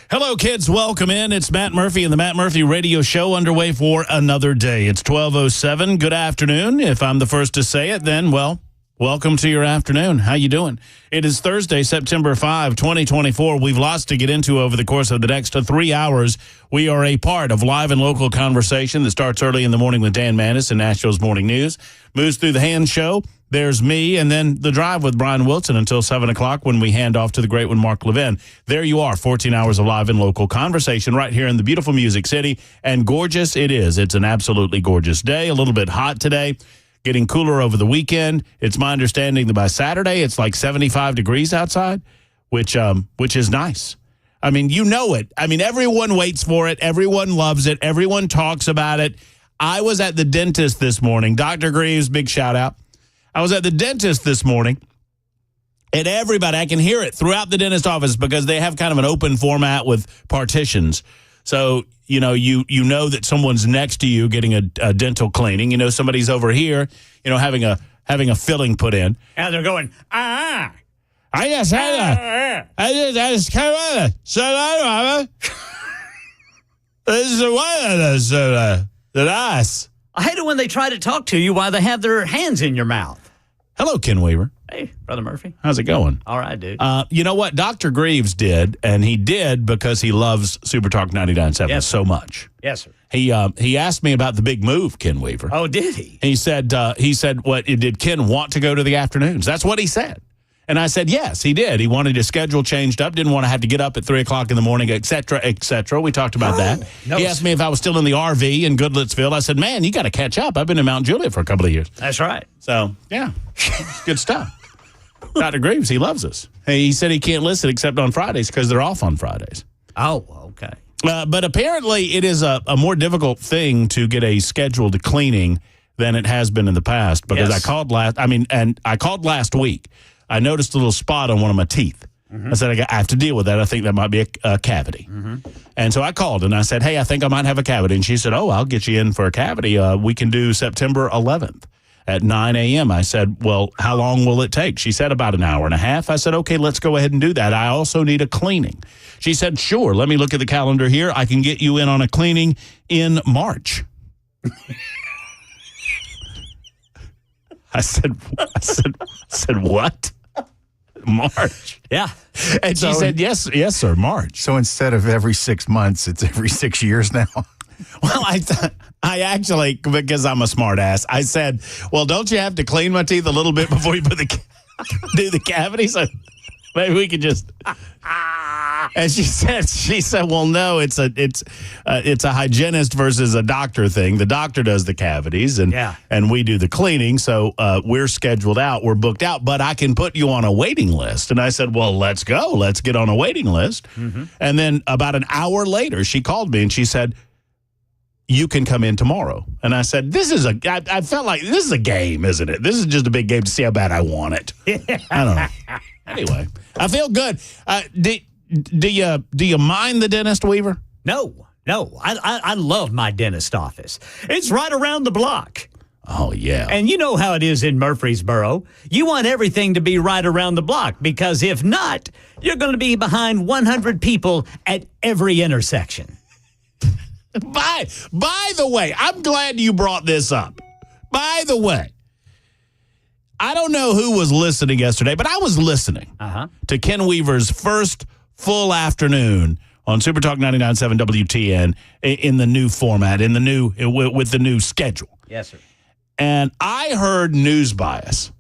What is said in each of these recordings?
Hello, kids. Welcome in. It's Matt Murphy and the Matt Murphy Radio Show underway for another day. It's 12:07. Good afternoon. If I'm the first to say it, then, well, welcome to your afternoon. How you doing? It is Thursday, September 5, 2024. We've lots to get into over the course of the next 3 hours. We are a part of live and local conversation that starts early in the morning with Dan Manis and Nashville's Morning News. Moves through the Hand Show. There's me, and then The Drive with Brian Wilson until 7 o'clock when we hand off to the great one, Mark Levin. There you are, 14 hours of live and local conversation right here in the beautiful Music City. And gorgeous it is. It's an absolutely gorgeous day. A little bit hot today, getting cooler over the weekend. It's my understanding that by Saturday it's like 75 degrees outside, which is nice. I mean, you know it. I mean, everyone waits for it. Everyone loves it. Everyone talks about it. I was at the dentist this morning. Dr. Greaves, big shout out. I was at the dentist this morning, and everybody, I can hear it throughout the dentist office because they have kind of an open format with partitions. So, you know that someone's next to you getting a dental cleaning. You know, somebody's over here, having a filling put in. And they're going, I just had I just came over. So, this is one of those, the nice. I hate it when they try to talk to you while they have their hands in your mouth. Hello, Ken Weaver. Hey, Brother Murphy. How's it going? All right, dude. You know what? Dr. Greaves did, and he did because he loves Super Talk 99.7 so much. Yes, sir. He asked me about the big move, Ken Weaver. Oh, did he? He said, what, did Ken want to go to the afternoons? That's what he said. And I said, yes, he did. He wanted his schedule changed up, didn't want to have to get up at 3 o'clock in the morning, et cetera, et cetera. We talked about that. No, he asked me if I was still in the RV in Goodlettsville. I said, man, you got to catch up. I've been in Mount Juliet for a couple of years. That's right. So, yeah, it's good stuff. Dr. Greaves, he loves us. He said he can't listen except on Fridays because they're off on Fridays. Oh, okay. But apparently it is a more difficult thing to get a scheduled cleaning than it has been in the past because I called last week. I noticed a little spot on one of my teeth. Mm-hmm. I said, I have to deal with that. I think that might be a cavity. Mm-hmm. And so I called and I said, hey, I think I might have a cavity. And she said, oh, I'll get you in for a cavity. We can do September 11th at 9 a.m. I said, well, how long will it take? She said about an hour and a half. I said, okay, let's go ahead and do that. I also need a cleaning. She said, sure, let me look at the calendar here. I can get you in on a cleaning in March. I said, what? March. Yeah. And she said, yes, sir, March. So instead of every 6 months, it's every 6 years now. Well, I actually, because I'm a smart ass, I said, well, don't you have to clean my teeth a little bit before you put do the cavity? So maybe we could just. And she said, well, no, it's a hygienist versus a doctor thing. The doctor does the cavities, and we do the cleaning. So we're scheduled out, we're booked out, but I can put you on a waiting list. And I said, well, let's go. Let's get on a waiting list. Mm-hmm. And then about an hour later, she called me and she said, you can come in tomorrow. And I said, I felt like this is a game, isn't it? This is just a big game to see how bad I want it. I don't know. Anyway, I feel good. Do you mind the dentist, Weaver? No. I love my dentist office. It's right around the block. Oh, yeah. And you know how it is in Murfreesboro. You want everything to be right around the block because if not, you're going to be behind 100 people at every intersection. By the way, I'm glad you brought this up. By the way, I don't know who was listening yesterday, but I was listening to Ken Weaver's first full afternoon on Super Talk 99.7 WTN in the new format, with the new schedule. Yes, sir. And I heard news bias.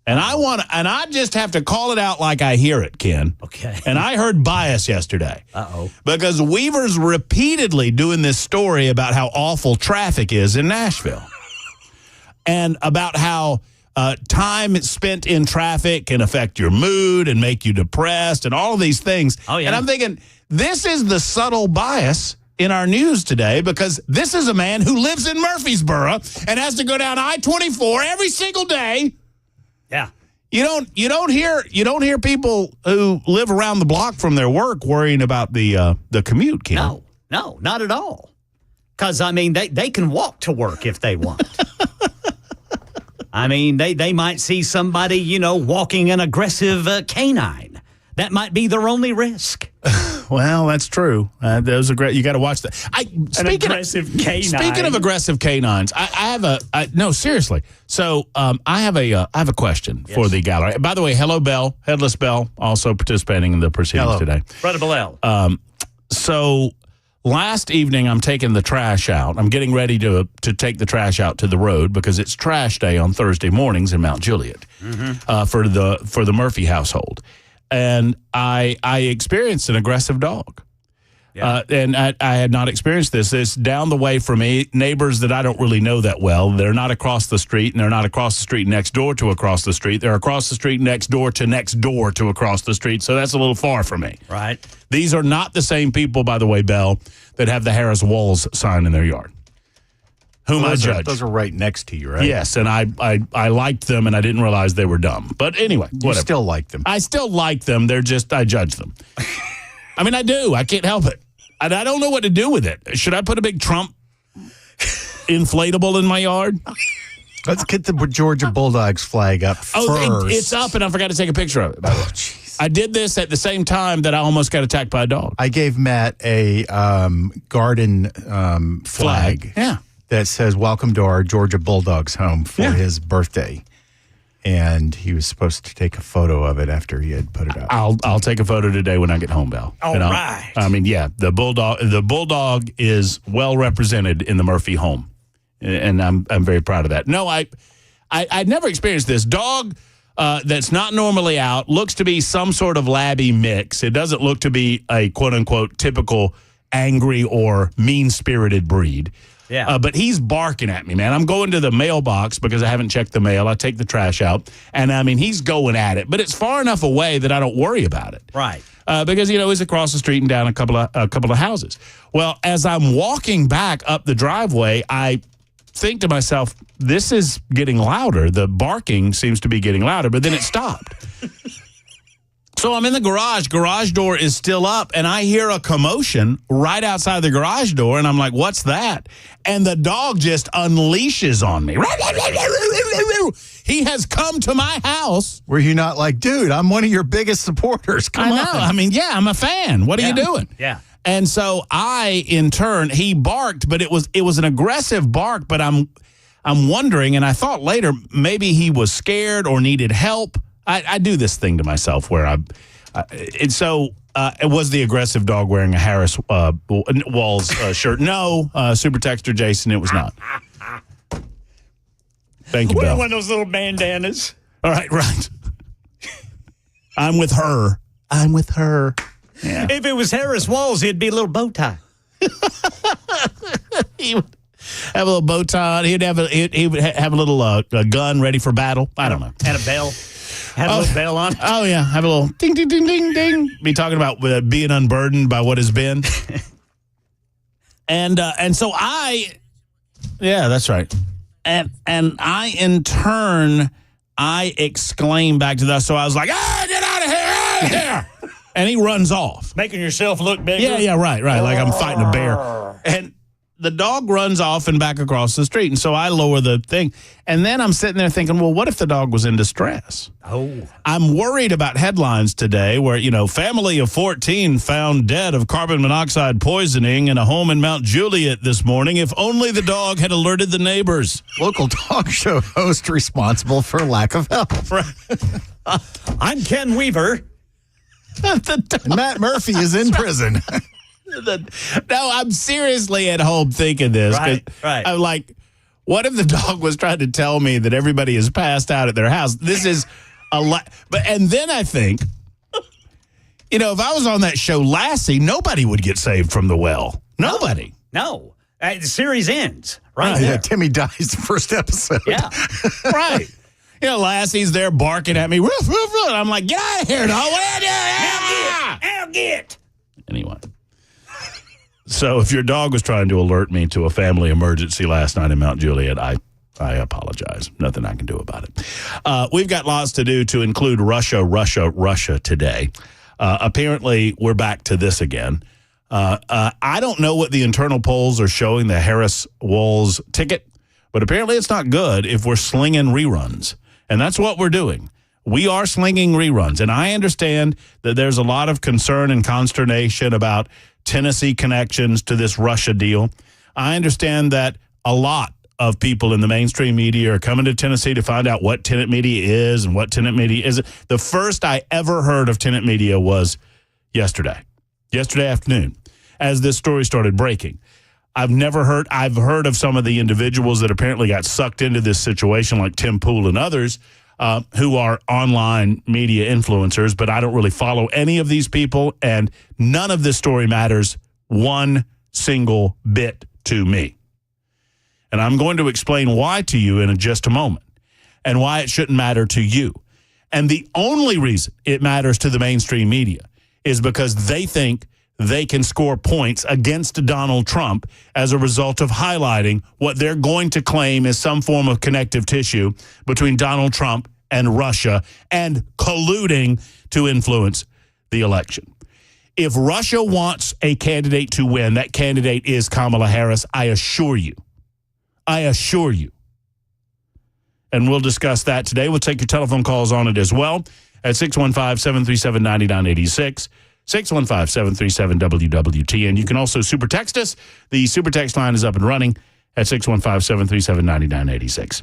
And I just have to call it out like I hear it, Ken. Okay. And I heard bias yesterday. Uh-oh. Because Weaver's repeatedly doing this story about how awful traffic is in Nashville. And about how time spent in traffic can affect your mood and make you depressed and all of these things. Oh, yeah. And I'm thinking, this is the subtle bias in our news today because this is a man who lives in Murfreesboro and has to go down I-24 every single day. Yeah. You don't hear people who live around the block from their work worrying about the commute, Ken. No, not at all. Because, I mean, they can walk to work if they want. I mean, they might see somebody, walking an aggressive canine. That might be their only risk. Well, that's true. Those are great. You got to watch that. An aggressive canine. Speaking of aggressive canines, no, seriously. So I have a question for the gallery. By the way, hello, Bell, Headless Bell, also participating in the proceedings today. Brother Bell. So last evening, I'm taking the trash out. I'm getting ready to take the trash out to the road because it's trash day on Thursday mornings in Mount Juliet for the Murphy household. And I experienced an aggressive dog. Yeah. And I had not experienced this. It's down the way from me, neighbors that I don't really know that well. They're not across the street, and they're not across the street next door to across the street. They're across the street next door to across the street, so that's a little far from me. Right. These are not the same people, by the way, Bell, that have the Harris Walls sign in their yard. Whom I judge. Those are right next to you, right? Yes, and I liked them, and I didn't realize they were dumb. But anyway, whatever. You still like them. I still like them. They're just, I judge them. I mean, I do. I can't help it. I don't know what to do with it. Should I put a big Trump inflatable in my yard? Let's get the Georgia Bulldogs flag up first. It's up, and I forgot to take a picture of it. Oh, jeez. I did this at the same time that I almost got attacked by a dog. I gave Matt a garden flag. Yeah. That says, welcome to our Georgia Bulldogs home for his birthday. And he was supposed to take a photo of it after he had put it up. I'll take a photo today when I get home, Bell. All right. I mean, yeah, the bulldog is well represented in the Murphy home. And I'm very proud of that. No, I'd never experienced this. Dog that's not normally out, looks to be some sort of labby mix. It doesn't look to be a quote-unquote typical angry or mean-spirited breed. Yeah. But he's barking at me, man. I'm going to the mailbox because I haven't checked the mail. I take the trash out, and I mean, he's going at it. But it's far enough away that I don't worry about it. Right. Because, he's across the street and down a couple of houses. Well, as I'm walking back up the driveway, I think to myself, this is getting louder. The barking seems to be getting louder, but then it stopped. So I'm in the garage door is still up, and I hear a commotion right outside the garage door, and I'm like, what's that? And the dog just unleashes on me. He has come to my house. Were you not like, dude, I'm one of your biggest supporters. Come on. I mean, yeah, I'm a fan. What are you doing? Yeah. And so in turn, he barked, but it was an aggressive bark, but I'm wondering, and I thought later maybe he was scared or needed help. I do this thing to myself where it was the aggressive dog wearing a Harris Walls shirt. No, Super Texter Jason, it was not. Thank you, Bill. One of those little bandanas. All right. I'm with her. Yeah. If it was Harris Walls, it'd be a little bow tie. He would have a little bow tie. He would have a little gun ready for battle. I don't know. And a bell. Have a little bell on. Oh, yeah. Have a little ding, ding, ding, ding, ding. Be talking about being unburdened by what has been. And so yeah, that's right. And I, in turn, I exclaim back to that. So I was like, get out of here. And he runs off. Making yourself look bigger. Yeah, right. Like I'm fighting a bear. And the dog runs off and back across the street. And so I lower the thing. And then I'm sitting there thinking, well, what if the dog was in distress? Oh. I'm worried about headlines today where, family of 14 found dead of carbon monoxide poisoning in a home in Mount Juliet this morning. If only the dog had alerted the neighbors. Local talk show host responsible for lack of help. I'm Ken Weaver. And Matt Murphy is in prison. No, I'm seriously at home thinking this. Right. I'm like, what if the dog was trying to tell me that everybody is passed out at their house? This is a lot. And then I think, if I was on that show Lassie, nobody would get saved from the well. Nobody. No. The series ends right Yeah, there. Timmy dies the first episode. Yeah. Right. Lassie's there barking at me. Roof, roof, roof. I'm like, get out of here, dog. What are you doing? Now get. Anyway. So if your dog was trying to alert me to a family emergency last night in Mount Juliet, I apologize. Nothing I can do about it. We've got lots to do to include Russia today. Apparently, we're back to this again. I don't know what the internal polls are showing the Harris Walls ticket, but apparently it's not good if we're slinging reruns. And that's what we're doing. we are slinging reruns. And I understand that there's a lot of concern and consternation about Tennessee connections to this Russia deal. I understand that a lot of people in the mainstream media are coming to Tennessee to find out what tenant media is and what tenant media is. The first I ever heard of tenant media was yesterday afternoon, as this story started breaking. I've heard of some of the individuals that apparently got sucked into this situation, like Tim Pool and others, who are online media influencers, but I don't really follow any of these people, and none of this story matters one single bit to me. And I'm going to explain why to you in just a moment, and why it shouldn't matter to you. And the only reason it matters to the mainstream media is because they think they can score points against Donald Trump as a result of highlighting what they're going to claim is some form of connective tissue between Donald Trump and Russia and colluding to influence the election. If Russia wants a candidate to win, that candidate is Kamala Harris, I assure you. And we'll discuss that today. We'll take your telephone calls on it as well at 615-737-9986, 615-737-WWT. And you can also super text us. The super text line is up and running at 615-737-9986.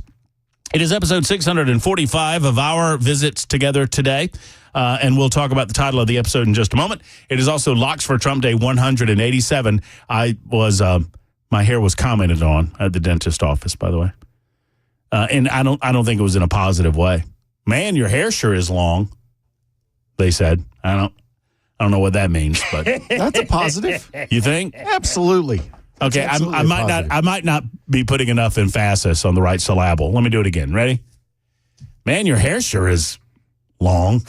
It is episode 645 of our visits together today, and we'll talk about the title of the episode in just a moment. It is also Locks for Trump Day 187. My hair was commented on at the dentist office, by the way. And I don't think it was in a positive way. Man, your hair sure is long, they said. I don't know what that means, but That's a positive. you think? Absolutely. Okay, I might not be putting enough emphasis on the right syllable. Let me do it again. Ready? Man, your hair sure is long.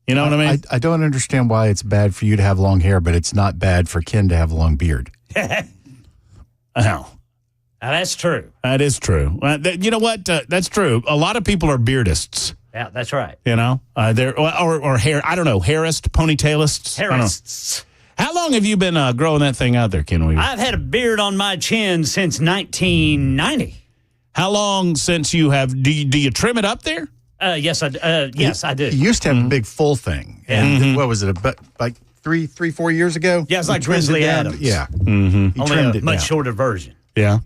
You know what I mean? I don't understand why it's bad for you to have long hair, but it's not bad for Ken to have a long beard. Oh. Now, that's true. That is true. You know what? That's true. A lot of people are beardists. Yeah, that's right. You know, they're or hair. I don't know, hairist, ponytailists. Hairists. How long have you been growing that thing out there, Ken Weaver? I've had a beard on my chin since 1990. How long since you have? Do you trim it up there? Yes, I do. You used to have a big full thing. And what was it, like 4 years ago? Yeah, it's like Grizzly Adams. Yeah. Only trimmed a it much down. shorter version. Yeah.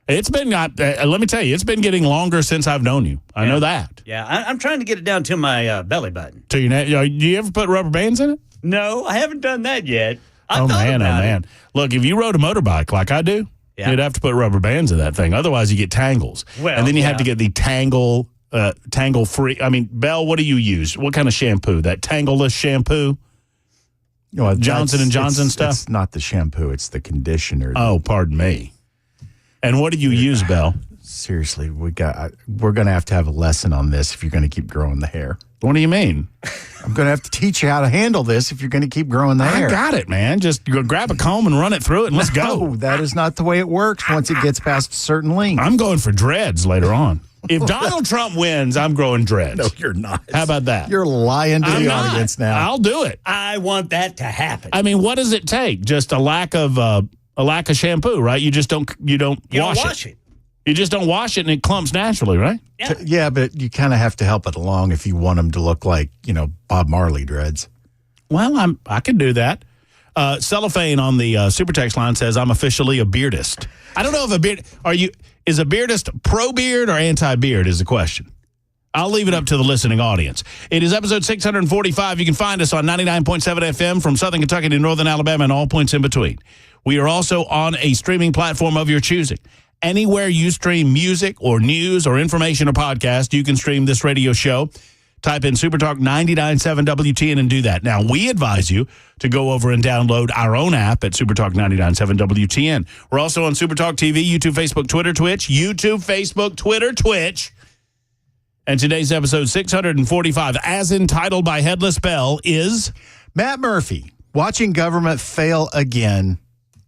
It's been, let me tell you, it's been getting longer since I've known you. I know that. Yeah, I'm trying to get it down to my belly button. To your neck. Do you ever put rubber bands in it? No, I haven't done that yet. Oh, man. Look, if you rode a motorbike like I do, you'd have to put rubber bands in that thing. Otherwise, you get tangles. Well, and then you have to get the tangle-free. I mean, Belle, what do you use? What kind of shampoo? That tangleless shampoo? Well, Johnson & Johnson stuff? It's not the shampoo. It's the conditioner. Oh, pardon me. And what do you use, Belle? Seriously, we're going to have a lesson on this if you're going to keep growing the hair. What do you mean? I'm going to have to teach you how to handle this if you're going to keep growing the hair. I got it, man. Just go grab a comb and run it through it and let's go. No, that is not the way it works once it gets past a certain length. I'm going for dreads later on. If Donald Trump wins, I'm growing dreads. No, you're not. How about that? You're lying to I'm the not. audience now. I'll do it. I want that to happen. I mean, what does it take? Just a lack of shampoo, right? You just don't wash it. You just don't wash it and it clumps naturally, right? Yeah, but you kind of have to help it along if you want them to look like, Bob Marley dreads. Well, I can do that. Cellophane on the super text line says, I'm officially a beardist. I don't know if is a beardist pro-beard or anti-beard is the question. I'll leave it up to the listening audience. It is episode 645. You can find us on 99.7 FM from Southern Kentucky to Northern Alabama and all points in between. We are also on a streaming platform of your choosing. Anywhere you stream music or news or information or podcast, you can stream this radio show. Type in Supertalk 99.7 WTN and do that. Now, we advise you to go over and download our own app at Supertalk 99.7 WTN. We're also on Supertalk TV, YouTube, Facebook, Twitter, Twitch. YouTube, Facebook, Twitter, Twitch. And today's episode 645, as entitled by Headless Bell, is Matt Murphy, watching government fail again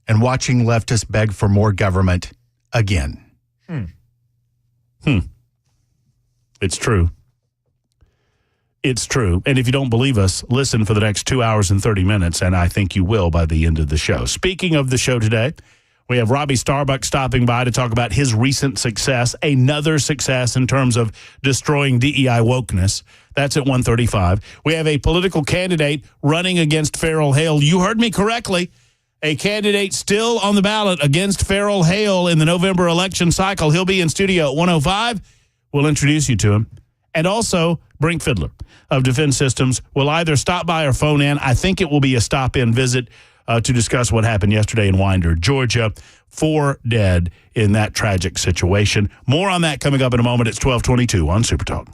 and watching leftists beg for more government again. It's true. It's true. And if you don't believe us, listen for the next 2 hours and 30 minutes, and I think you will by the end of the show. Speaking of the show today, We have Robbie Starbuck stopping by to talk about his recent success, another success in terms of destroying DEI wokeness. That's at 1:35. We have a political candidate running against Farrell Hale. You heard me correctly. A candidate still on the ballot against Farrell Hale in the November election cycle. He'll be in studio at 1:05. We'll introduce you to him. And also, Brink Fiddler of Defense Systems will either stop by or phone in. I think it will be a stop-in visit to discuss what happened yesterday in Winder, Georgia. 4 dead in that tragic situation. More on that coming up in a moment. It's 12:22 on Super Talk.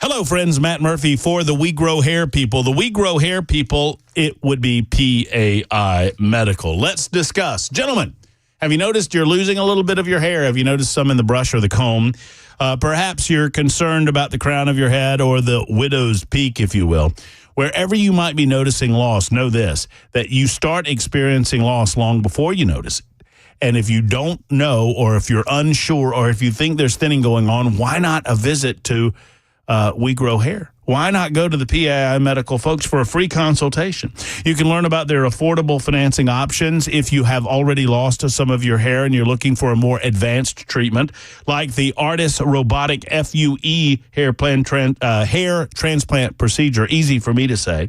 Hello, friends. Matt Murphy for the We Grow Hair people. The We Grow Hair people, it would be PAI Medical. Let's discuss. Gentlemen, have you noticed you're losing a little bit of your hair? Have you noticed some in the brush or the comb? Perhaps you're concerned about the crown of your head or the widow's peak, if you will. Wherever you might be noticing loss, know this, that you start experiencing loss long before you notice it. And if you don't know, or if you're unsure, or if you think there's thinning going on, why not a visit to We Grow Hair? Why not go to the PAI Medical folks for a free consultation? You can learn about their affordable financing options if you have already lost some of your hair and you're looking for a more advanced treatment, like the Artis Robotic FUE hair transplant procedure. Easy for me to say.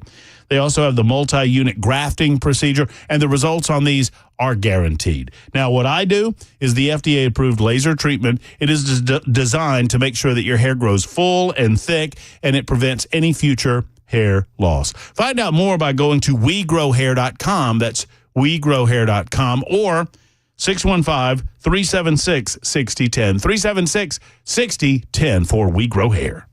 They also have the multi-unit grafting procedure, and the results on these are guaranteed. Now, what I do is the FDA-approved laser treatment. It is designed to make sure that your hair grows full and thick, and it prevents any future hair loss. Find out more by going to WeGrowHair.com. That's WeGrowHair.com, or 615-376-6010. 376-6010 for We Grow Hair.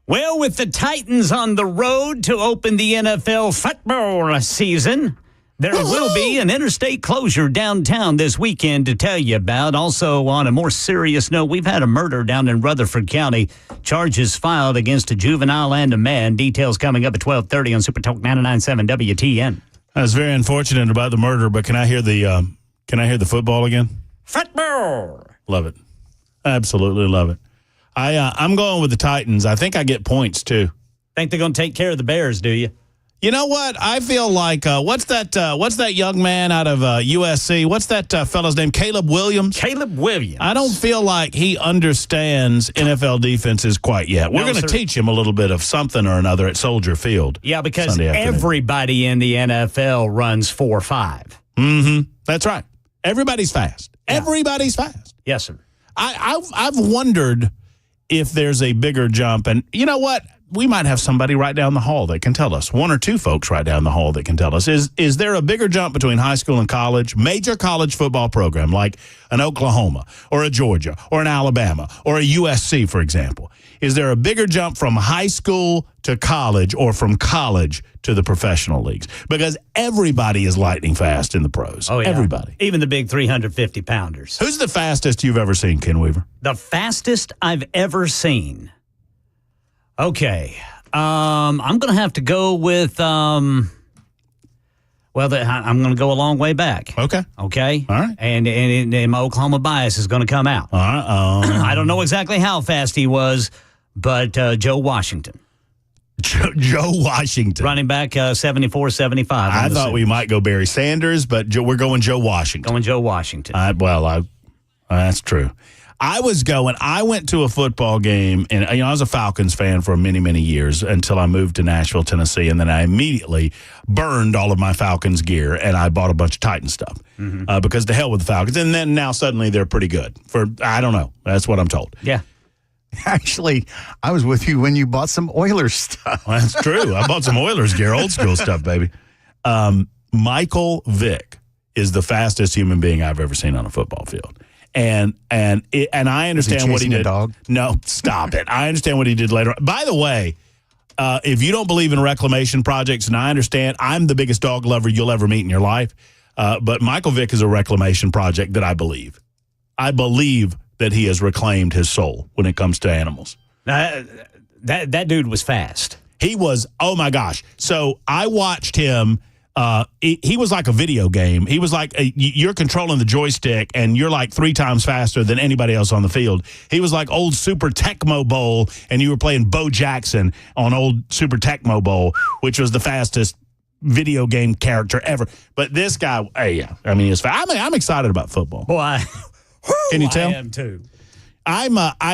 Well, with the Titans on the road to open the NFL football season, there will be an interstate closure downtown this weekend to tell you about. Also, on a more serious note, we've had a murder down in Rutherford County. Charges filed against a juvenile and a man. Details coming up at 12:30 on Super Talk 99.7 WTN. I was very unfortunate about the murder, but can I hear the football again? Football. Love it. Absolutely love it. I'm going with the Titans. I think I get points, too. Think they're going to take care of the Bears, do you? You know what? I feel like what's that young man out of USC? What's that fellow's name? Caleb Williams. Caleb Williams. I don't feel like he understands NFL defenses quite yet. We're going to teach him a little bit of something or another at Soldier Field. Yeah, because everybody in the NFL runs 4.5. Mm-hmm. That's right. Everybody's fast. Yeah. Everybody's fast. Yes, sir. I've wondered if there's a bigger jump, and you know what? We might have somebody right down the hall that can tell us. One or two folks right down the hall that can tell us. Is there a bigger jump between high school and college? Major college football program like an Oklahoma or a Georgia or an Alabama or a USC, for example. Is there a bigger jump from high school to college or from college to the professional leagues? Because everybody is lightning fast in the pros. Oh, yeah. Everybody. Even the big 350-pounders. Who's the fastest you've ever seen, Ken Weaver? The fastest I've ever seen. Okay. I'm going to have to go with, I'm going to go a long way back. Okay. Okay? All right. And my Oklahoma bias is going to come out. All right. I don't know exactly how fast he was, but Joe Washington. Joe Washington. Running back 74, 75. I thought we might go Barry Sanders, but we're going Joe Washington. Going Joe Washington. That's true. I went to a football game, and I was a Falcons fan for many, many years until I moved to Nashville, Tennessee, and then I immediately burned all of my Falcons gear, and I bought a bunch of Titan stuff because to hell with the Falcons. And then now suddenly they're pretty good. I don't know. That's what I'm told. Yeah. Actually, I was with you when you bought some Oilers stuff. Well, that's true. I bought some Oilers gear, old school stuff, baby. Michael Vick is the fastest human being I've ever seen on a football field. And I understand what he did. A dog? No, stop it. I understand what he did later. By the way, if you don't believe in reclamation projects, and I understand, I'm the biggest dog lover you'll ever meet in your life, but Michael Vick is a reclamation project that I believe. I believe that he has reclaimed his soul when it comes to animals. That dude was fast. He was, oh my gosh. So I watched him. He was like a video game. He was like, you're controlling the joystick and you're like 3 times faster than anybody else on the field. He was like old Super Tecmo Bowl, and you were playing Bo Jackson on old Super Tecmo Bowl, which was the fastest video game character ever. But this guy, he's fast. I'm excited about football. Boy, can you tell? I am too. I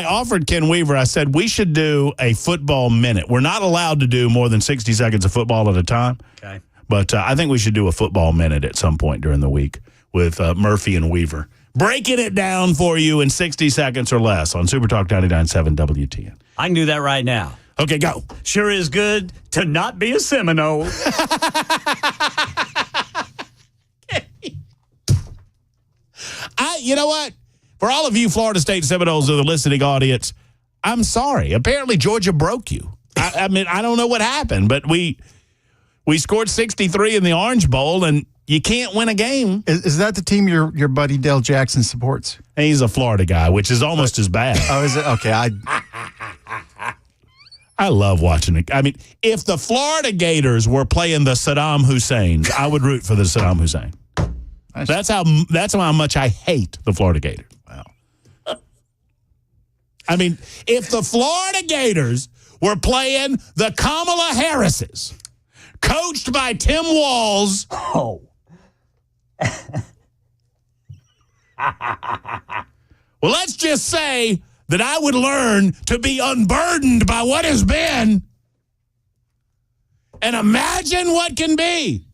offered Ken Weaver, I said, we should do a football minute. We're not allowed to do more than 60 seconds of football at a time. Okay. But I think we should do a football minute at some point during the week with Murphy and Weaver. Breaking it down for you in 60 seconds or less on Super Talk 99.7 WTN. I can do that right now. Okay, go. Sure is good to not be a Seminole. You know what? For all of you Florida State Seminoles of the listening audience, I'm sorry. Apparently Georgia broke you. I mean, I don't know what happened, but we scored 63 in the Orange Bowl, and you can't win a game. Is that the team your buddy Dale Jackson supports? He's a Florida guy, which is almost as bad. Oh, is it? Okay. I love watching it. I mean, if the Florida Gators were playing the Saddam Husseins, I would root for the Saddam Hussein. That's how much I hate the Florida Gators. Wow. I mean, if the Florida Gators were playing the Kamala Harrises, coached by Tim Walz. Oh. Well, let's just say that I would learn to be unburdened by what has been and imagine what can be.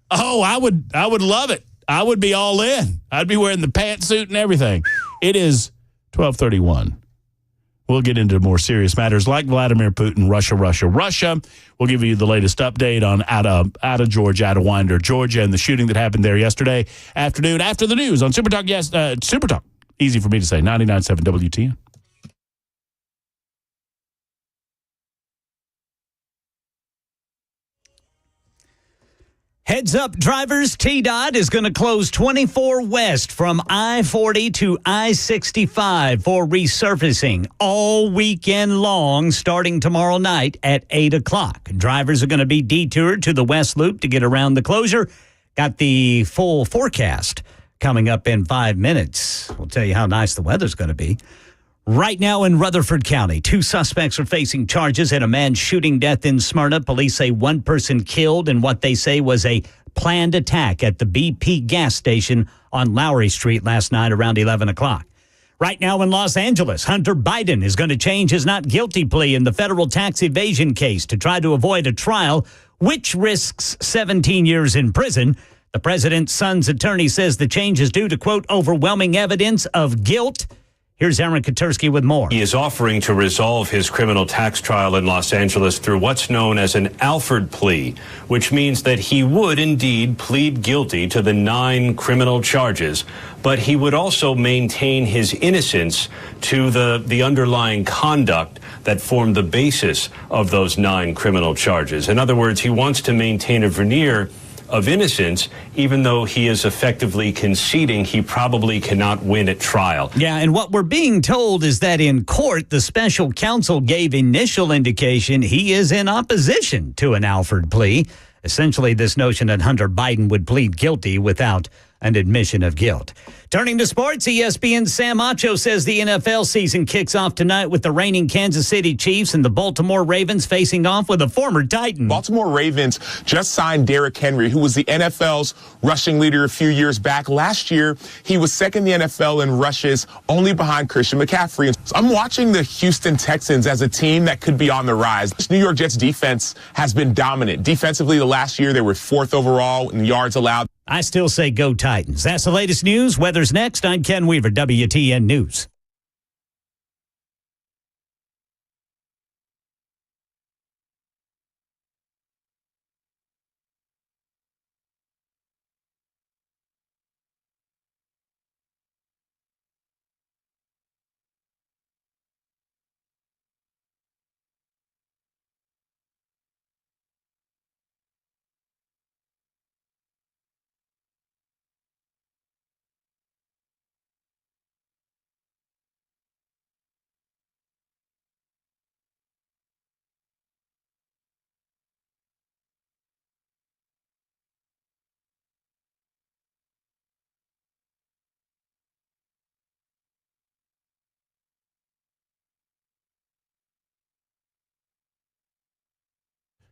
Oh, I would love it. I would be all in. I'd be wearing the pantsuit and everything. It is 12:31. We'll get into more serious matters like Vladimir Putin, Russia. We'll give you the latest update on out of Georgia, out of Winder, Georgia, and the shooting that happened there yesterday afternoon after the news on Super Talk. Yes, Super Talk. Easy for me to say. 99.7 WTN. Heads up, drivers, TDOT is going to close 24 West from I-40 to I-65 for resurfacing all weekend long, starting tomorrow night at 8 o'clock. Drivers are going to be detoured to the West Loop to get around the closure. Got the full forecast coming up in 5 minutes. We'll tell you how nice the weather's going to be. Right now in Rutherford County, 2 suspects are facing charges in a man's shooting death in Smyrna. Police say 1 person killed in what they say was a planned attack at the BP gas station on Lowry Street last night around 11 o'clock. Right now in Los Angeles, Hunter Biden is going to change his not guilty plea in the federal tax evasion case to try to avoid a trial, which risks 17 years in prison. The president's son's attorney says the change is due to, quote, overwhelming evidence of guilt. Here's Aaron Katersky with more. He is offering to resolve his criminal tax trial in Los Angeles through what's known as an Alford plea, which means that he would indeed plead guilty to the 9 criminal charges, but he would also maintain his innocence to the underlying conduct that formed the basis of those 9 criminal charges. In other words, he wants to maintain a veneer of innocence, even though he is effectively conceding he probably cannot win at trial. Yeah, and what we're being told is that in court, the special counsel gave initial indication he is in opposition to an Alford plea. Essentially, this notion that Hunter Biden would plead guilty without an admission of guilt. Turning to sports, ESPN's Sam Acho says the NFL season kicks off tonight with the reigning Kansas City Chiefs and the Baltimore Ravens facing off with a former Titan. Baltimore Ravens just signed Derrick Henry, who was the NFL's rushing leader a few years back. Last year, he was second in the NFL in rushes, only behind Christian McCaffrey. So I'm watching the Houston Texans as a team that could be on the rise. This New York Jets defense has been dominant. Defensively, the last year, they were 4th overall in yards allowed. I still say go Titans. That's the latest news. Weather's next. I'm Ken Weaver, WTN News.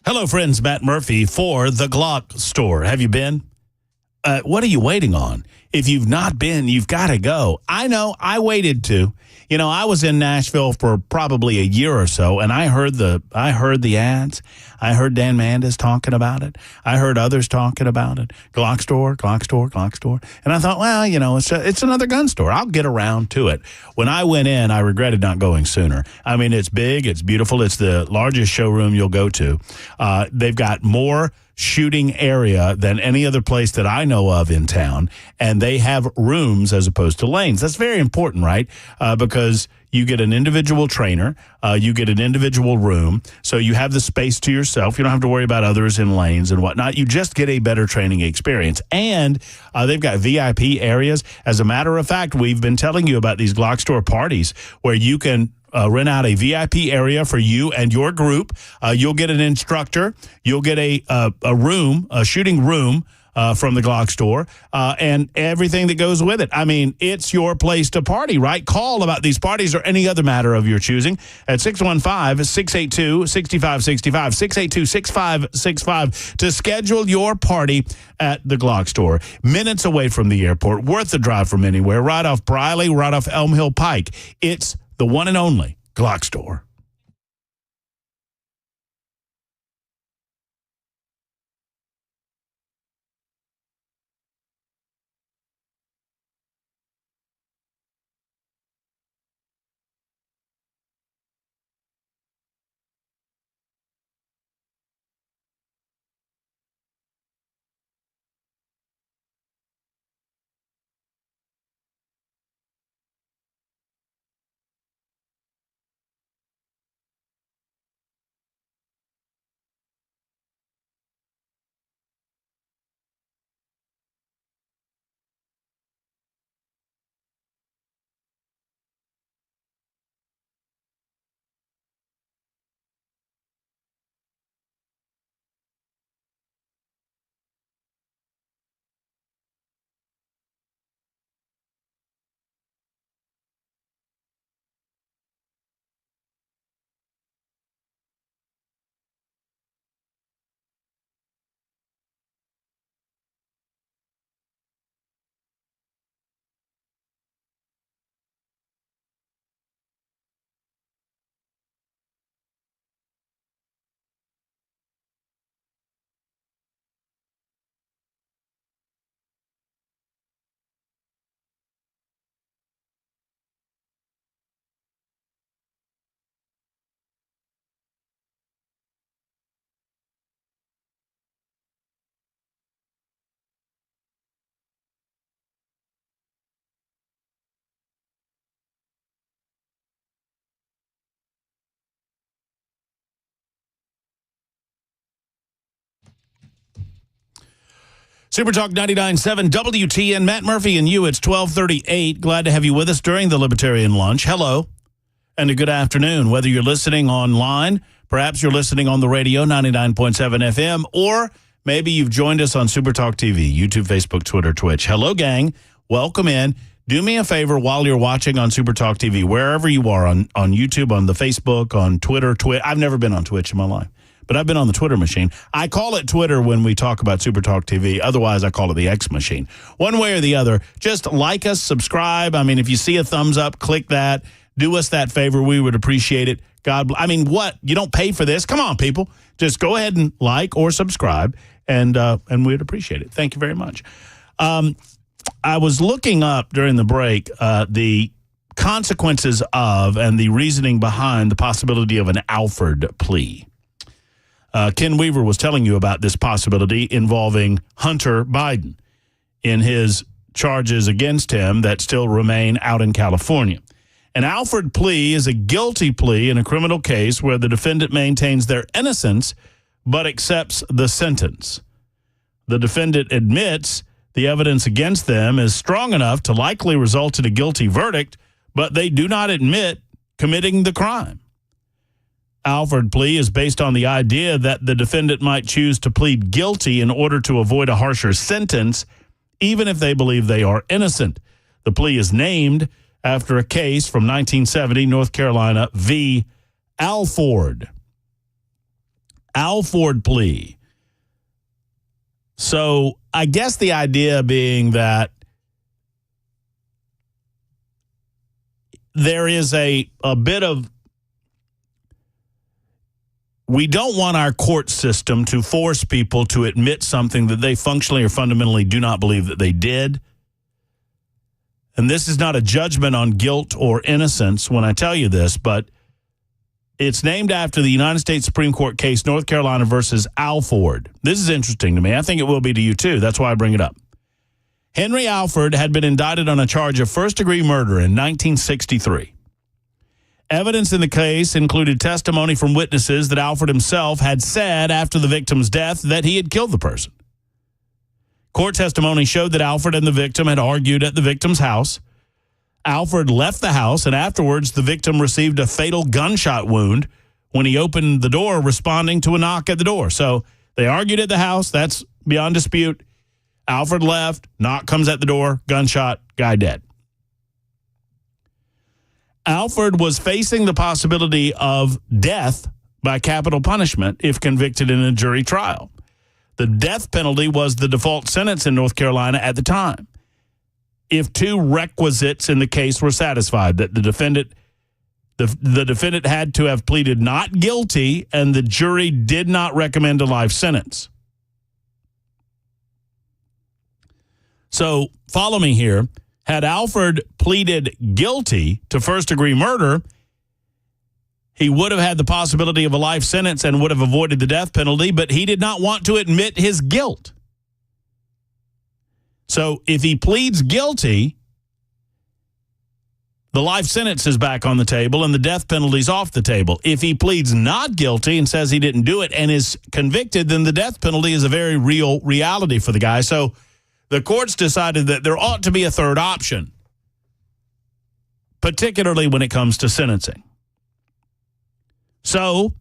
Hello, friends. Matt Murphy for the Glock Store. Have you been? What are you waiting on? If you've not been, you've got to go. I know. I waited to. You know, I was in Nashville for probably a year or so, and I heard the ads. I heard Dan Mandas talking about it. I heard others talking about it. Glock Store, Glock Store, Glock Store. And I thought, well, you know, it's another gun store. I'll get around to it. When I went in, I regretted not going sooner. I mean, it's big. It's beautiful. It's the largest showroom you'll go to. They've got more shooting area than any other place that I know of in town, and they have rooms as opposed to lanes. That's very important, right? Because you get an individual trainer, you get an individual room, so you have the space to yourself. You don't have to worry about others in lanes and whatnot. You just get a better training experience. And they've got VIP areas. As a matter of fact, we've been telling you about these Glock Store parties where you can rent out a VIP area for you and your group. You'll get an instructor. You'll get a room, a shooting room from the Glock Store, and everything that goes with it. I mean, it's your place to party, right? Call about these parties or any other matter of your choosing at 615-682-6565, 682-6565 to schedule your party at the Glock Store. Minutes away from the airport, worth the drive from anywhere, right off Briley, right off Elm Hill Pike. It's the one and only Glock Store. Super Talk 99.7 WTN, Matt Murphy and you. It's 12:38. Glad to have you with us during the Libertarian Lunch. Hello and a good afternoon. Whether you're listening online, perhaps you're listening on the radio, 99.7 FM, or maybe you've joined us on Super Talk TV, YouTube, Facebook, Twitter, Twitch. Hello, gang. Welcome in. Do me a favor while you're watching on Super Talk TV, wherever you are, on YouTube, on the Facebook, on Twitter, I've never been on Twitch in my life, but I've been on the Twitter machine. I call it Twitter when we talk about Super Talk TV. Otherwise, I call it the X machine. One way or the other, just like us, subscribe. I mean, if you see a thumbs up, click that. Do us that favor. We would appreciate it. What? You don't pay for this? Come on, people. Just go ahead and like or subscribe, and we'd appreciate it. Thank you very much. I was looking up during the break the consequences of and the reasoning behind the possibility of an Alford plea. Ken Weaver was telling you about this possibility involving Hunter Biden in his charges against him that still remain out in California. An Alford plea is a guilty plea in a criminal case where the defendant maintains their innocence but accepts the sentence. The defendant admits the evidence against them is strong enough to likely result in a guilty verdict, but they do not admit committing the crime. Alford plea is based on the idea that the defendant might choose to plead guilty in order to avoid a harsher sentence, even if they believe they are innocent. The plea is named after a case from 1970, North Carolina v. Alford. Alford plea. So I guess the idea being that there is a bit of, we don't want our court system to force people to admit something that they functionally or fundamentally do not believe that they did. And this is not a judgment on guilt or innocence when I tell you this, but it's named after the United States Supreme Court case, North Carolina versus Alford. This is interesting to me. I think it will be to you, too. That's why I bring it up. Henry Alford had been indicted on a charge of first-degree murder in 1963. Evidence in the case included testimony from witnesses that Alford himself had said after the victim's death that he had killed the person. Court testimony showed that Alford and the victim had argued at the victim's house. Alford left the house, and afterwards the victim received a fatal gunshot wound when he opened the door responding to a knock at the door. So they argued at the house. That's beyond dispute. Alford left. Knock comes at the door. Gunshot. Guy dead. Alford was facing the possibility of death by capital punishment if convicted in a jury trial. The death penalty was the default sentence in North Carolina at the time, if two requisites in the case were satisfied, that the defendant had to have pleaded not guilty and the jury did not recommend a life sentence. So follow me here. Had Alford pleaded guilty to first-degree murder, he would have had the possibility of a life sentence and would have avoided the death penalty, but he did not want to admit his guilt. So if he pleads guilty, the life sentence is back on the table and the death penalty is off the table. If he pleads not guilty and says he didn't do it and is convicted, then the death penalty is a very real reality for the guy. So the courts decided that there ought to be a third option, particularly when it comes to sentencing. So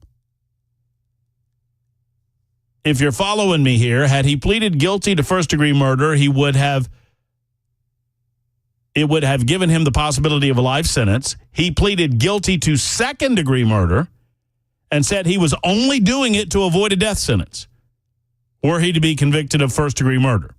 if you're following me here, had he pleaded guilty to first-degree murder, it would have given him the possibility of a life sentence. He pleaded guilty to second-degree murder and said he was only doing it to avoid a death sentence were he to be convicted of first-degree murder.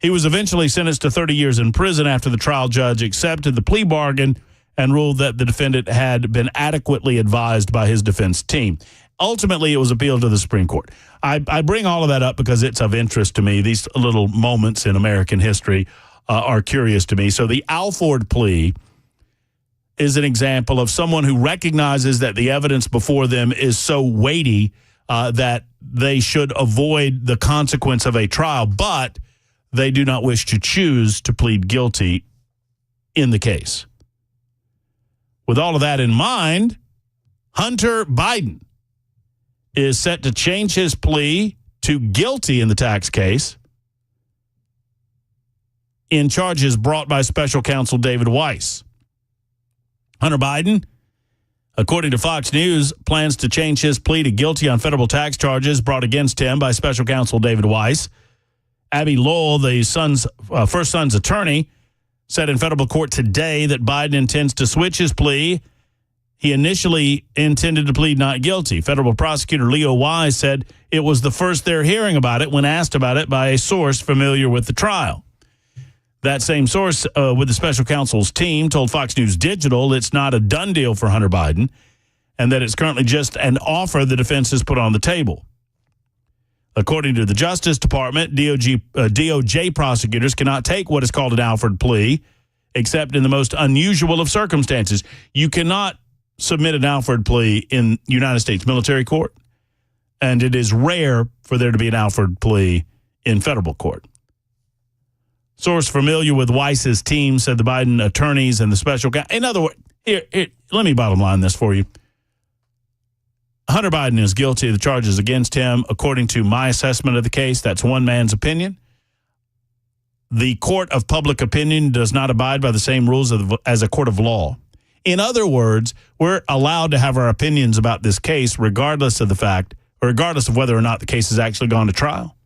He was eventually sentenced to 30 years in prison after the trial judge accepted the plea bargain and ruled that the defendant had been adequately advised by his defense team. Ultimately, it was appealed to the Supreme Court. I bring all of that up because it's of interest to me. These little moments in American history are curious to me. So the Alford plea is an example of someone who recognizes that the evidence before them is so weighty that they should avoid the consequence of a trial, but they do not wish to choose to plead guilty in the case. With all of that in mind, Hunter Biden is set to change his plea to guilty in the tax case in charges brought by special counsel David Weiss. Hunter Biden, according to Fox News, plans to change his plea to guilty on federal tax charges brought against him by special counsel David Weiss. Abby Lowell, the first son's attorney, said in federal court today that Biden intends to switch his plea. He initially intended to plead not guilty. Federal prosecutor Leo Wise said it was the first they're hearing about it when asked about it by a source familiar with the trial. That same source with the special counsel's team told Fox News Digital it's not a done deal for Hunter Biden and that it's currently just an offer the defense has put on the table. According to the Justice Department, DOJ prosecutors cannot take what is called an Alford plea except in the most unusual of circumstances. You cannot submit an Alford plea in United States military court, and it is rare for there to be an Alford plea in federal court. Source familiar with Weiss's team said the Biden attorneys and the special counsel. In other words, here, let me bottom line this for you. Hunter Biden is guilty of the charges against him. According to my assessment of the case, that's one man's opinion. The court of public opinion does not abide by the same rules as a court of law. In other words, we're allowed to have our opinions about this case regardless of the fact, or regardless of whether or not the case has actually gone to trial.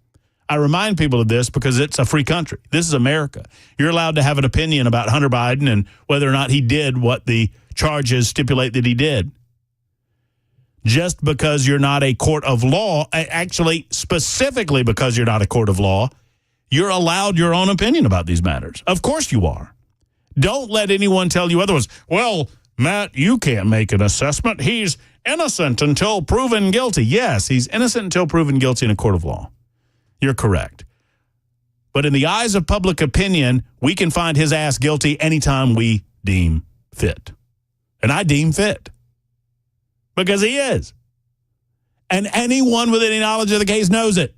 I remind people of this because it's a free country. This is America. You're allowed to have an opinion about Hunter Biden and whether or not he did what the charges stipulate that he did. Just because you're not a court of law, actually specifically because you're not a court of law, you're allowed your own opinion about these matters. Of course you are. Don't let anyone tell you otherwise. Well, Matt, you can't make an assessment. He's innocent until proven guilty. Yes, he's innocent until proven guilty in a court of law. You're correct. But in the eyes of public opinion, we can find his ass guilty anytime we deem fit. And I deem fit. Because he is. And anyone with any knowledge of the case knows it.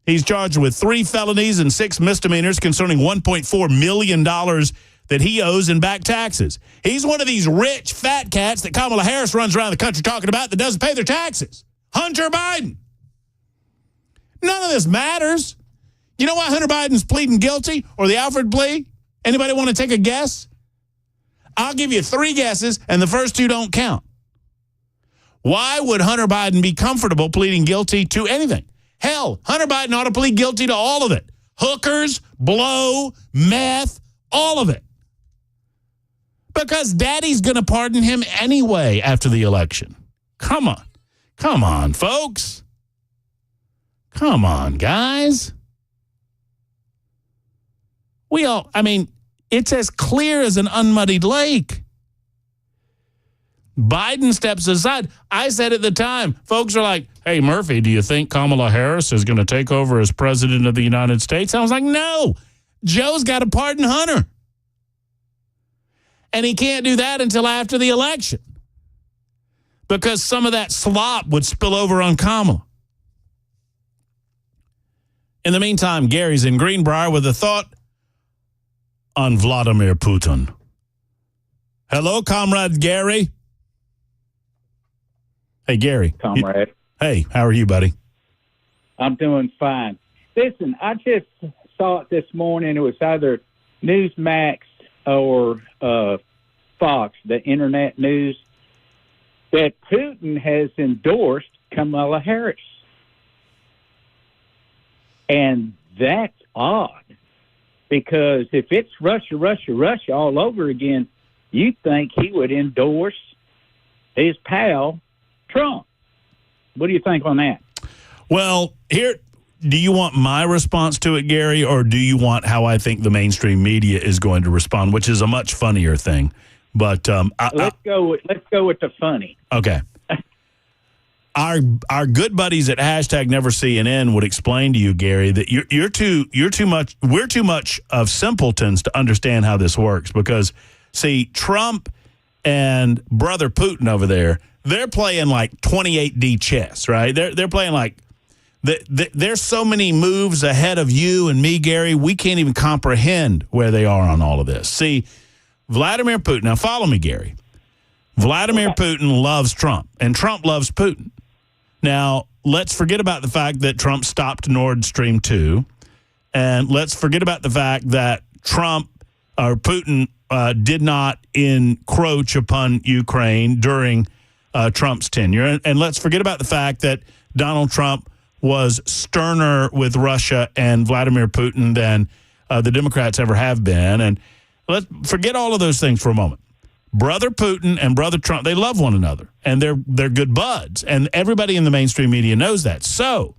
He's charged with 3 felonies and 6 misdemeanors concerning $1.4 million that he owes in back taxes. He's one of these rich fat cats that Kamala Harris runs around the country talking about that doesn't pay their taxes. Hunter Biden. None of this matters. You know why Hunter Biden's pleading guilty or the Alford plea? Anybody want to take a guess? I'll give you 3 guesses, and the first 2 don't count. Why would Hunter Biden be comfortable pleading guilty to anything? Hell, Hunter Biden ought to plead guilty to all of it. Hookers, blow, meth, all of it. Because daddy's going to pardon him anyway after the election. Come on. Come on, folks. Come on, guys. It's as clear as an unmuddied lake. Biden steps aside. I said at the time, folks are like, hey, Murphy, do you think Kamala Harris is going to take over as president of the United States? I was like, no, Joe's got to pardon Hunter. And he can't do that until after the election because some of that slop would spill over on Kamala. In the meantime, Gary's in Greenbrier with a thought on Vladimir Putin. Hello, Comrade Gary. Hey, Gary. Comrade. Hey, how are you, buddy? I'm doing fine. Listen, I just saw it this morning. It was either Newsmax or Fox, the internet news, that Putin has endorsed Kamala Harris. And that's odd because if it's Russia, Russia, Russia all over again, you'd think he would endorse his pal, Trump. What do you think on that? Well, here, do you want my response to it, Gary, or do you want how I think the mainstream media is going to respond, which is a much funnier thing? But let's go with the funny. Okay. Our good buddies at #NeverCNN would explain to you, Gary, that we're too much of simpletons to understand how this works because, see, Trump and brother Putin over there, they're playing like 28D chess, right? They're playing like there's so many moves ahead of you and me, Gary, we can't even comprehend where they are on all of this. See, Vladimir Putin, now follow me, Gary. Vladimir Putin loves Trump, and Trump loves Putin. Now, let's forget about the fact that Trump stopped Nord Stream 2. And let's forget about the fact that Putin did not encroach upon Ukraine during Trump's tenure. And let's forget about the fact that Donald Trump was sterner with Russia and Vladimir Putin than the Democrats ever have been. And let's forget all of those things for a moment. Brother Putin and Brother Trump, they love one another, and they're good buds. And everybody in the mainstream media knows that. So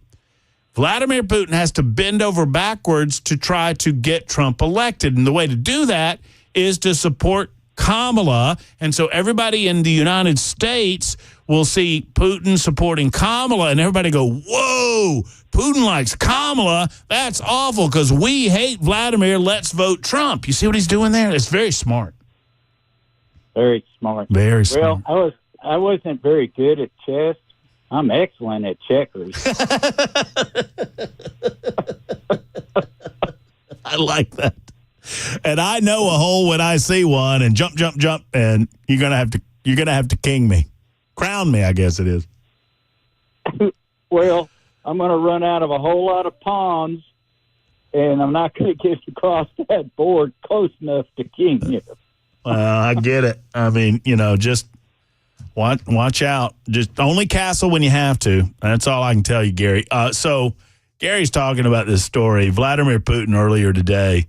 Vladimir Putin has to bend over backwards to try to get Trump elected. And the way to do that is to support Kamala. And so everybody in the United States will see Putin supporting Kamala, and everybody go, whoa, Putin likes Kamala. That's awful because we hate Vladimir. Let's vote Trump. You see what he's doing there? It's very smart. Very smart. Very smart. Well, I wasn't very good at chess. I'm excellent at checkers. I like that. And I know a hole when I see one, and jump, jump, jump, and you're gonna have to king me. Crown me, I guess it is. Well, I'm going to run out of a whole lot of pawns, and I'm not going to get across that board close enough to king you. I get it. I mean, just watch out. Just only castle when you have to. That's all I can tell you, Gary. So Gary's talking about this story. Vladimir Putin earlier today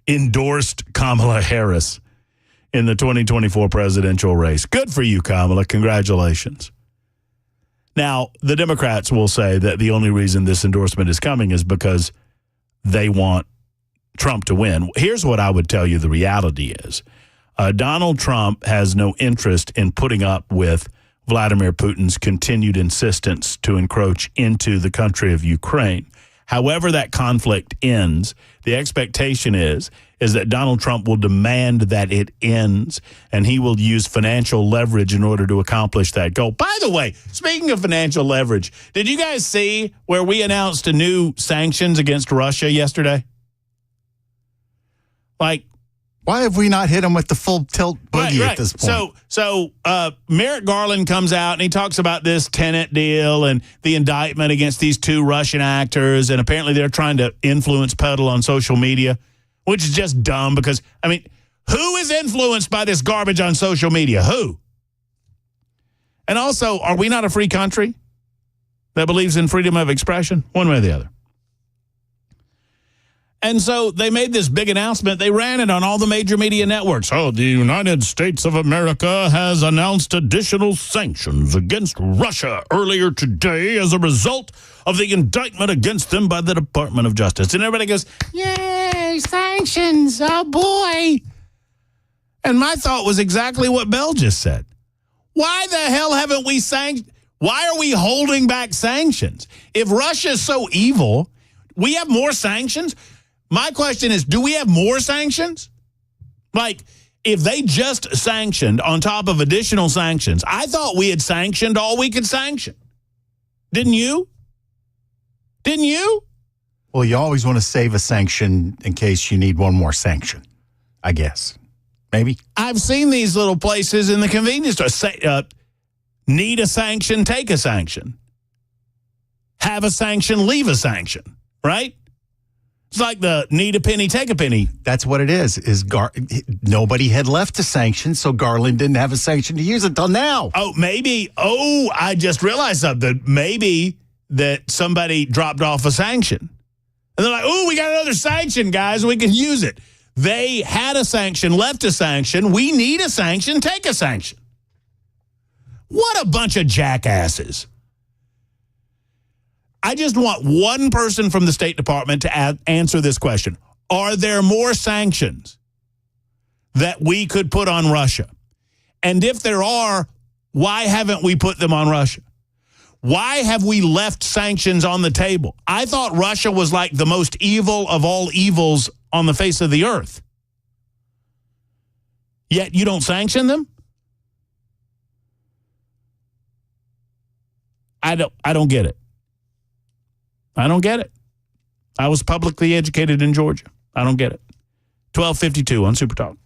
endorsed Kamala Harris in the 2024 presidential race. Good for you, Kamala. Congratulations. Now, the Democrats will say that the only reason this endorsement is coming is because they want Trump to win. Here's what I would tell you the reality is. Donald Trump has no interest in putting up with Vladimir Putin's continued insistence to encroach into the country of Ukraine. However that conflict ends, the expectation is that Donald Trump will demand that it ends, and he will use financial leverage in order to accomplish that goal. By the way, speaking of financial leverage, did you guys see where we announced a new sanctions against Russia yesterday? Why have we not hit him with the full tilt boogie at this point? So Merrick Garland comes out and he talks about this tenant deal and the indictment against these two Russian actors, and apparently they're trying to influence peddle on social media, which is just dumb because, I mean, who is influenced by this garbage on social media? Who? And also, are we not a free country that believes in freedom of expression? One way or the other. And so they made this big announcement. They ran it on all the major media networks. Oh, the United States of America has announced additional sanctions against Russia earlier today as a result of the indictment against them by the Department of Justice. And everybody goes, yay, sanctions, oh boy. And my thought was exactly what Bell just said. Why the hell haven't we sanctioned? Why are we holding back sanctions? If Russia is so evil, we have more sanctions? My question is, do we have more sanctions? If they just sanctioned on top of additional sanctions, I thought we had sanctioned all we could sanction. Didn't you? Didn't you? Well, you always want to save a sanction in case you need one more sanction, I guess. Maybe. I've seen these little places in the convenience store say, need a sanction, take a sanction. Have a sanction, leave a sanction, right? It's like the need a penny, take a penny. That's what it is nobody had left a sanction, so Garland didn't have a sanction to use until now. I just realized something. Maybe that somebody dropped off a sanction. And they're like, we got another sanction, guys. We can use it. They had a sanction, left a sanction. We need a sanction, take a sanction. What a bunch of jackasses. I just want one person from the State Department to answer this question. Are there more sanctions that we could put on Russia? And if there are, why haven't we put them on Russia? Why have we left sanctions on the table? I thought Russia was like the most evil of all evils on the face of the earth. Yet you don't sanction them? I don't get it. I don't get it. I was publicly educated in Georgia. I don't get it. 1252 on Super Talk.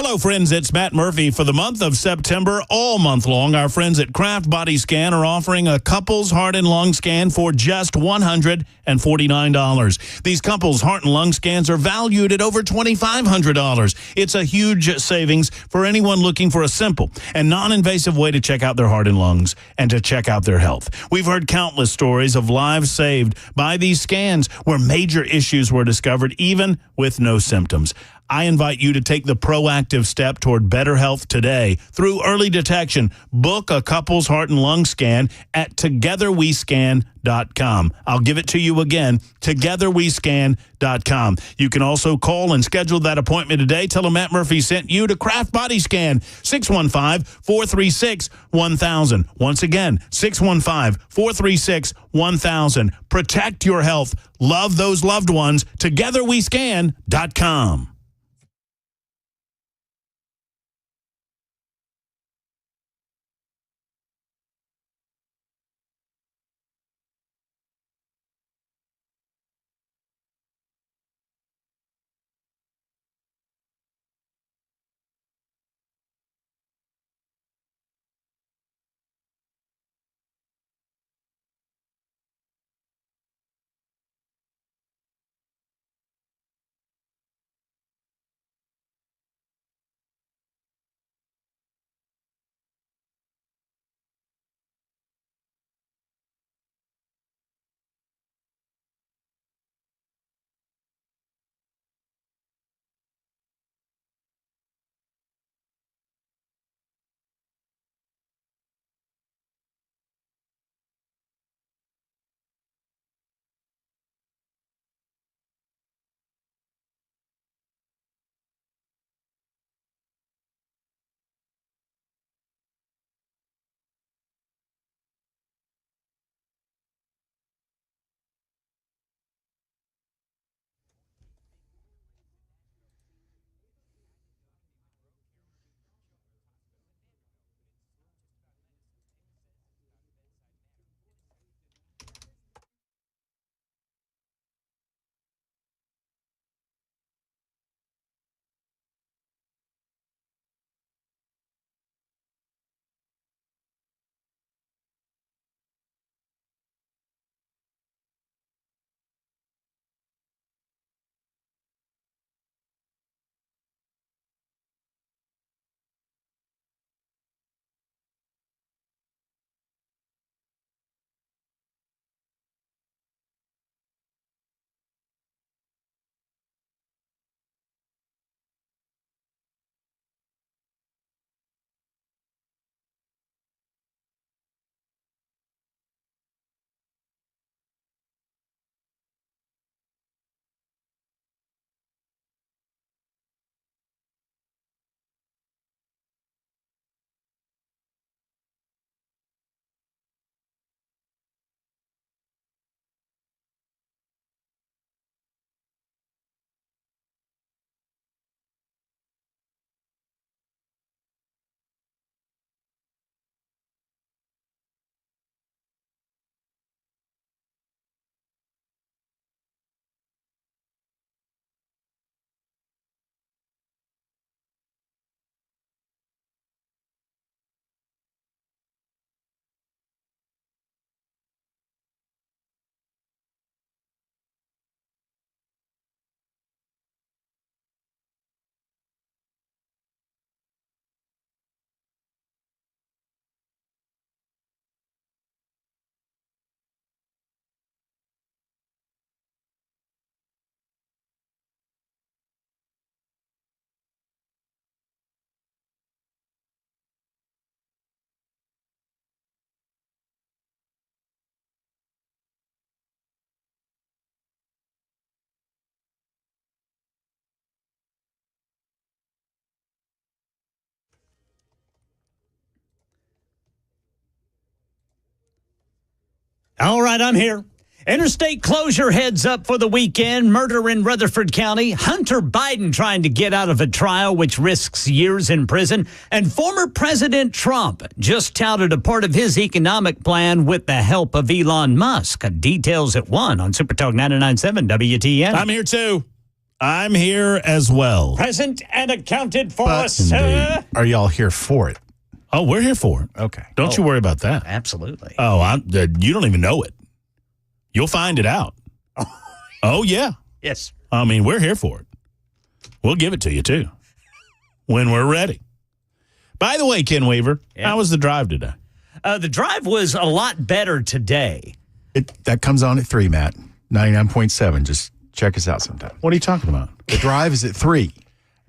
Hello, friends. It's Matt Murphy. For the month of September, all month long, our friends at Kraft Body Scan are offering a couples heart and lung scan for just $149. These couples heart and lung scans are valued at over $2,500. It's a huge savings for anyone looking for a simple and non-invasive way to check out their heart and lungs and to check out their health. We've heard countless stories of lives saved by these scans where major issues were discovered even with no symptoms. I invite you to take the proactive step toward better health today through early detection. Book a couple's heart and lung scan at togetherwescan.com. I'll give it to you again, togetherwescan.com. You can also call and schedule that appointment today. Tell them Matt Murphy sent you to Kraft Body Scan, 615-436-1000. Once again, 615-436-1000. Protect your health. Love those loved ones. Togetherwescan.com. All right, I'm here. Interstate closure heads up for the weekend. Murder in Rutherford County. Hunter Biden trying to get out of a trial which risks years in prison. And former President Trump just touted a part of his economic plan with the help of Elon Musk. Details at 1 on Super Talk 99.7 WTN. I'm here too. I'm here as well. Present and accounted for, But- sir. Are y'all here for it? Oh, we're here for it. Okay. Don't you worry about that. Absolutely. Oh, you don't even know it. You'll find it out. Oh, yeah. Yes. I mean, we're here for it. We'll give it to you, too, when we're ready. By the way, Ken Weaver, how was the drive today? The drive was a lot better today. That comes on at 3, Matt. 99.7. Just check us out sometime. What are you talking about? The drive is at 3.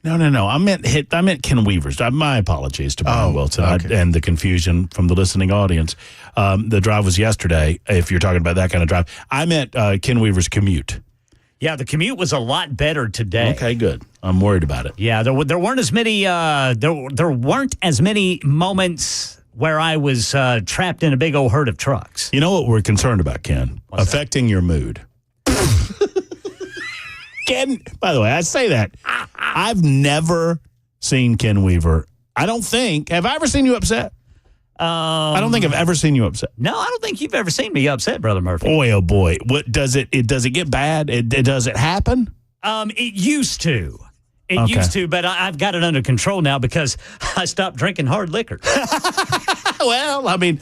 No. I meant Ken Weaver's. My apologies to Brian Wilson and the confusion from the listening audience. The drive was yesterday, if you're talking about that kind of drive. I meant Ken Weaver's commute. Yeah, the commute was a lot better today. Okay, good. I'm worried about it. Yeah, there weren't as many there weren't as many moments where I was trapped in a big old herd of trucks. You know what we're concerned about, Ken? Affecting your mood. Ken, by the way, I say that. I've never seen Ken Weaver. Have I ever seen you upset? I don't think I've ever seen you upset. No, I don't think you've ever seen me upset, Brother Murphy. Boy, oh boy. What does it get bad? Does it happen? It used to. It used to, but I've got it under control now because I stopped drinking hard liquor. Well, I mean,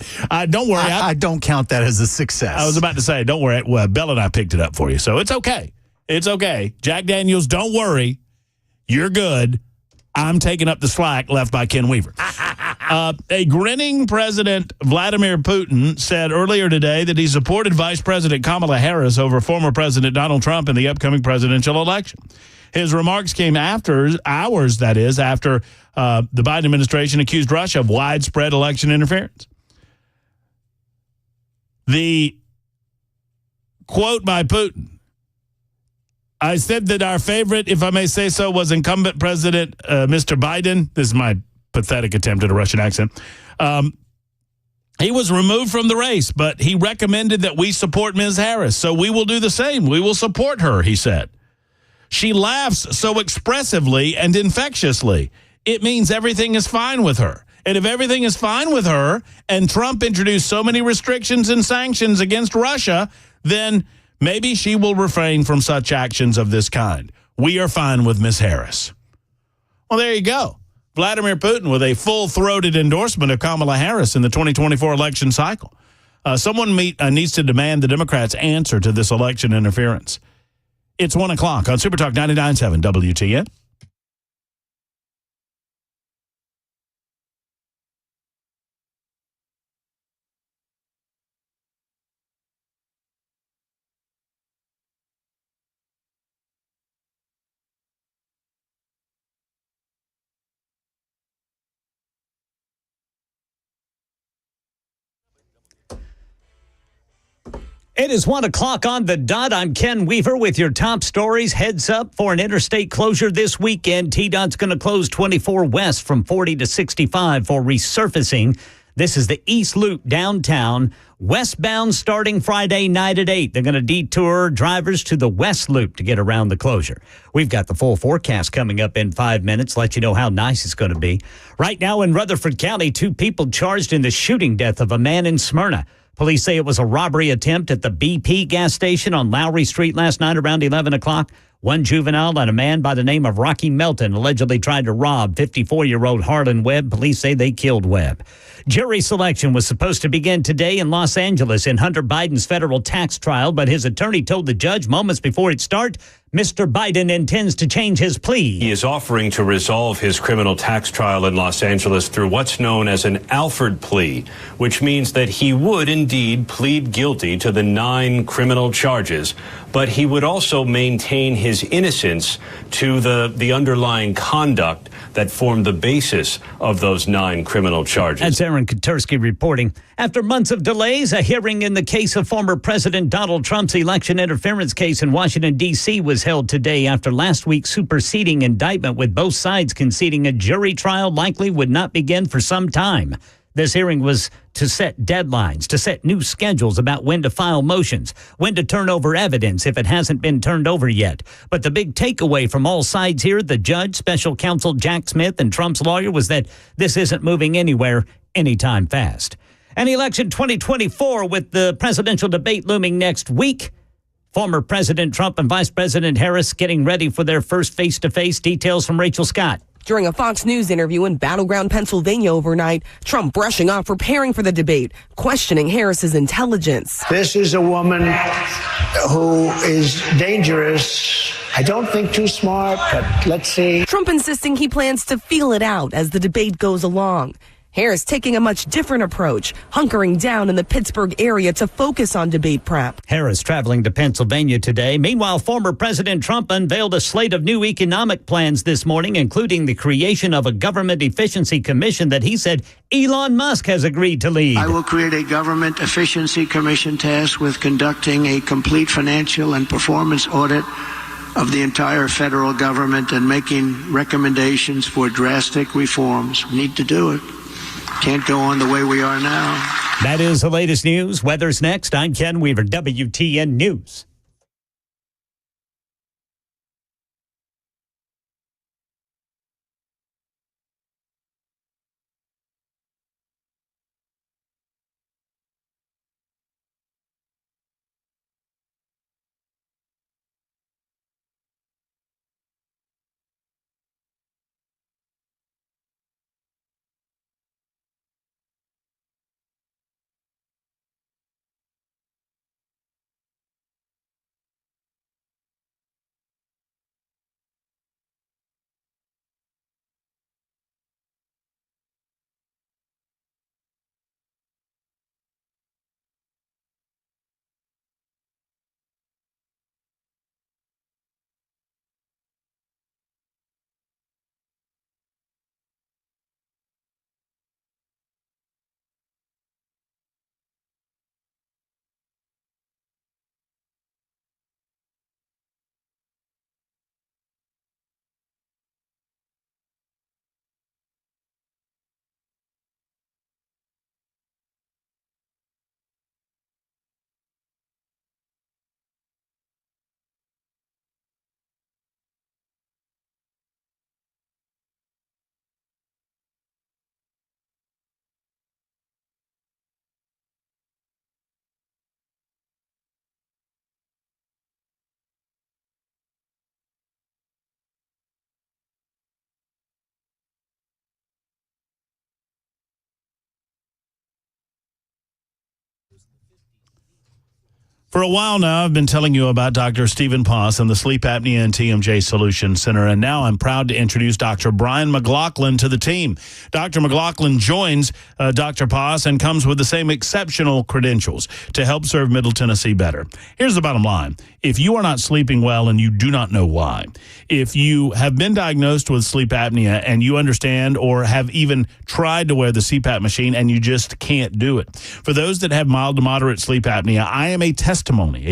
don't worry. I don't count that as a success. I was about to say, don't worry. Well, Bella and I picked it up for you, so it's okay. It's okay. Jack Daniels, don't worry. You're good. I'm taking up the slack left by Ken Weaver. A grinning President Vladimir Putin said earlier today that he supported Vice President Kamala Harris over former President Donald Trump in the upcoming presidential election. His remarks came after the Biden administration accused Russia of widespread election interference. The quote by Putin, I said that our favorite, if I may say so, was incumbent President Mr. Biden. This is my pathetic attempt at a Russian accent. He was removed from the race, but he recommended that we support Ms. Harris. So we will do the same. We will support her, he said. She laughs so expressively and infectiously. It means everything is fine with her. And if everything is fine with her and Trump introduced so many restrictions and sanctions against Russia, then maybe she will refrain from such actions of this kind. We are fine with Ms. Harris. Well, there you go. Vladimir Putin with a full-throated endorsement of Kamala Harris in the 2024 election cycle. Someone needs to demand the Democrats' answer to this election interference. It's 1 o'clock on Super Talk 99.7 WTN. It is 1 o'clock on the dot. I'm Ken Weaver with your top stories. Heads up for an interstate closure this weekend. TDOT's going to close 24 west from 40 to 65 for resurfacing. This is the East Loop downtown. Westbound starting Friday night at 8. They're going to detour drivers to the West Loop to get around the closure. We've got the full forecast coming up in 5 minutes. Let you know how nice it's going to be. Right now in Rutherford County, 2 people charged in the shooting death of a man in Smyrna. Police say it was a robbery attempt at the BP gas station on Lowry Street last night around 11 o'clock. 1 juvenile and a man by the name of Rocky Melton allegedly tried to rob 54-year-old Harlan Webb. Police say they killed Webb. Jury selection was supposed to begin today in Los Angeles in Hunter Biden's federal tax trial, but his attorney told the judge moments before it started, Mr. Biden intends to change his plea. He is offering to resolve his criminal tax trial in Los Angeles through what's known as an Alford plea, which means that he would indeed plead guilty to the 9 criminal charges, but he would also maintain his innocence to the underlying conduct that formed the basis of those 9 criminal charges. That's Aaron Katursky reporting. After months of delays, a hearing in the case of former President Donald Trump's election interference case in Washington, D.C. was held today after last week's superseding indictment, with both sides conceding a jury trial likely would not begin for some time. This hearing was to set deadlines, to set new schedules about when to file motions, when to turn over evidence if it hasn't been turned over yet. But the big takeaway from all sides here, the judge, special counsel Jack Smith, and Trump's lawyer, was that this isn't moving anywhere anytime fast. And election 2024, with the presidential debate looming next week, Former President Trump and Vice President Harris getting ready for their first face-to-face. Details from Rachel Scott. During a Fox News interview in battleground Pennsylvania overnight, Trump brushing off preparing for the debate, questioning Harris's intelligence. This is a woman who is dangerous. I don't think too smart, but let's see. Trump insisting he plans to feel it out as the debate goes along. Harris taking a much different approach, hunkering down in the Pittsburgh area to focus on debate prep. Harris traveling to Pennsylvania today. Meanwhile, former President Trump unveiled a slate of new economic plans this morning, including the creation of a government efficiency commission that he said Elon Musk has agreed to lead. I will create a government efficiency commission tasked with conducting a complete financial and performance audit of the entire federal government and making recommendations for drastic reforms. We need to do it. Can't go on the way we are now. That is the latest news. Weather's next. I'm Ken Weaver, WTN News. For a while now, I've been telling you about Dr. Stephen Poss and the Sleep Apnea and TMJ Solution Center, and now I'm proud to introduce Dr. Brian McLaughlin to the team. Dr. McLaughlin joins Dr. Poss and comes with the same exceptional credentials to help serve Middle Tennessee better. Here's the bottom line. If you are not sleeping well and you do not know why, if you have been diagnosed with sleep apnea and you understand or have even tried to wear the CPAP machine and you just can't do it, for those that have mild to moderate sleep apnea, I am a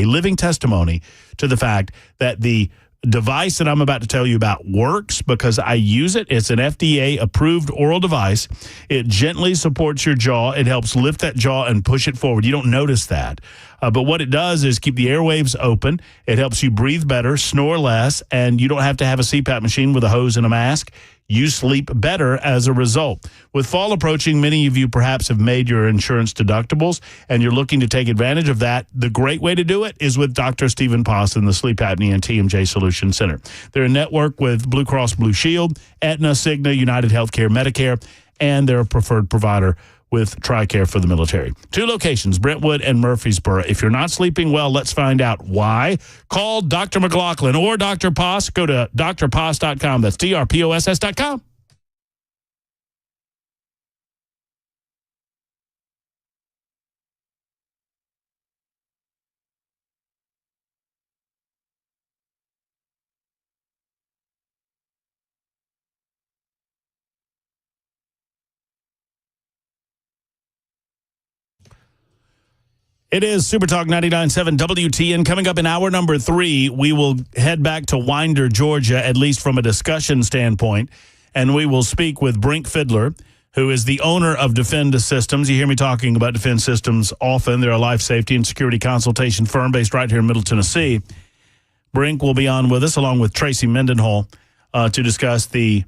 living testimony to the fact that the device that I'm about to tell you about works because I use it. It's an FDA-approved oral device. It gently supports your jaw. It helps lift that jaw and push it forward. You don't notice that. But what it does is keep the airwaves open. It helps you breathe better, snore less, and you don't have to have a CPAP machine with a hose and a mask. You sleep better as a result. With fall approaching, many of you perhaps have made your insurance deductibles and you're looking to take advantage of that. The great way to do it is with Dr. Stephen Poss and the Sleep Apnea and TMJ Solution Center. They're a network with Blue Cross Blue Shield, Aetna, Cigna, United Healthcare, Medicare, and they're a preferred provider with TRICARE for the military. 2 locations, Brentwood and Murfreesboro. If you're not sleeping well, let's find out why. Call Dr. McLaughlin or Dr. Poss. Go to drposs.com. That's drposs.com. It is Super Talk 99.7 WTN. Coming up in hour number 3, we will head back to Winder, Georgia, at least from a discussion standpoint, and we will speak with Brink Fiddler, who is the owner of Defend Systems. You hear me talking about Defend Systems often. They're a life safety and security consultation firm based right here in Middle Tennessee. Brink will be on with us along with Tracy Mendenhall to discuss the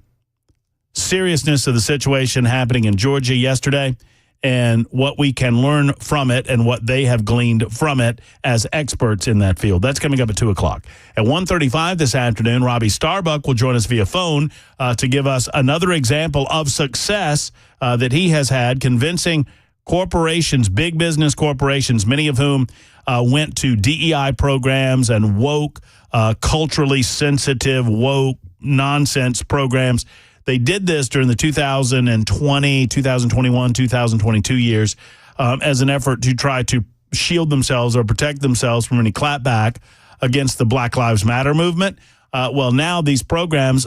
seriousness of the situation happening in Georgia yesterday and what we can learn from it and what they have gleaned from it as experts in that field. That's coming up at 2 o'clock. At 1:35 this afternoon, Robbie Starbuck will join us via phone to give us another example of success that he has had convincing corporations, big business corporations, many of whom went to DEI programs and woke, culturally sensitive, woke nonsense programs. They did this during the 2020, 2021, 2022 years as an effort to try to shield themselves or protect themselves from any clapback against the Black Lives Matter movement. Well, now these programs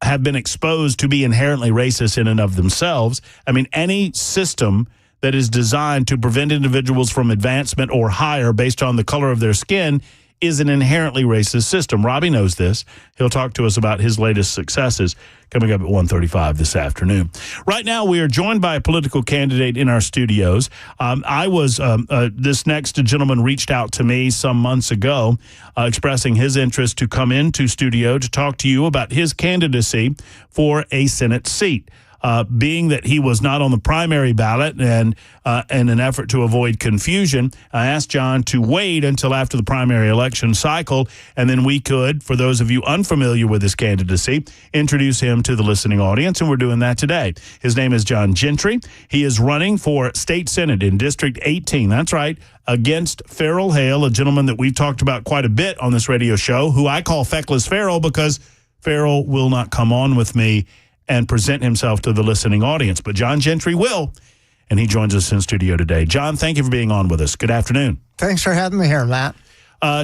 have been exposed to be inherently racist in and of themselves. I mean, any system that is designed to prevent individuals from advancement or higher based on the color of their skin is an inherently racist system. Robbie knows this. He'll talk to us about his latest successes coming up at 1:35 this afternoon. Right now, we are joined by a political candidate in our studios. This next gentleman reached out to me some months ago expressing his interest to come into studio to talk to you about his candidacy for a Senate seat. Being that he was not on the primary ballot and in an effort to avoid confusion, I asked John to wait until after the primary election cycle, and then we could, for those of you unfamiliar with his candidacy, introduce him to the listening audience, and we're doing that today. His name is John Gentry. He is running for state senate in District 18. That's right, against Farrell Hale, a gentleman that we've talked about quite a bit on this radio show, who I call Feckless Farrell because Farrell will not come on with me and present himself to the listening audience. But John Gentry will, and he joins us in studio today. John, thank you for being on with us. Good afternoon. Thanks for having me here, Matt.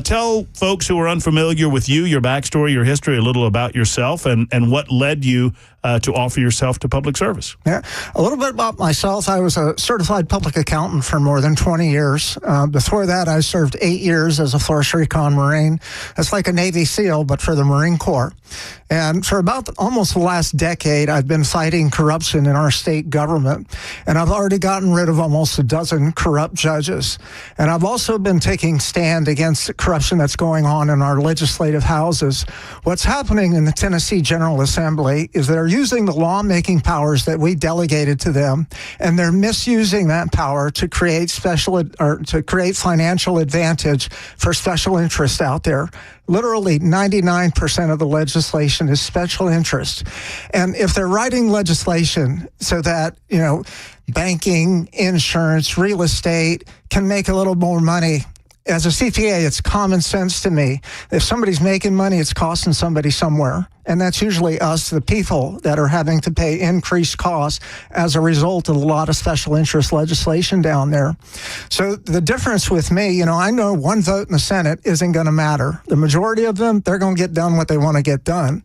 Tell folks who are unfamiliar with you, your backstory, your history, a little about yourself, and what led you to offer yourself to public service. Yeah, a little bit about myself. I was a certified public accountant for more than 20 years. Before that, I served 8 years as a Force Recon Marine. It's like a Navy SEAL, but for the Marine Corps. And for about almost the last decade, I've been fighting corruption in our state government. And I've already gotten rid of almost a dozen corrupt judges. And I've also been taking stand against the corruption that's going on in our legislative houses. What's happening in the Tennessee General Assembly is they're using the lawmaking powers that we delegated to them, and they're misusing that power to create financial advantage for special interests out there. Literally 99% of the legislation is special interest. And if they're writing legislation so that, banking, insurance, real estate can make a little more money, as a CPA, it's common sense to me. If somebody's making money, it's costing somebody somewhere. And that's usually us, the people, that are having to pay increased costs as a result of a lot of special interest legislation down there. So the difference with me, I know one vote in the Senate isn't going to matter. The majority of them, they're going to get done what they want to get done.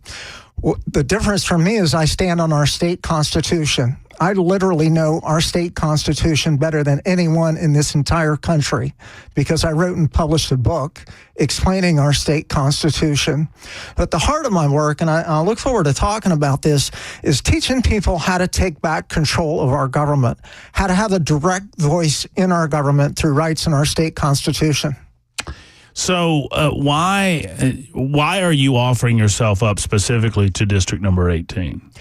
The difference for me is I stand on our state constitution. I literally know our state constitution better than anyone in this entire country because I wrote and published a book explaining our state constitution. But the heart of my work, and I look forward to talking about this, is teaching people how to take back control of our government, how to have a direct voice in our government through rights in our state constitution. So why are you offering yourself up specifically to District number 18?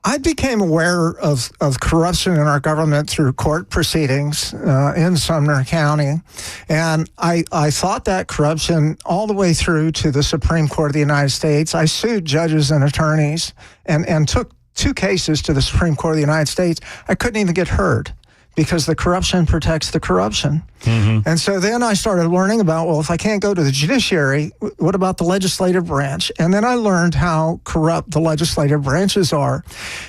I became aware of corruption in our government through court proceedings in Sumner County, and I fought that corruption all the way through to the Supreme Court of the United States. I sued judges and attorneys and took 2 cases to the Supreme Court of the United States. I couldn't even get heard because the corruption protects the corruption. Mm-hmm. And so then I started learning about, well, if I can't go to the judiciary, what about the legislative branch? And then I learned how corrupt the legislative branches are.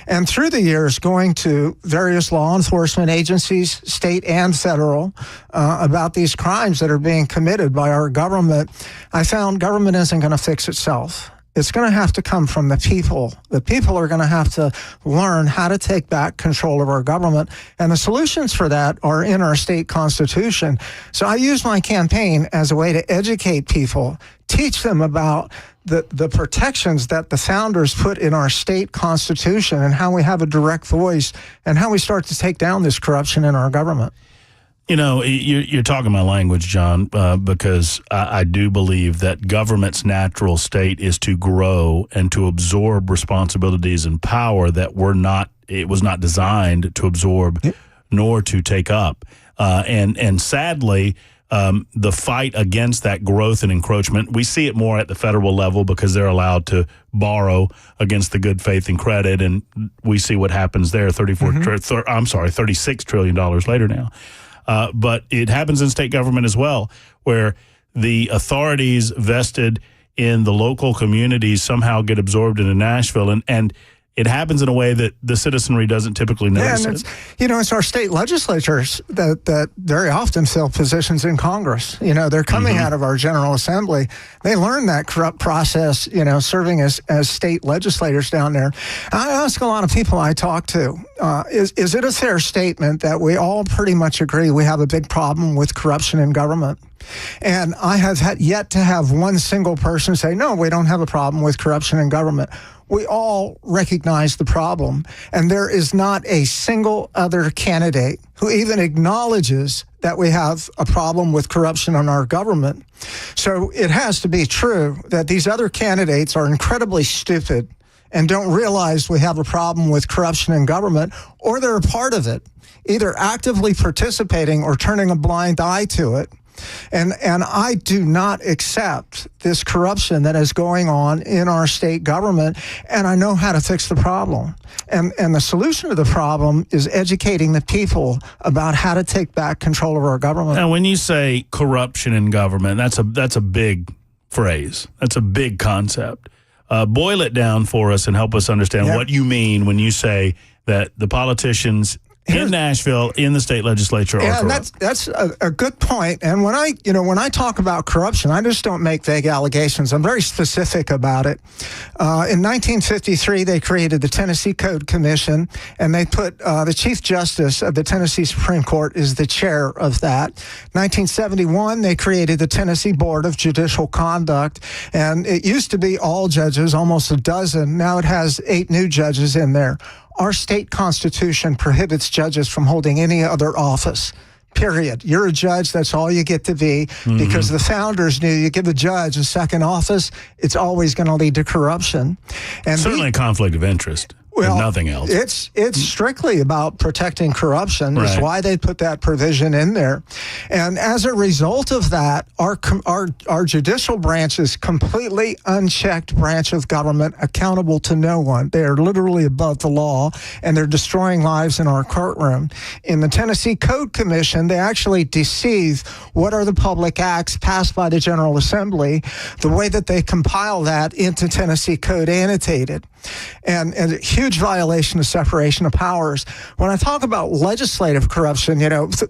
And through the years, going to various law enforcement agencies, state and federal, about these crimes that are being committed by our government, I found government isn't going to fix itself. It's going to have to come from the people. The people are going to have to learn how to take back control of our government. And the solutions for that are in our state constitution. So I use my campaign as a way to educate people, teach them about the protections that the founders put in our state constitution and how we have a direct voice and how we start to take down this corruption in our government. You're talking my language, John, because I do believe that government's natural state is to grow and to absorb responsibilities and power that it was not designed to absorb nor to take up. And sadly, the fight against that growth and encroachment, we see it more at the federal level because they're allowed to borrow against the good faith and credit, and we see what happens there. $36 trillion later now. But it happens in state government as well, where the authorities vested in the local communities somehow get absorbed into Nashville, and it happens in a way that the citizenry doesn't typically notice. And it's our state legislatures that very often fill positions in Congress. They're coming out of our General Assembly. They learn that corrupt process, serving as state legislators down there. I ask a lot of people I talk to, is it a fair statement that we all pretty much agree we have a big problem with corruption in government? And I have yet to have one single person say, no, we don't have a problem with corruption in government. We all recognize the problem, and there is not a single other candidate who even acknowledges that we have a problem with corruption in our government. So it has to be true that these other candidates are incredibly stupid and don't realize we have a problem with corruption in government, or they're a part of it, either actively participating or turning a blind eye to it. And I do not accept this corruption that is going on in our state government, and I know how to fix the problem. And the solution to the problem is educating the people about how to take back control of our government. Now, when you say corruption in government, that's a big phrase. That's a big concept. Boil it down for us and help us understand what you mean when you say that the politicians in Nashville, in the state legislature, are corrupt. That's a good point. And when I talk about corruption, I just don't make vague allegations. I'm very specific about it. In 1953, they created the Tennessee Code Commission, and they put the Chief Justice of the Tennessee Supreme Court is the chair of that. 1971, they created the Tennessee Board of Judicial Conduct, and it used to be all judges, almost a dozen. Now it has 8 new judges in there. Our state constitution prohibits judges from holding any other office, period. You're a judge, that's all you get to be, because the founders knew you give a judge a second office, it's always going to lead to corruption. And certainly a conflict of interest. Well, nothing else. It's strictly about protecting corruption. That's why they put that provision in there. And as a result of that, our judicial branch is completely unchecked branch of government, accountable to no one. They are literally above the law, and they're destroying lives in our courtroom. In the Tennessee Code Commission, they actually deceive what are the public acts passed by the General Assembly, the way that they compile that into Tennessee Code annotated. And a huge violation of separation of powers. When I talk about legislative corruption,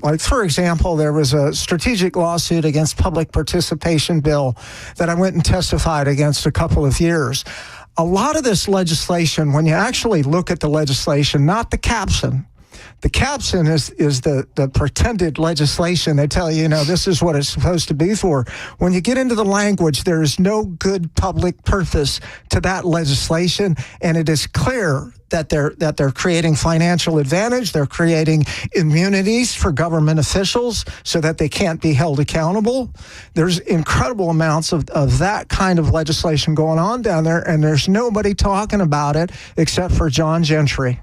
like, for example, there was a strategic lawsuit against public participation bill that I went and testified against a couple of years. A lot of this legislation, when you actually look at the legislation, not the caption, the caption is the pretended legislation. They tell you, this is what it's supposed to be for. When you get into the language, there is no good public purpose to that legislation, and it is clear that they're creating financial advantage. They're creating immunities for government officials so that they can't be held accountable. There's incredible amounts of that kind of legislation going on down there, and there's nobody talking about it except for John Gentry.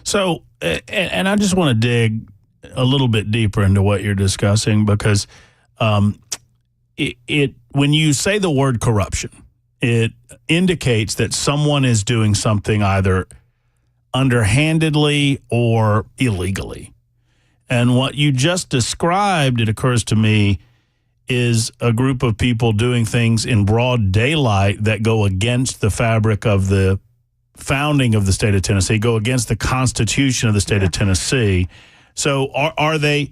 So, and I just want to dig a little bit deeper into what you're discussing, because when you say the word corruption, it indicates that someone is doing something either underhandedly or illegally. And what you just described, it occurs to me, is a group of people doing things in broad daylight that go against the fabric of the founding of the state of Tennessee, go against the Constitution of the state of Tennessee. So are they?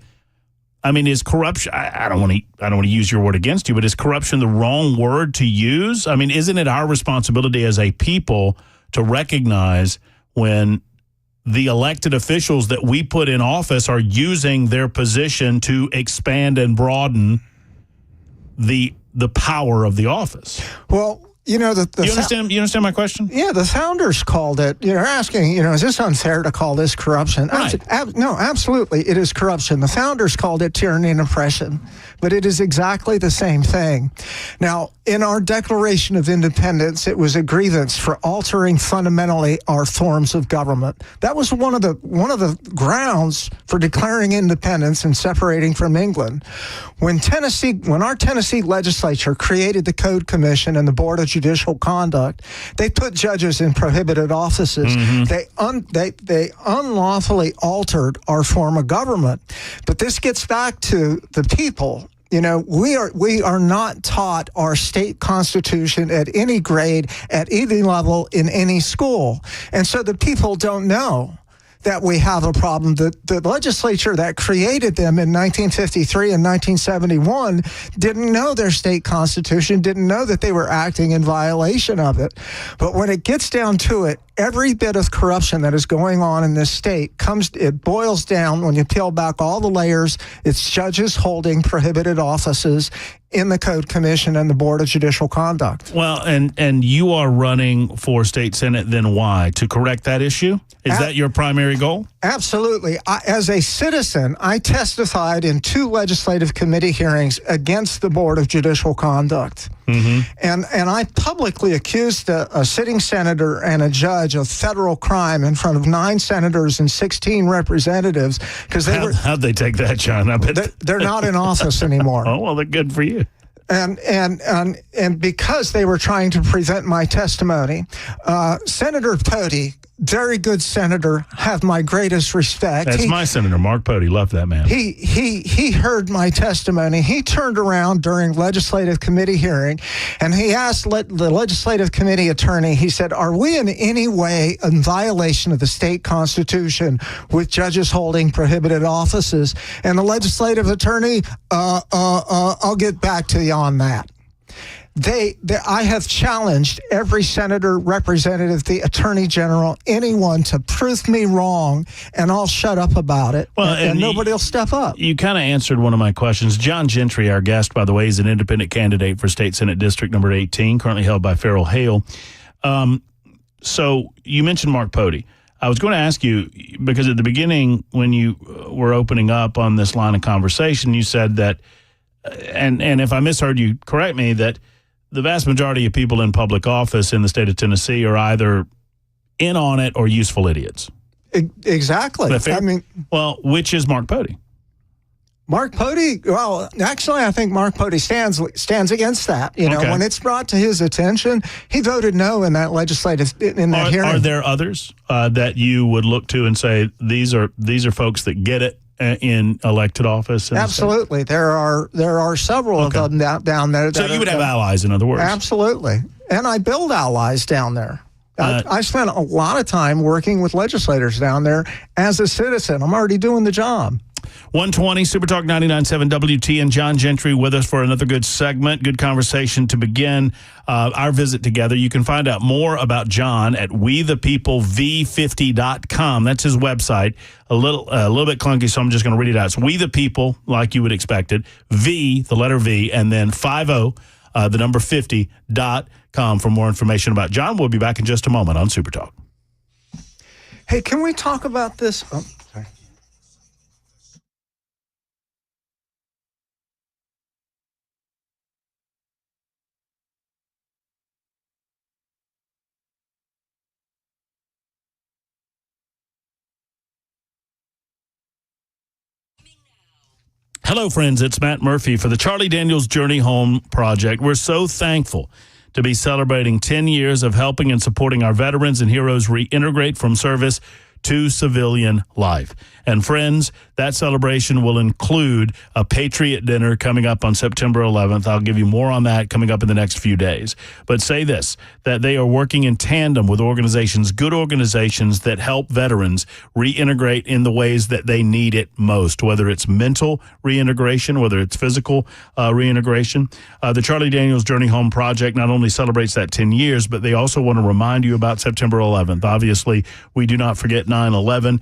I mean, is corruption? I don't want to use your word against you, but is corruption the wrong word to use? I mean, isn't it our responsibility as a people to recognize when the elected officials that we put in office are using their position to expand and broaden the power of the office? Well, You know, you understand my question? Yeah, the founders called it. You're asking, is this unfair to call this corruption? Right. No, absolutely, it is corruption. The founders called it tyranny and oppression, but it is exactly the same thing. Now, in our Declaration of Independence, it was a grievance for altering fundamentally our forms of government. That was one of the grounds for declaring independence and separating from England. When our Tennessee legislature created the Code Commission and the Board of Judicial Conduct, they put judges in prohibited offices. Mm-hmm. They unlawfully altered our form of government. But this gets back to the people. We are not taught our state constitution at any grade, at any level, in any school. And so the people don't know that we have a problem. The legislature that created them in 1953 and 1971 didn't know their state constitution, didn't know that they were acting in violation of it. But when it gets down to it, every bit of corruption that is going on in this state it boils down, when you peel back all the layers, it's judges holding prohibited offices in the Code Commission and the Board of Judicial Conduct. Well, and you are running for state senate, then why? To correct that issue? Is that your primary goal? Absolutely. As a citizen, I testified in 2 legislative committee hearings against the Board of Judicial Conduct. Mm-hmm. And I publicly accused a sitting senator and a judge of federal crime in front of 9 senators and 16 representatives, because how'd they take that, John? I bet they're not in office anymore. Oh, well, they're good for you. And because they were trying to prevent my testimony, Senator Pody, very good senator, have my greatest respect. That's my senator, Mark Pody. Love that man. He heard my testimony. He turned around during legislative committee hearing, and he asked the legislative committee attorney, he said, "Are we in any way in violation of the state constitution with judges holding prohibited offices?" And the legislative attorney, I'll get back to you on that. I have challenged every senator, representative, the attorney general, anyone to prove me wrong, and I'll shut up about it. Well, and nobody will step up. You kind of answered one of my questions. John Gentry, our guest, by the way, is an independent candidate for State Senate District number 18, currently held by Farrell Hale. So you mentioned Mark Pody. I was going to ask you, because at the beginning, when you were opening up on this line of conversation, you said that, and if I misheard you, correct me, that the vast majority of people in public office in the state of Tennessee are either in on it or useful idiots. Exactly. Well, which is Mark Pody? Mark Pody, well, actually, I think Mark Pody stands against that. When it's brought to his attention, he voted no in that hearing. Are there others that you would look to and say these are folks that get it in elected office? Absolutely. There are several of them down there. So you would have allies, in other words. Absolutely. And I build allies down there. I spent a lot of time working with legislators down there as a citizen. I'm already doing the job. 120 Super Talk 99.7 WT, and John Gentry with us for another good segment, good conversation to begin our visit together. You can find out more about John at wethepeoplev50.com. That's his website. A little bit clunky, so I'm just going to read it out. It's We the People, like you would expect it, V, the letter V, and then 50, the number 50.com for more information about John. We'll be back in just a moment on Super Talk. Hey, can we talk about this? Oh, sorry. Hello, friends. It's Matt Murphy for the Charlie Daniels Journey Home Project. We're so thankful to be celebrating 10 years of helping and supporting our veterans and heroes reintegrate from service to civilian life. And friends, that celebration will include a Patriot dinner coming up on September 11th. I'll give you more on that coming up in the next few days. But say this, that they are working in tandem with organizations, good organizations that help veterans reintegrate in the ways that they need it most, whether it's mental reintegration, whether it's physical reintegration. The Charlie Daniels Journey Home Project not only celebrates that 10 years, but they also want to remind you about September 11th. Obviously, we do not forget 9/11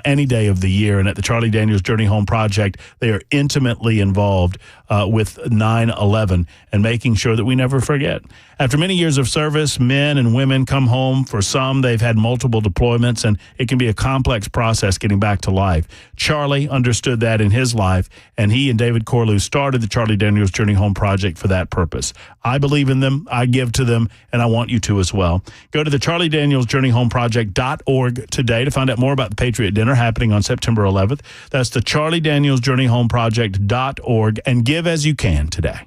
any day of the year. And at the Charlie Daniels Journey Home Project, they are intimately involved with 9/11 and making sure that we never forget. After many years of service, men and women come home. For some, they've had multiple deployments, and it can be a complex process getting back to life. Charlie understood that in his life, and he and David Corlew started the Charlie Daniels Journey Home Project for that purpose. I believe in them, I give to them, and I want you to as well. Go to the CharlieDanielsJourneyHomeProject.org today to find out more about the Patriot Dinner happening on September 11th. That's the CharlieDanielsJourneyHomeProject.org, and give as you can today.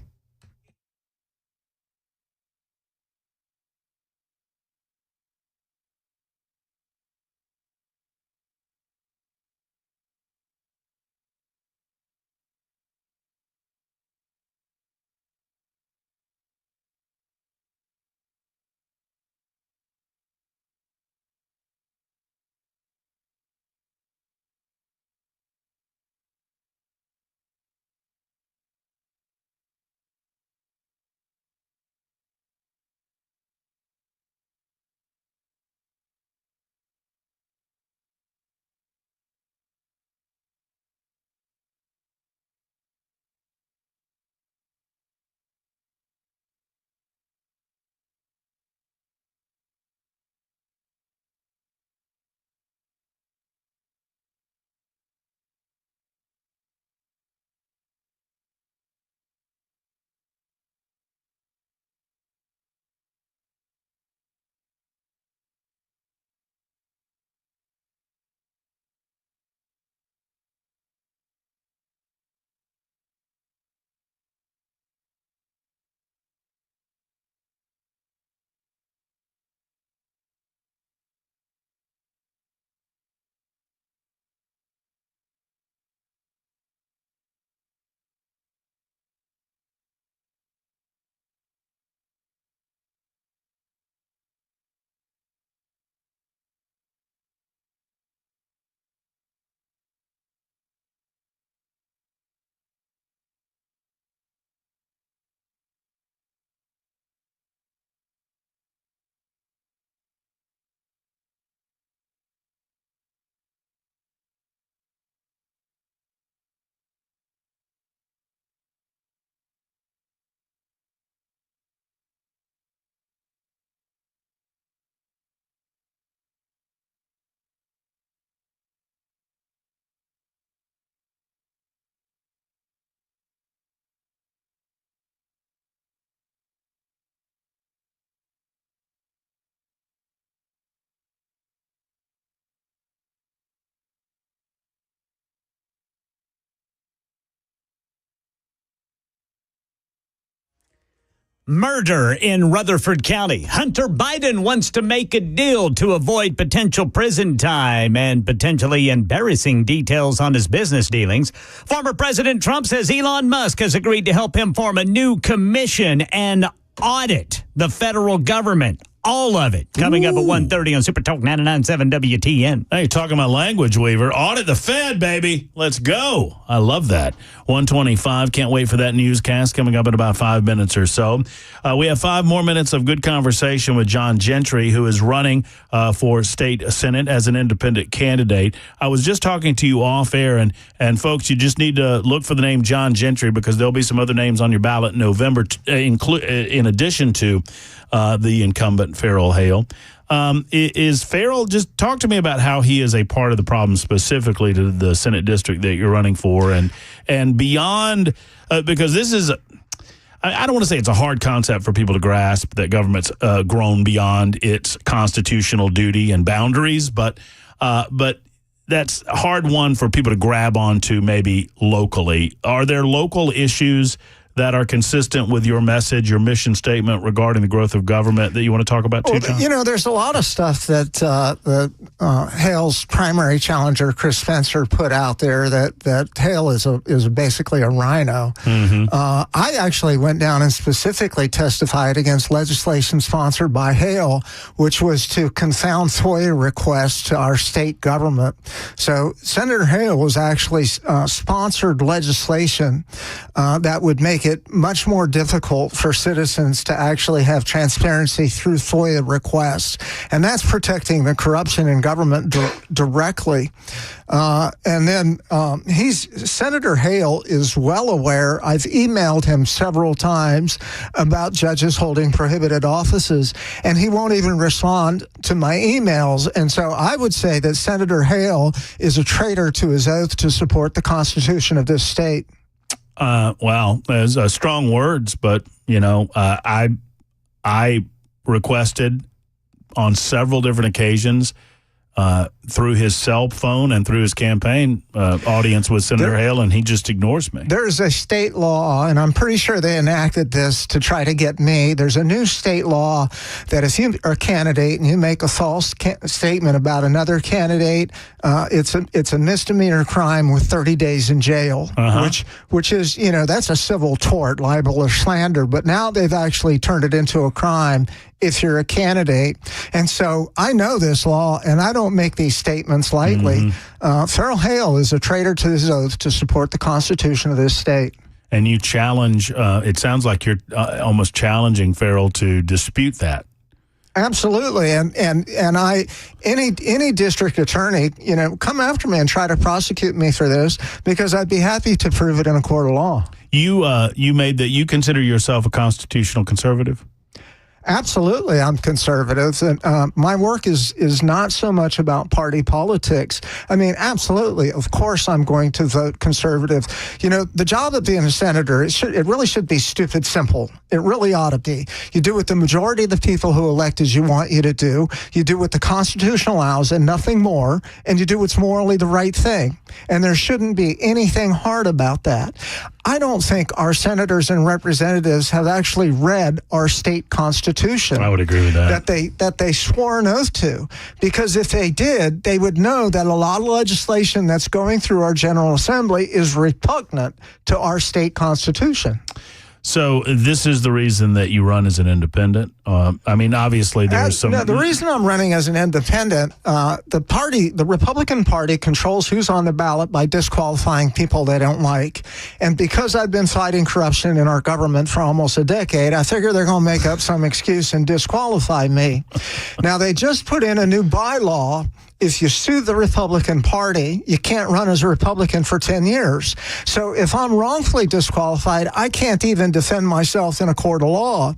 Murder in Rutherford County. Hunter Biden wants to make a deal to avoid potential prison time and potentially embarrassing details on his business dealings. Former President Trump says Elon Musk has agreed to help him form a new commission and audit the federal government. All of it coming up at 1:30 on Super Talk 99.7 WTN. Hey, talking about language, Weaver. Audit the Fed, baby. Let's go. I love that. 1:25. Can't wait for that newscast coming up in about 5 minutes or so. We have 5 more minutes of good conversation with John Gentry, who is running for state senate as an independent candidate. I was just talking to you off air, and folks, you just need to look for the name John Gentry because there'll be some other names on your ballot in November, in addition to the incumbent Farrell Hale. Is Farrell, just talk to me about how he is a part of the problem specifically to the Senate district that you're running for and beyond, because this is, I don't want to say it's a hard concept for people to grasp that government's grown beyond its constitutional duty and boundaries, but that's a hard one for people to grab onto maybe locally. Are there local issues that are consistent with your message, your mission statement regarding the growth of government that you want to talk about too, John? You know, there's a lot of stuff that Hale's primary challenger, Chris Spencer, put out there that Hale is basically a rhino. Mm-hmm. I actually went down and specifically testified against legislation sponsored by Hale, which was to confound FOIA requests to our state government. So Senator Hale was actually sponsored legislation that would make it much more difficult for citizens to actually have transparency through FOIA requests. And that's protecting the corruption in government directly. And then Senator Hale is well aware. I've emailed him several times about judges holding prohibited offices, and he won't even respond to my emails. And so I would say that Senator Hale is a traitor to his oath to support the Constitution of this state. Well, there's strong words, but, I requested on several different occasions through his cell phone and through his campaign audience with Senator Hale, and he just ignores me. There's a state law, and I'm pretty sure they enacted this to try to get me. There's a new state law that if you are a candidate and you make a false statement about another candidate, it's a misdemeanor crime with 30 days in jail, which is, that's a civil tort, libel or slander. But now they've actually turned it into a crime if you're a candidate. And so I know this law, and I don't make these statements lightly. Farrell Hale is a traitor to his oath to support the Constitution of this state. And you challenge, it sounds like you're almost challenging Farrell to dispute that. Absolutely, and any district attorney, come after me and try to prosecute me for this, because I'd be happy to prove it in a court of law. You consider yourself a constitutional conservative? Absolutely, I'm conservative, and my work is not so much about party politics. I mean, absolutely, of course, I'm going to vote conservative. The job of being a senator, it really should be stupid simple. It really ought to be. You do what the majority of the people who elected you want you to do. You do what the Constitution allows and nothing more, and you do what's morally the right thing. And there shouldn't be anything hard about that. I don't think our senators and representatives have actually read our state constitution. I would agree with that. That they swore an oath to. Because if they did, they would know that a lot of legislation that's going through our General Assembly is repugnant to our state constitution. So this is the reason that you run as an independent? Obviously there's some... No, the reason I'm running as an independent, the Republican Party controls who's on the ballot by disqualifying people they don't like. And because I've been fighting corruption in our government for almost a decade, I figure they're going to make up some excuse and disqualify me. Now, they just put in a new bylaw. If you sue the Republican Party, you can't run as a Republican for 10 years. So if I'm wrongfully disqualified, I can't even defend myself in a court of law.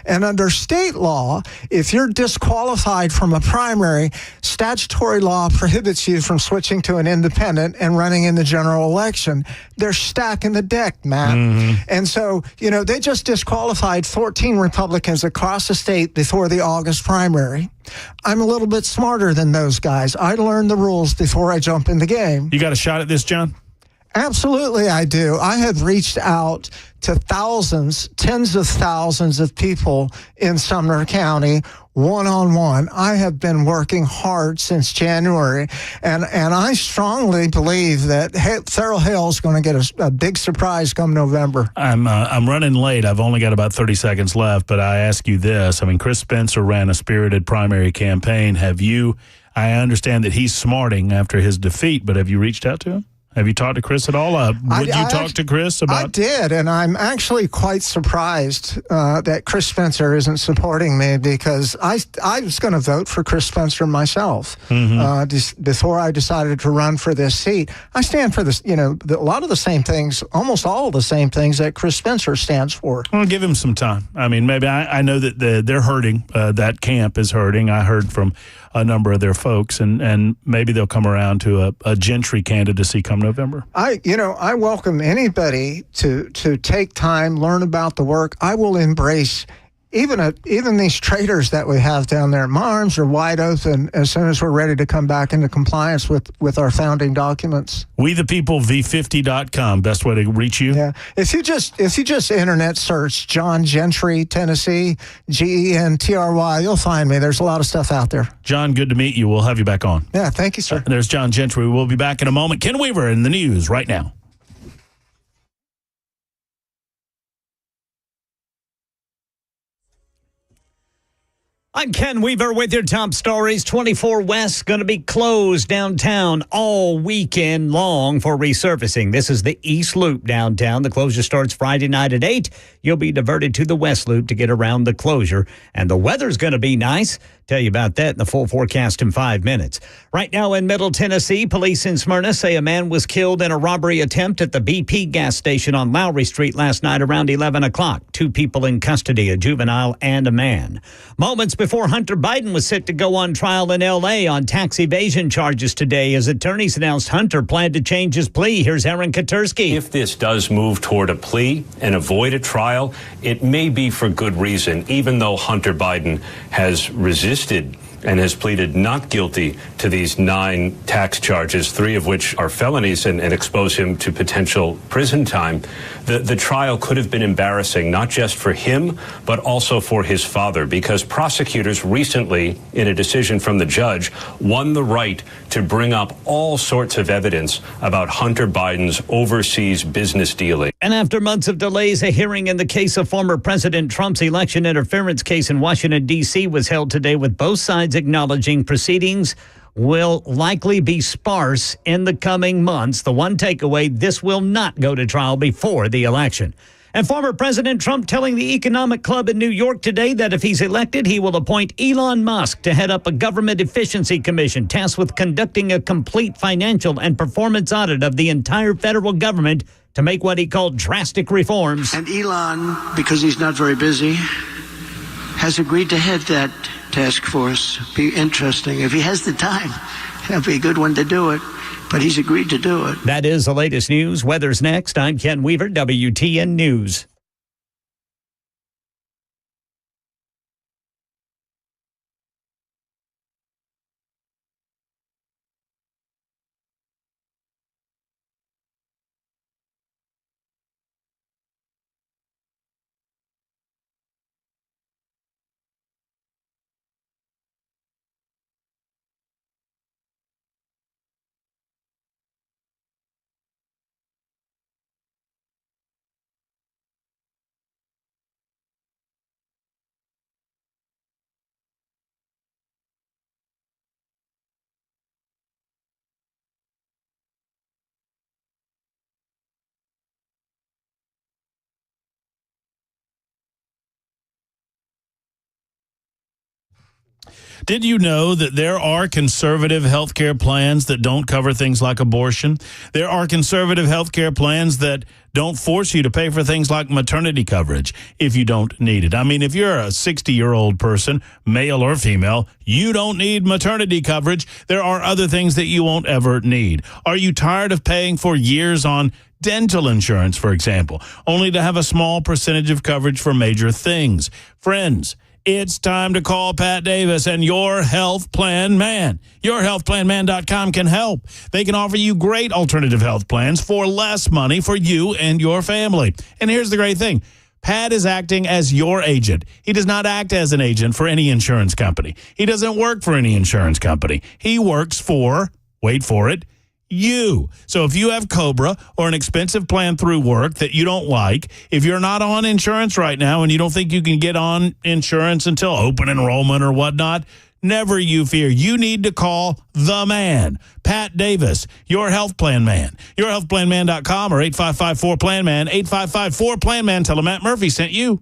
And under state law, if you're disqualified from a primary, statutory law prohibits you from switching to an independent and running in the general election. They're stacking the deck, Matt. And so, they just disqualified 14 Republicans across the state before the August primary. I'm a little bit smarter than those guys. I learned the rules before I jump in the game. You got a shot at this, John? Absolutely, I do. I have reached out to thousands, tens of thousands of people in Sumner County, one-on-one. I have been working hard since January, and I strongly believe that Farrell Hale is going to get a big surprise come November. I'm running late. I've only got about 30 seconds left, but I ask you this. Chris Spencer ran a spirited primary campaign. I understand that he's smarting after his defeat, but have you reached out to him? Have you talked to Chris at all? Would you talk to Chris about? I did, and I'm actually quite surprised that Chris Spencer isn't supporting me, because I was going to vote for Chris Spencer myself before I decided to run for this seat. I stand for this, a lot of the same things, almost all of the same things that Chris Spencer stands for. Well, give him some time. Maybe I know that they're hurting. That camp is hurting. I heard from a number of their folks, and maybe they'll come around to a Gentry candidacy come November. I welcome anybody to take time, learn about the work. I will embrace even these traitors that we have down there. My arms are wide open as soon as we're ready to come back into compliance with our founding documents. WeThePeopleV50.com, best way to reach you. Yeah, if you just internet search John Gentry, Tennessee, Gentry, you'll find me. There's a lot of stuff out there. John, good to meet you. We'll have you back on. Yeah, thank you, sir. There's John Gentry. We'll be back in a moment. Ken Weaver in the news right now. I'm Ken Weaver with your top stories. 24 West going to be closed downtown all weekend long for resurfacing. This is the East Loop downtown. The closure starts Friday night at 8. You'll be diverted to the West Loop to get around the closure. And the weather's going to be nice. Tell you about that in the full forecast in 5 minutes. Right now in Middle Tennessee, police in Smyrna say a man was killed in a robbery attempt at the BP gas station on Lowry Street last night around 11 o'clock. 2 people in custody, a juvenile and a man. Moments before Hunter Biden was set to go on trial in L.A. on tax evasion charges today, as attorneys announced Hunter planned to change his plea. Here's Aaron Katursky. If this does move toward a plea and avoid a trial, it may be for good reason, even though Hunter Biden has resisted and has pleaded not guilty to these 9 tax charges, 3 of which are felonies and expose him to potential prison time. The trial could have been embarrassing, not just for him, but also for his father, because prosecutors recently, in a decision from the judge, won the right to bring up all sorts of evidence about Hunter Biden's overseas business dealing. And after months of delays, a hearing in the case of former President Trump's election interference case in Washington, D.C. was held today, with both sides acknowledging proceedings will likely be sparse in the coming months. The one takeaway: this will not go to trial before the election. And former President Trump telling the Economic Club in New York today that if he's elected, he will appoint Elon Musk to head up a government efficiency commission tasked with conducting a complete financial and performance audit of the entire federal government to make what he called drastic reforms. And Elon, because he's not very busy, has agreed to head that task force. Be interesting. If he has the time, that'd be a good one to do it. But he's agreed to do it. That is the latest news. Weather's next. I'm Ken Weaver, WTN News. Did you know that there are conservative health care plans that don't cover things like abortion? There are conservative health care plans that don't force you to pay for things like maternity coverage if you don't need it. I mean, if you're a 60-year-old person, male or female, you don't need maternity coverage. There are other things that you won't ever need. Are you tired of paying for years on dental insurance, for example, only to have a small percentage of coverage for major things? Friends, it's time to call Pat Davis and Your Health Plan Man. YourHealthPlanMan.com can help. They can offer you great alternative health plans for less money for you and your family. And here's the great thing. Pat is acting as your agent. He does not act as an agent for any insurance company. He doesn't work for any insurance company. He works for, wait for it, you. So if you have COBRA or an expensive plan through work that you don't like, if you're not on insurance right now and you don't think you can get on insurance until open enrollment or whatnot, never you fear. You need to call the man, Pat Davis, Your Health Plan Man. YourHealthPlanMan.com or 855-4PLAN-MAN, 855-4PLAN-MAN. Tell him Matt Murphy sent you.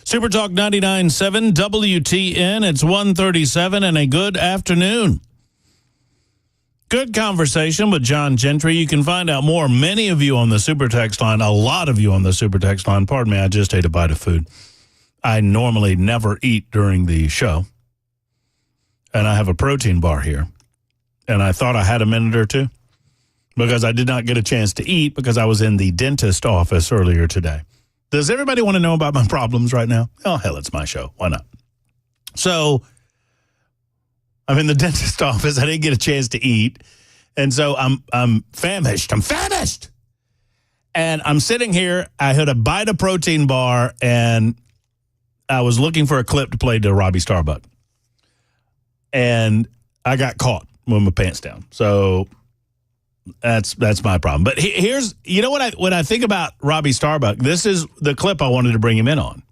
Super Talk 99.7 WTN. It's 1:37 and a good afternoon. Good conversation with John Gentry. You can find out more. Many of you on the Super Text line, a lot of you on the Super Text line. Pardon me, I just ate a bite of food. I normally never eat during the show. And I have a protein bar here. And I thought I had a minute or two because I did not get a chance to eat because I was in the dentist office earlier today. Does everybody want to know about my problems right now? Oh, hell, it's my show. Why not? So I'm in the dentist office. I didn't get a chance to eat. And so I'm famished. I'm famished. And I'm sitting here. I had a bite of protein bar, and I was looking for a clip to play to Robbie Starbuck. And I got caught with my pants down. So that's my problem. But here's, you know what when I think about Robbie Starbuck, this is the clip I wanted to bring him in on.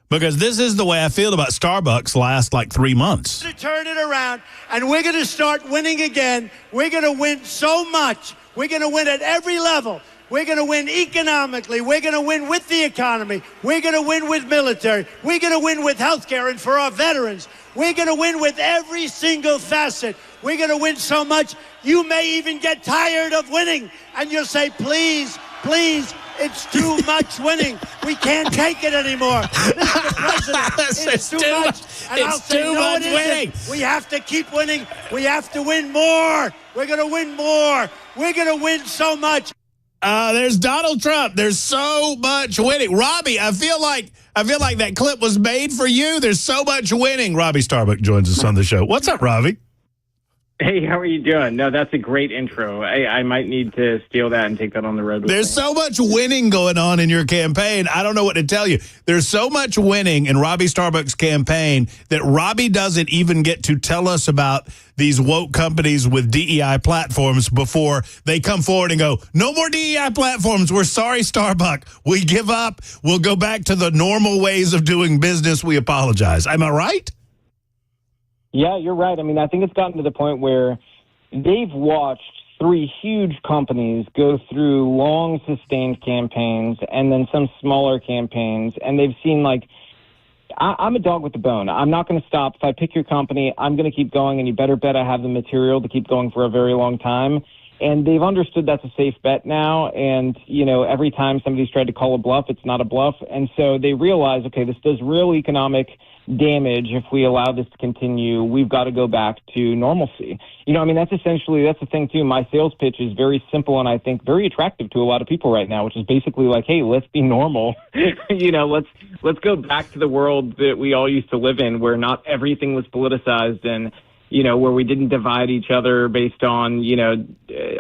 Because this is the way I feel about Starbucks last like 3 months. To turn it around, and we're going to start winning again. We're going to win so much. We're going to win at every level. We're going to win economically. We're going to win with the economy. We're going to win with military. We're going to win with healthcare and for our veterans. We're going to win with every single facet. We're going to win so much, you may even get tired of winning. And you'll say, please, please, it's too much winning. We can't take it anymore. Mr. President, it's too much. And I'll say, no, it isn't. We have to keep winning. We have to win more. We're going to win more. We're going to win so much. There's Donald Trump. There's so much winning. Robbie, I feel like that clip was made for you. There's so much winning. Robbie Starbuck joins us on the show. What's up, Robbie? Hey, how are you doing? No, that's a great intro. I might need to steal that and take that on the road with me. There's so much winning going on in your campaign. I don't know what to tell you. There's so much winning in Robbie Starbuck's campaign that Robbie doesn't even get to tell us about these woke companies with DEI platforms before they come forward and go, no more DEI platforms. We're sorry, Starbuck. We give up. We'll go back to the normal ways of doing business. We apologize. Am I right? Yeah, you're right. I mean, I think it's gotten to the point where they've watched 3 huge companies go through long, sustained campaigns and then some smaller campaigns, and they've seen, like, I'm a dog with a bone. I'm not going to stop. If I pick your company, I'm going to keep going, and you better bet I have the material to keep going for a very long time. And they've understood that's a safe bet now, and, you know, every time somebody's tried to call a bluff, it's not a bluff. And so they realize, okay, this does real economic damage. If we allow this to continue, we've got to go back to normalcy. You know, I mean, that's the thing too. My sales pitch is very simple and I think very attractive to a lot of people right now, which is basically like, hey, let's be normal. You know, let's go back to the world that we all used to live in, where not everything was politicized and, you know, where we didn't divide each other based on, you know,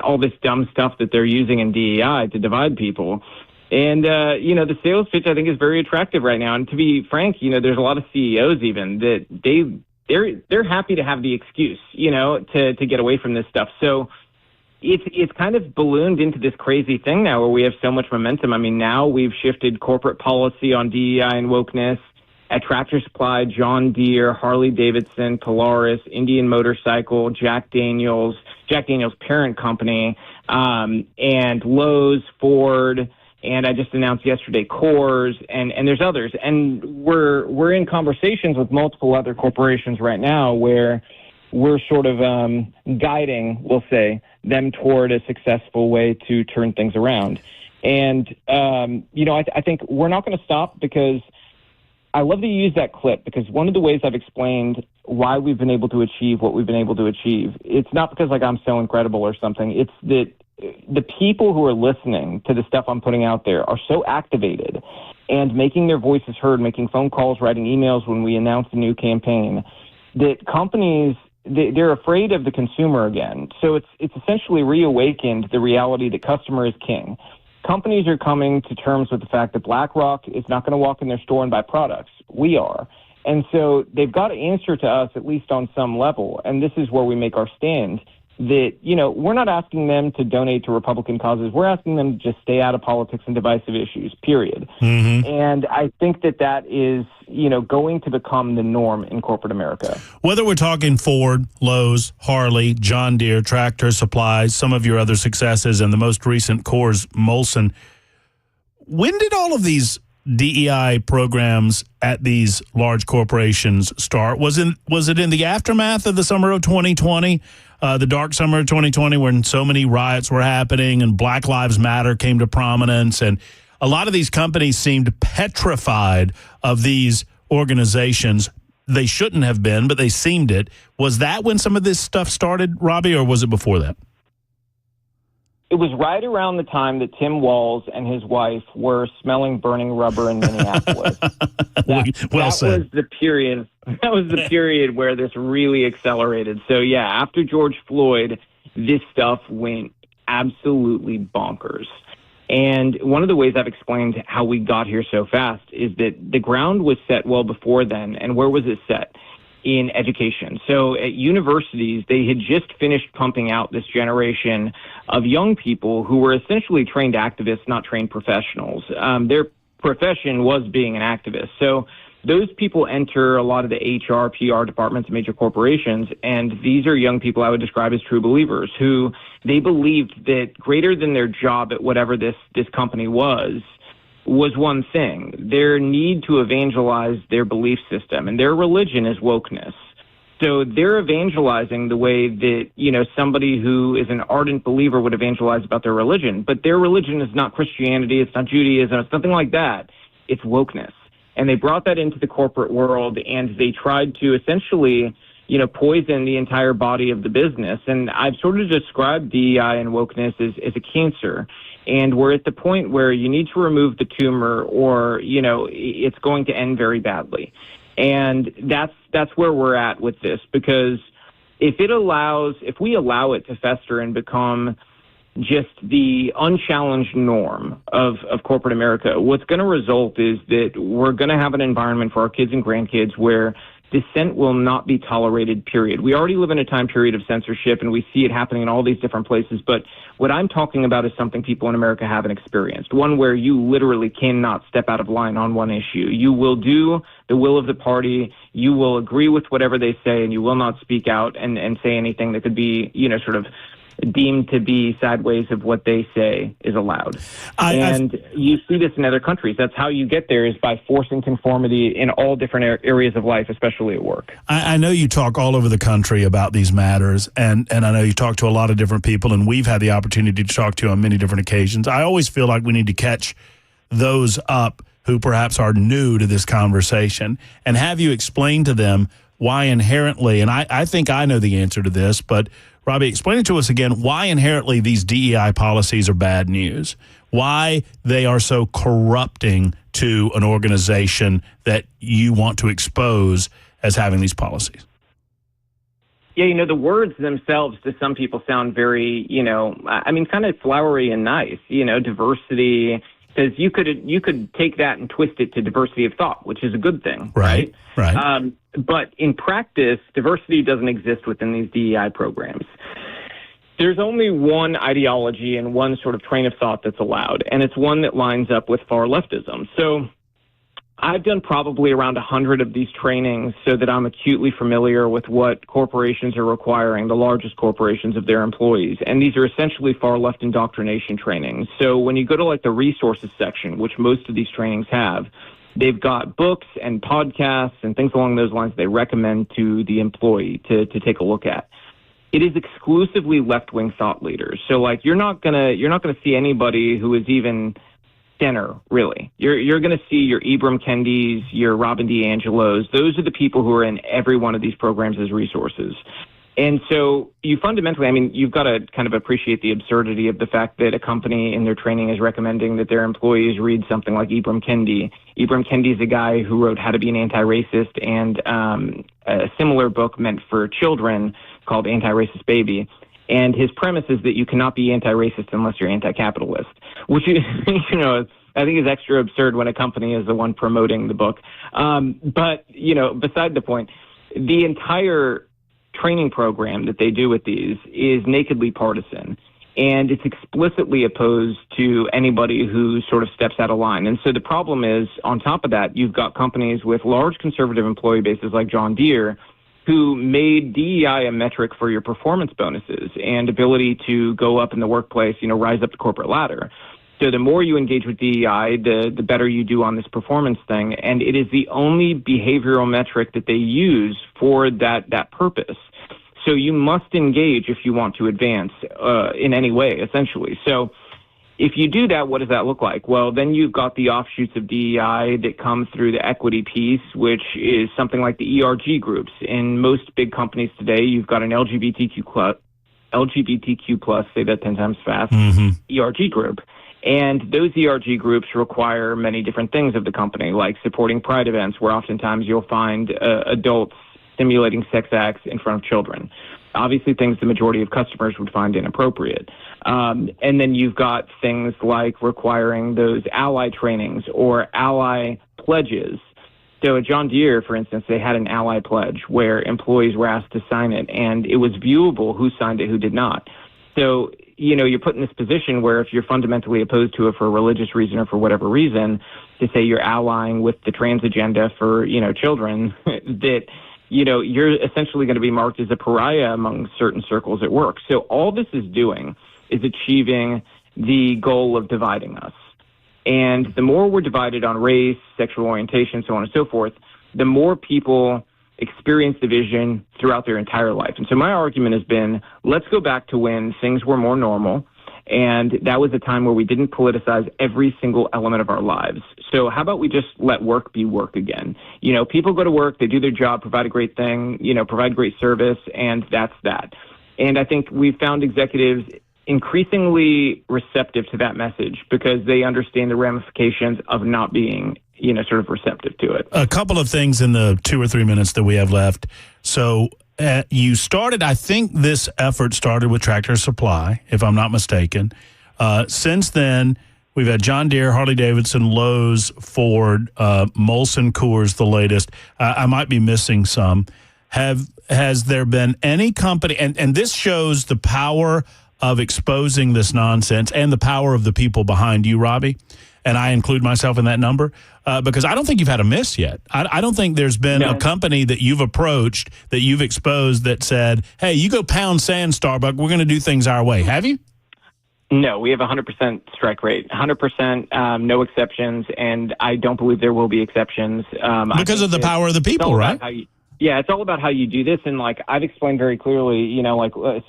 all this dumb stuff that they're using in DEI to divide people. And, you know, the sales pitch, I think, is very attractive right now. And to be frank, you know, there's a lot of CEOs even that they're happy to have the excuse, you know, to get away from this stuff. So it's kind of ballooned into this crazy thing now where we have so much momentum. I mean, now we've shifted corporate policy on DEI and wokeness at Tractor Supply, John Deere, Harley Davidson, Polaris, Indian Motorcycle, Jack Daniels parent company, and Lowe's, Ford. And I just announced yesterday Coors, and there's others. And we're in conversations with multiple other corporations right now where we're sort of guiding, we'll say, them toward a successful way to turn things around. And, you know, I think we're not going to stop, because I love that you use that clip, because one of the ways I've explained why we've been able to achieve what we've been able to achieve, it's not because, like, I'm so incredible or something. It's that the people who are listening to the stuff I'm putting out there are so activated and making their voices heard, making phone calls, writing emails when we announce a new campaign, that companies, they're afraid of the consumer again. So it's essentially reawakened the reality that customer is king. Companies are coming to terms with the fact that BlackRock is not going to walk in their store and buy products. We are. And so they've got to answer to us, at least on some level. And this is where we make our stand. That, you know, we're not asking them to donate to Republican causes. We're asking them to just stay out of politics and divisive issues, period. Mm-hmm. And I think that is, you know, going to become the norm in corporate America. Whether we're talking Ford, Lowe's, Harley, John Deere, Tractor Supply, some of your other successes, and the most recent Coors, Molson, when did all of these DEI programs at these large corporations start? Was it in the aftermath of the summer of 2020, the dark summer of 2020, when so many riots were happening and Black Lives Matter came to prominence, and a lot of these companies seemed petrified of these organizations? They shouldn't have been, but they seemed it. Was that when some of this stuff started, Robbie, or was it before that? It was right around the time that Tim Walz and his wife were smelling burning rubber in Minneapolis. That was the period. That was the period where this really accelerated. So yeah, after George Floyd, this stuff went absolutely bonkers. And one of the ways I've explained how we got here so fast is that the ground was set well before then. And where was it set? In education. So at universities, they had just finished pumping out this generation of young people who were essentially trained activists, not trained professionals. Their profession was being an activist. So those people enter a lot of the HR, PR departments of major corporations, and these are young people I would describe as true believers who they believed that greater than their job at whatever this company was one thing: their need to evangelize their belief system, and their religion is wokeness. So they're evangelizing the way that, somebody who is an ardent believer would evangelize about their religion, but their religion is not Christianity, it's not Judaism, it's nothing like that. It's wokeness. And they brought that into the corporate world, and they tried to essentially, poison the entire body of the business. And I've sort of described DEI and wokeness as a cancer. And we're at the point where you need to remove the tumor, or, it's going to end very badly. And that's where we're at with this, because if we allow it to fester and become just the unchallenged norm of corporate America, what's going to result is that we're going to have an environment for our kids and grandkids where dissent will not be tolerated, period. We already live in a time period of censorship, and we see it happening in all these different places. But what I'm talking about is something people in America haven't experienced, one where you literally cannot step out of line on one issue. You will do the will of the party. You will agree with whatever they say, and you will not speak out and say anything that could be, sort of deemed to be sideways of what they say is allowed. You see this in other countries. That's how you get there, is by forcing conformity in all different areas of life, especially at work. I know you talk all over the country about these matters, and I know you talk to a lot of different people, and we've had the opportunity to talk to you on many different occasions. I always feel like we need to catch those up who perhaps are new to this conversation and have you explain to them why inherently, and I think I know the answer to this, but Robbie, explain it to us again, why inherently these DEI policies are bad news, why they are so corrupting to an organization that you want to expose as having these policies. Yeah, the words themselves to some people sound very, kind of flowery and nice, diversity, because you could take that and twist it to diversity of thought, which is a good thing. Right. But in practice, diversity doesn't exist within these DEI programs. There's only one ideology and one sort of train of thought that's allowed, and it's one that lines up with far leftism. So I've done probably around 100 of these trainings so that I'm acutely familiar with what corporations are requiring, the largest corporations, of their employees. And these are essentially far left indoctrination trainings. So when you go to the resources section, which most of these trainings have, they've got books and podcasts and things along those lines they recommend to the employee to take a look at. It is exclusively left-wing thought leaders. So you're not gonna see anybody who is even center, really. You're going to see your Ibram Kendis, your Robin DiAngelos. Those are the people who are in every one of these programs as resources. And so you fundamentally, you've got to kind of appreciate the absurdity of the fact that a company in their training is recommending that their employees read something like Ibram Kendi. Ibram Kendi is a guy who wrote How to Be an Anti-Racist and a similar book meant for children called Anti-Racist Baby. And his premise is that you cannot be anti-racist unless you're anti-capitalist, which is, I think is extra absurd when a company is the one promoting the book. But beside the point, the entire training program that they do with these is nakedly partisan, and it's explicitly opposed to anybody who sort of steps out of line. And so the problem is, on top of that, you've got companies with large conservative employee bases like John Deere who made DEI a metric for your performance bonuses and ability to go up in the workplace, rise up the corporate ladder. So the more you engage with DEI, the better you do on this performance thing. And it is the only behavioral metric that they use for that purpose. So you must engage if you want to advance in any way, essentially. So if you do that, what does that look like? Well, then you've got the offshoots of DEI that come through the equity piece, which is something like the ERG groups. In most big companies today, you've got an LGBTQ plus, say that 10 times fast, ERG group. And those ERG groups require many different things of the company, like supporting pride events, where oftentimes you'll find adults simulating sex acts in front of children. Obviously, things the majority of customers would find inappropriate. And then you've got things like requiring those ally trainings or ally pledges. So at John Deere, for instance, they had an ally pledge where employees were asked to sign it, and it was viewable who signed it, who did not. So, you're put in this position where if you're fundamentally opposed to it for a religious reason or for whatever reason, to say you're allying with the trans agenda for, children, that you're essentially going to be marked as a pariah among certain circles at work. So all this is doing is achieving the goal of dividing us. And the more we're divided on race, sexual orientation, so on and so forth, the more people experience division throughout their entire life. And so my argument has been, let's go back to when things were more normal. And that was a time where we didn't politicize every single element of our lives. So how about we just let work be work again? People go to work, they do their job, provide a great thing, provide great service, and that's that. And I think we've found executives increasingly receptive to that message because they understand the ramifications of not being, sort of receptive to it. A couple of things in the 2 or 3 minutes that we have left. So you started, I think this effort started with Tractor Supply, if I'm not mistaken. Since then, we've had John Deere, Harley-Davidson, Lowe's, Ford, Molson Coors, the latest. I might be missing some. Has there been any company, and this shows the power of exposing this nonsense and the power of the people behind you, Robbie, and I include myself in that number, because I don't think you've had a miss yet. I don't think there's been a company that you've approached, that you've exposed, that said, hey, you go pound sand, Starbucks, we're going to do things our way. Have you? No, we have 100% strike rate, 100%, no exceptions, and I don't believe there will be exceptions. Because of the power of the people, right? Yeah, it's all about how you do this. And, I've explained very clearly,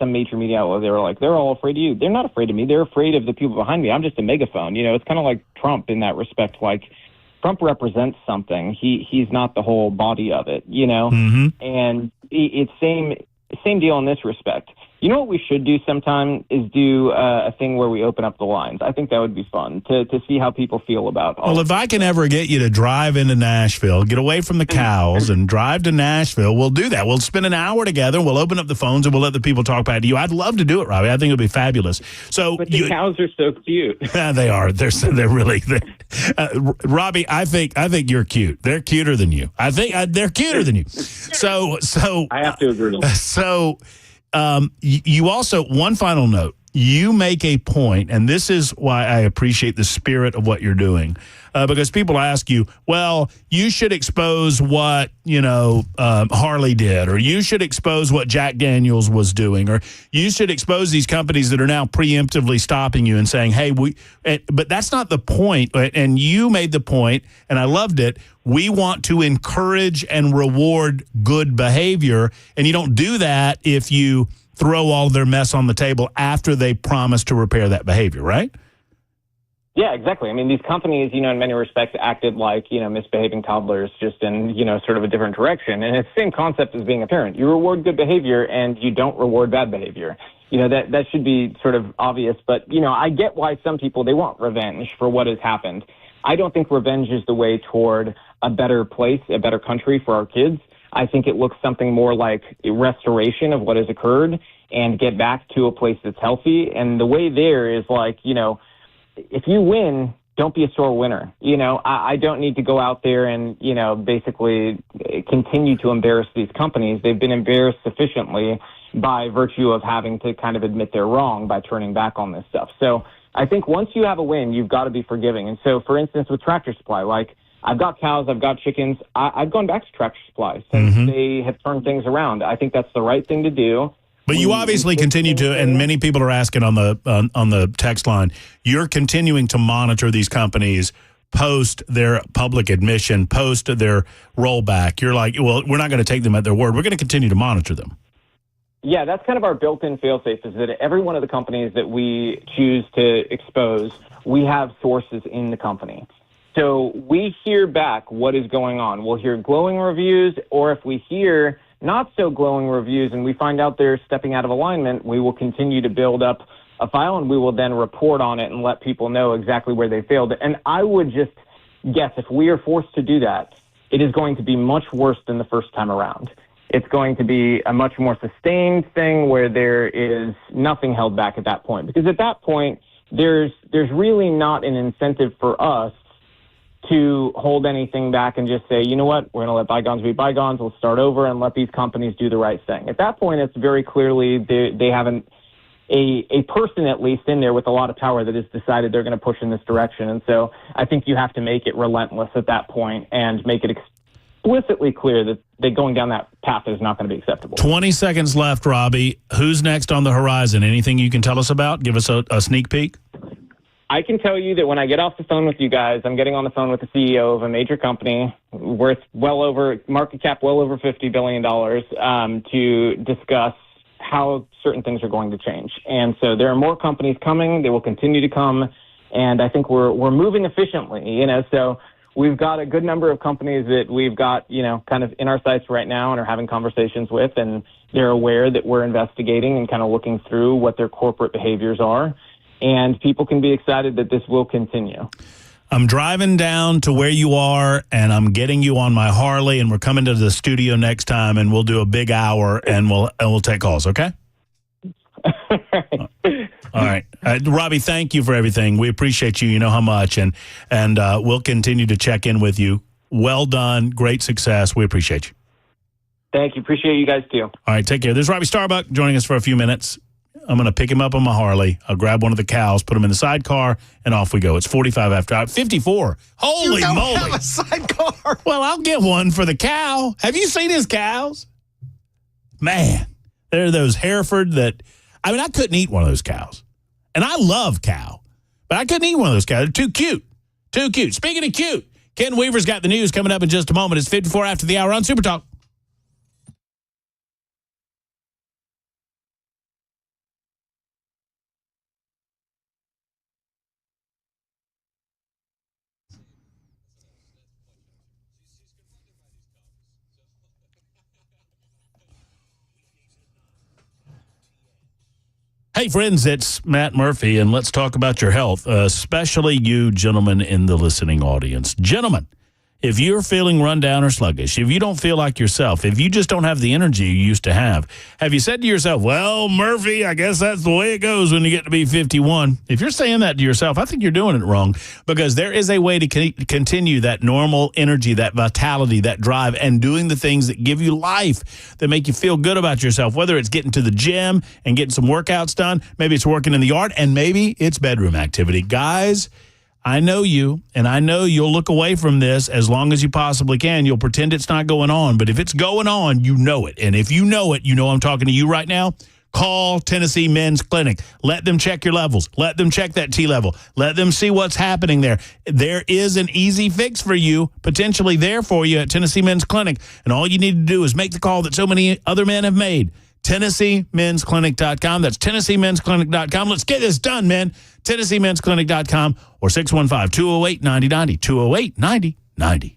some major media outlet, they were like, they're all afraid of you. They're not afraid of me. They're afraid of the people behind me. I'm just a megaphone. It's kind of like Trump in that respect. Trump represents something. He's not the whole body of it, And it's same deal in this respect. You know what we should do sometime is do a thing where we open up the lines. I think that would be fun to see how people feel about all. Well, if I can ever get you to drive into Nashville, get away from the cows and drive to Nashville, we'll do that. We'll spend an hour together. We'll open up the phones and we'll let the people talk back to you. I'd love to do it, Robbie. I think it would be fabulous. But the cows are so cute. Yeah, they are. They're really. Robbie, I think you're cute. They're cuter than you. I think they're cuter than you. So I have to agree. So. You also, one final note, you make a point, and this is why I appreciate the spirit of what you're doing, because people ask you, well, you should expose what, Harley did, or you should expose what Jack Daniels was doing, or you should expose these companies that are now preemptively stopping you and saying, hey, but that's not the point. And you made the point, and I loved it. We want to encourage and reward good behavior, and you don't do that if you throw all their mess on the table after they promise to repair that behavior, right? Yeah, exactly. I mean, these companies, in many respects acted like, misbehaving toddlers, just in, sort of a different direction. And it's the same concept as being a parent. You reward good behavior and you don't reward bad behavior. That should be sort of obvious. But, I get why some people, they want revenge for what has happened. I don't think revenge is the way toward a better place, a better country for our kids. I think it looks something more like a restoration of what has occurred and get back to a place that's healthy. And the way there is if you win, don't be a sore winner. I don't need to go out there and, basically continue to embarrass these companies. They've been embarrassed sufficiently by virtue of having to kind of admit they're wrong by turning back on this stuff. So I think once you have a win, you've got to be forgiving. And so, for instance, with Tractor Supply, I've got cows, I've got chickens. I've gone back to Tractor Supply since they have turned things around. I think that's the right thing to do. But you obviously continue to, and many people are asking on the text line, you're continuing to monitor these companies post their public admission, post their rollback. You're like, well, we're not going to take them at their word. We're going to continue to monitor them. Yeah, that's kind of our built-in fail-safe, is that every one of the companies that we choose to expose, we have sources in the company. So we hear back what is going on. We'll hear glowing reviews, or if we hear not so glowing reviews and we find out they're stepping out of alignment, we will continue to build up a file, and we will then report on it and let people know exactly where they failed. And I would just guess, if we are forced to do that, it is going to be much worse than the first time around. It's going to be a much more sustained thing where there is nothing held back at that point. Because at that point, there's really not an incentive for us to hold anything back and just say, you know what, we're going to let bygones be bygones, we'll start over and let these companies do the right thing. At that point, it's very clearly they haven't a person at least in there with a lot of power that has decided they're going to push in this direction. And so I think you have to make it relentless at that point and make it explicitly clear that going down that path is not going to be acceptable. 20 seconds left, Robbie. Who's next on the horizon? Anything you can tell us about? Give us a sneak peek. I can tell you that when I get off the phone with you guys, I'm getting on the phone with the CEO of a major company worth market cap well over $50 billion to discuss how certain things are going to change. And so there are more companies coming. They will continue to come. And I think we're moving efficiently, so we've got a good number of companies that we've got, kind of in our sights right now and are having conversations with, and they're aware that we're investigating and kind of looking through what their corporate behaviors are. And people can be excited that this will continue. I'm driving down to where you are, and I'm getting you on my Harley, and we're coming to the studio next time, and we'll do a big hour, and we'll take calls, okay? All right. Robbie, thank you for everything. We appreciate you. You know how much, and we'll continue to check in with you. Well done. Great success. We appreciate you. Thank you. Appreciate you guys, too. All right, take care. There's Robbie Starbuck joining us for a few minutes. I'm going to pick him up on my Harley. I'll grab one of the cows, put him in the sidecar, and off we go. It's 45 after 54. Holy you don't moly. have a sidecar. Well, I'll get one for the cow. Have you seen his cows? Man, they're those Hereford that, I couldn't eat one of those cows. And I love cow, but I couldn't eat one of those cows. They're too cute. Too cute. Speaking of cute, Ken Weaver's got the news coming up in just a moment. It's 54 after the hour on Super Talk. Hey, friends, it's Matt Murphy, and let's talk about your health, especially you gentlemen in the listening audience. Gentlemen, if you're feeling run down or sluggish, if you don't feel like yourself, if you just don't have the energy you used to have you said to yourself, well, Murphy, I guess that's the way it goes when you get to be 51? If you're saying that to yourself, I think you're doing it wrong, because there is a way to continue that normal energy, that vitality, that drive, and doing the things that give you life, that make you feel good about yourself, whether it's getting to the gym and getting some workouts done, maybe it's working in the yard, and maybe it's bedroom activity. Guys, I know you, and I know you'll look away from this as long as you possibly can. You'll pretend it's not going on, but if it's going on, you know it. And if you know it, you know I'm talking to you right now. Call Tennessee Men's Clinic. Let them check your levels. Let them check that T level. Let them see what's happening there. There is an easy fix for you, potentially there for you at Tennessee Men's Clinic. And all you need to do is make the call that so many other men have made. TennesseeMen'sClinic.com. That's TennesseeMen'sClinic.com. Let's get this done, man. TennesseeMen'sClinic.com or 615-208-9090. 208-9090.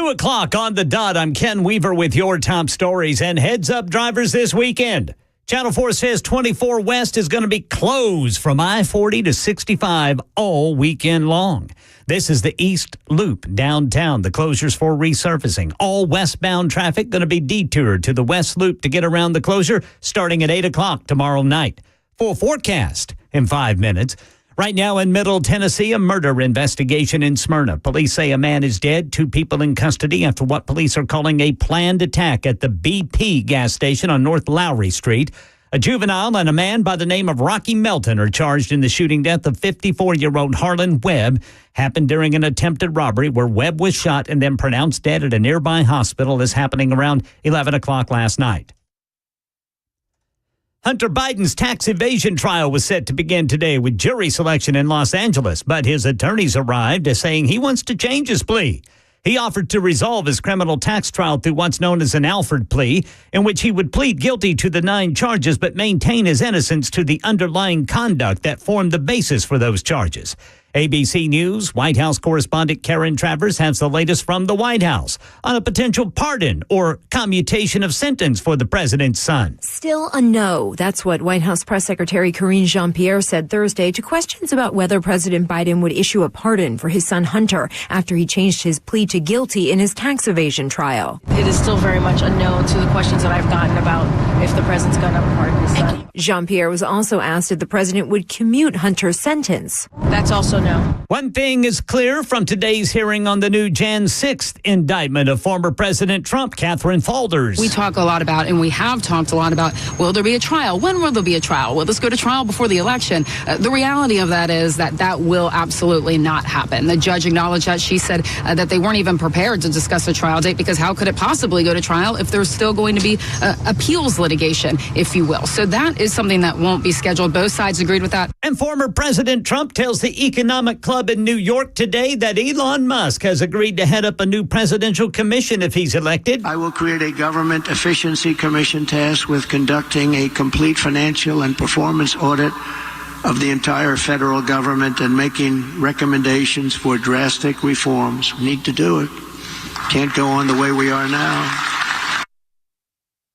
2 o'clock on the dot. I'm Ken Weaver with your top stories. And heads up, drivers, this weekend. Channel 4 says 24 West is going to be closed from I-40 to 65 all weekend long. This is the East Loop downtown. The closure's for resurfacing. All westbound traffic going to be detoured to the West Loop to get around the closure starting at 8 o'clock tomorrow night. Full forecast in 5 minutes. Right now in Middle Tennessee, a murder investigation in Smyrna. Police say a man is dead, 2 people in custody after what police are calling a planned attack at the BP gas station on North Lowry Street. A juvenile and a man by the name of Rocky Melton are charged in the shooting death of 54-year-old Harlan Webb. Happened during an attempted robbery where Webb was shot and then pronounced dead at a nearby hospital. This happening around 11 o'clock last night. Hunter Biden's tax evasion trial was set to begin today with jury selection in Los Angeles, but his attorneys arrived saying he wants to change his plea. He offered to resolve his criminal tax trial through what's known as an Alford plea, in which he would plead guilty to the 9 charges but maintain his innocence to the underlying conduct that formed the basis for those charges. ABC News White House correspondent Karen Travers has the latest from the White House on a potential pardon or commutation of sentence for the president's son. Still a no. That's what White House Press Secretary Karine Jean-Pierre said Thursday to questions about whether President Biden would issue a pardon for his son Hunter after he changed his plea to guilty in his tax evasion trial. It is still very much a no to the questions that I've gotten about if the president's going to pardon his son. Jean-Pierre was also asked if the president would commute Hunter's sentence. That's also no. One thing is clear from today's hearing on the new Jan 6th indictment of former President Trump, Catherine Faulders. We talk a lot about, and we have talked a lot about, will there be a trial? When will there be a trial? Will this go to trial before the election? The reality of that is that will absolutely not happen. The judge acknowledged that. She said that they weren't even prepared to discuss a trial date because how could it possibly go to trial if there's still going to be appeals litigation, if you will? So that is something that won't be scheduled. Both sides agreed with that. And former President Trump tells the Economic Club in New York today that Elon Musk has agreed to head up a new presidential commission if he's elected. I will create a government efficiency commission tasked with conducting a complete financial and performance audit of the entire federal government and making recommendations for drastic reforms. We need to do it. Can't go on the way we are now.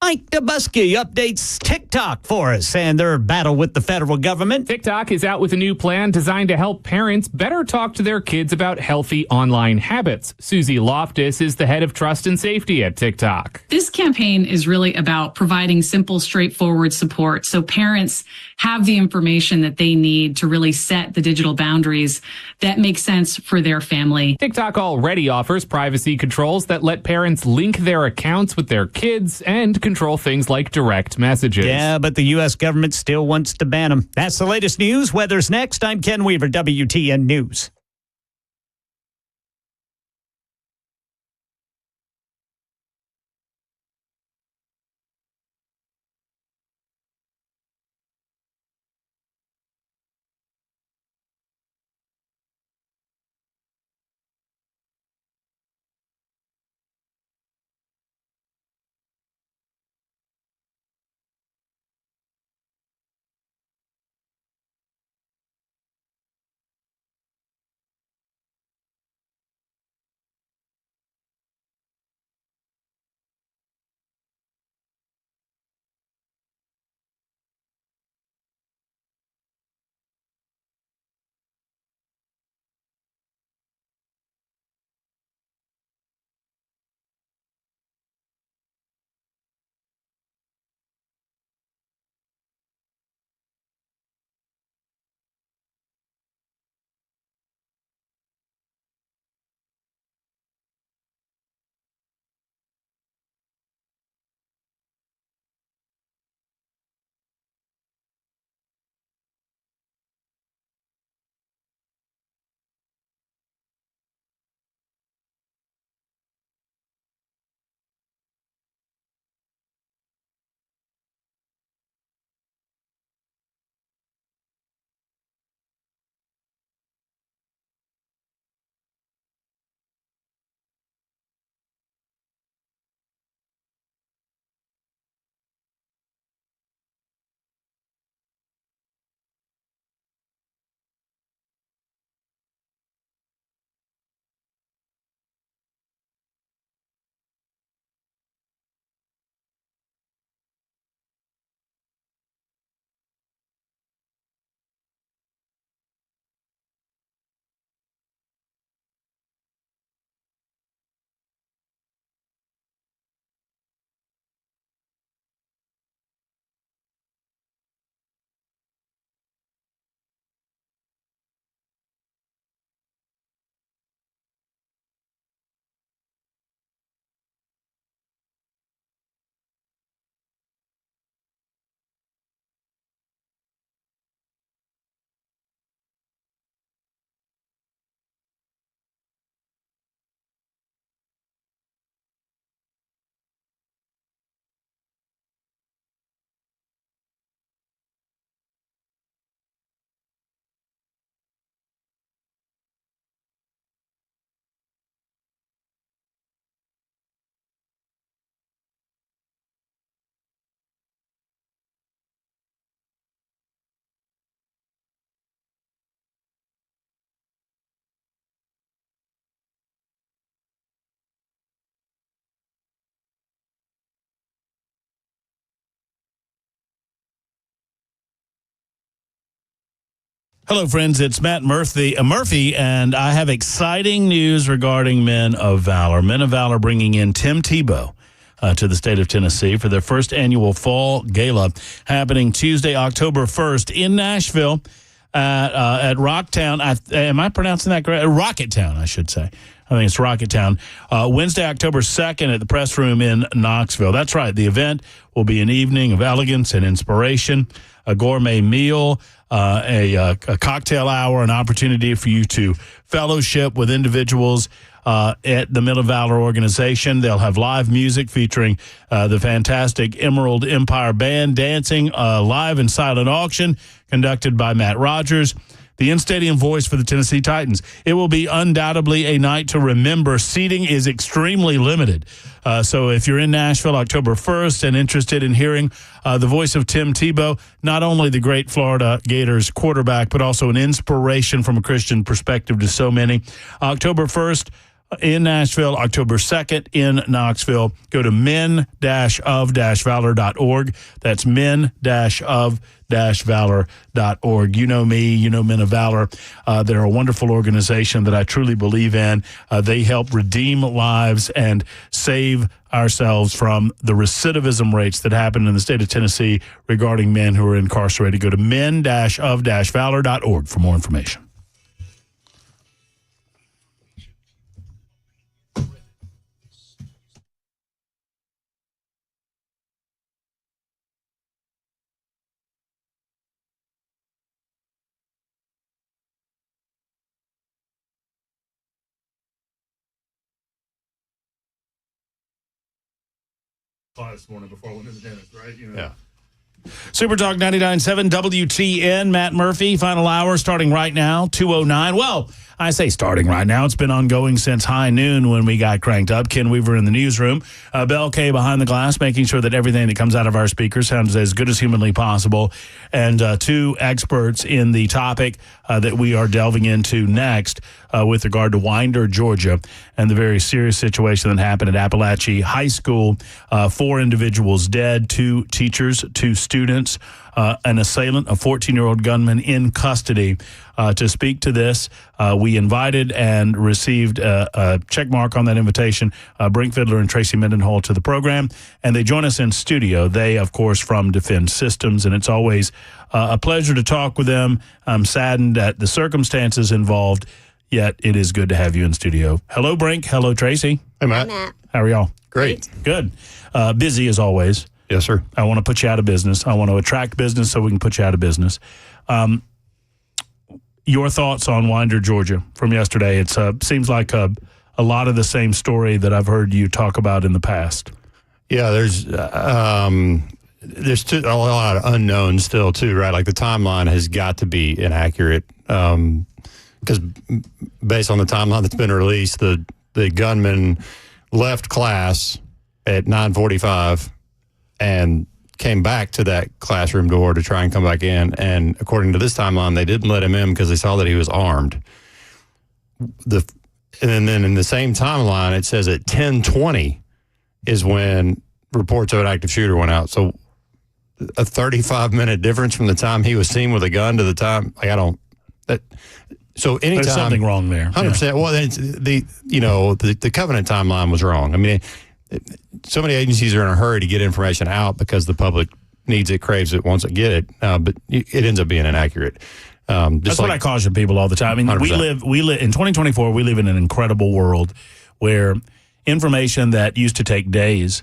Mike Dubusky updates TikTok for us and their battle with the federal government. TikTok is out with a new plan designed to help parents better talk to their kids about healthy online habits. Susie Loftus is the head of trust and safety at TikTok. This campaign is really about providing simple, straightforward support so parents have the information that they need to really set the digital boundaries that make sense for their family. TikTok already offers privacy controls that let parents link their accounts with their kids and control things like direct messages. Yeah, but the U.S. government still wants to ban them. That's the latest news. Weather's next. I'm Ken Weaver, WTN News. Hello, friends. It's Matt Murphy, and I have exciting news regarding Men of Valor. Men of Valor bringing in Tim Tebow to the state of Tennessee for their first annual fall gala happening Tuesday, October 1st in Nashville at Rocktown. Am I pronouncing that correct? Rocketown, I should say. I think it's Rocketown. Wednesday, October 2nd at the Press Room in Knoxville. That's right. The event will be an evening of elegance and inspiration, a gourmet meal, a cocktail hour, an opportunity for you to fellowship with individuals at the Men of Valor organization. They'll have live music featuring the fantastic Emerald Empire Band, dancing, live and silent auction conducted by Matt Rogers, the in-stadium voice for the Tennessee Titans. It will be undoubtedly a night to remember. Seating is extremely limited. So if you're in Nashville October 1st and interested in hearing the voice of Tim Tebow, not only the great Florida Gators quarterback, but also an inspiration from a Christian perspective to so many. October 1st in Nashville, October 2nd in Knoxville. Go to men-of-valor.org. That's men-of-valor.org. You know me, you know Men of Valor. They're a wonderful organization that I truly believe in. They help redeem lives and save ourselves from the recidivism rates that happen in the state of Tennessee regarding men who are incarcerated. Go to men-of-valor.org for more information. This morning before I went to the dentist, right? You know. Yeah. Super Talk 99.7 WTN, Matt Murphy, final hour starting right now, 2:09. Well, I say starting right now. It's been ongoing since high noon when we got cranked up. Ken Weaver in the newsroom. Bell K behind the glass, making sure that everything that comes out of our speakers sounds as good as humanly possible. And two experts in the topic that we are delving into next with regard to Winder, Georgia, and the very serious situation that happened at Appalachia High School. 4 individuals dead, 2 teachers, 2 students, an assailant, a 14-year-old gunman in custody. To speak to this, we invited and received a check mark on that invitation, Brink Fiddler and Tracy Mendenhall to the program, and they join us in studio. They, of course, from Defend Systems, and it's always a pleasure to talk with them. I'm saddened at the circumstances involved, yet it is good to have you in studio. Hello, Brink. Hello, Tracy. Hey, Matt. How are y'all? Great. Good. Busy as always. Yes, sir. I want to put you out of business. I want to attract business so we can put you out of business. Your thoughts on Winder, Georgia from yesterday. It seems like a lot of the same story that I've heard you talk about in the past. Yeah, there's a lot of unknowns still, too, right? Like the timeline has got to be inaccurate because based on the timeline that's been released, the gunman left class at 9:45 and came back to that classroom door to try and come back in. And according to this timeline, they didn't let him in because they saw that he was armed. And then in the same timeline, it says at 10:20 is when reports of an active shooter went out. So a 35-minute difference from the time he was seen with a gun to the time, so anytime. There's something wrong there. 100%. Yeah. Well, the covenant timeline was wrong. I mean, so many agencies are in a hurry to get information out because the public needs it, craves it, wants to get it, but it ends up being inaccurate. That's what I caution people all the time. I mean, 100%. we live in 2024. We live in an incredible world where information that used to take days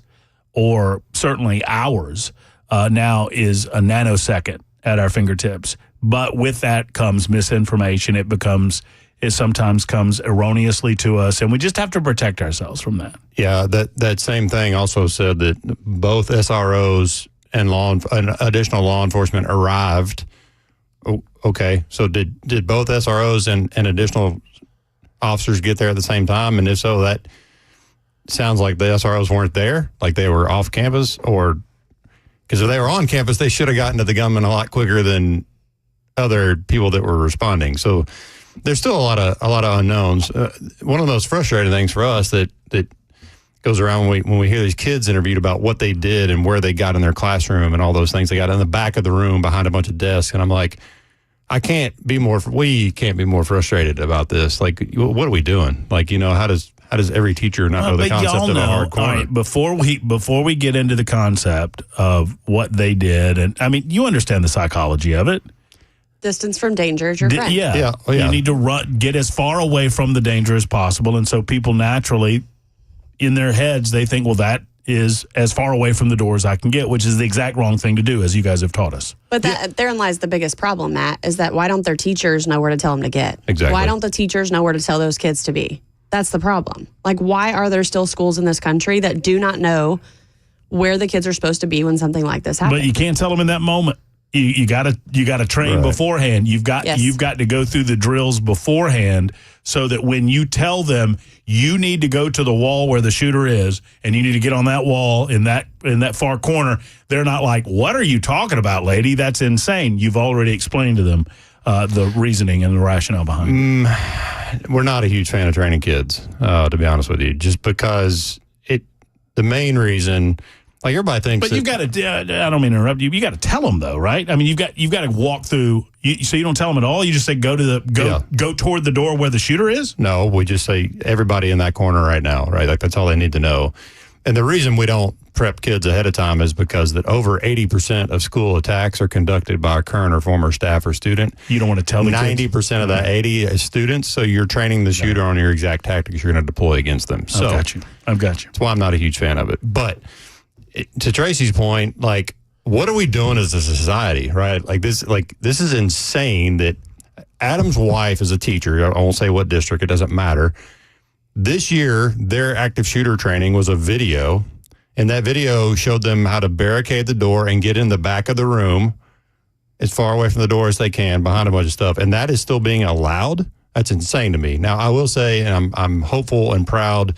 or certainly hours now is a nanosecond at our fingertips. But with that comes misinformation. It sometimes comes erroneously to us, and we just have to protect ourselves from that. Yeah, that same thing also said that both SROs and additional law enforcement arrived. Okay, so did both SROs and additional officers get there at the same time? And if so, that sounds like the SROs weren't there, like they were off campus, or because if they were on campus, they should have gotten to the gunman a lot quicker than other people that were responding. So there's still a lot of unknowns. One of the most frustrating things for us that goes around when we hear these kids interviewed about what they did and where they got in their classroom and all those things. They got in the back of the room behind a bunch of desks, and I'm like, we can't be more frustrated about this. Like, what are we doing? Like, how does every teacher not know the concept of a hard corner? Right, before we get into the concept of what they did, and I mean, you understand the psychology of it. Distance from danger is your friend. Yeah. You need to get as far away from the danger as possible, and so people naturally, in their heads, they think, well, that is as far away from the door as I can get, which is the exact wrong thing to do, as you guys have taught us. But therein lies the biggest problem, Matt, is that why don't their teachers know where to tell them to get? Exactly. Why don't the teachers know where to tell those kids to be? That's the problem. Like, why are there still schools in this country that do not know where the kids are supposed to be when something like this happens? But you can't tell them in that moment. You gotta train beforehand. You've got to go through the drills beforehand, so that when you tell them you need to go to the wall where the shooter is, and you need to get on that wall in that far corner, they're not like, "What are you talking about, lady? That's insane." You've already explained to them the reasoning and the rationale behind it. We're not a huge fan of training kids, to be honest with you, just because the main reason, like, everybody thinks. But you've got to. I don't mean to interrupt you. You got to tell them, though, right? I mean, you've got to walk through. So you don't tell them at all. You just say go toward the door where the shooter is. No, we just say everybody in that corner right now, right? Like, that's all they need to know. And the reason we don't prep kids ahead of time is because that over 80% of school attacks are conducted by a current or former staff or student. You don't want to tell the 90% of that 80 is students, so you're training the shooter on your exact tactics you're going to deploy against them. So I've got you. That's why I'm not a huge fan of it. But to Tracy's point, like, what are we doing as a society, right? Like, this is insane that Adam's wife is a teacher. I won't say what district, it doesn't matter. This year, their active shooter training was a video, and that video showed them how to barricade the door and get in the back of the room as far away from the door as they can, behind a bunch of stuff. And that is still being allowed? That's insane to me. Now, I will say, and I'm hopeful and proud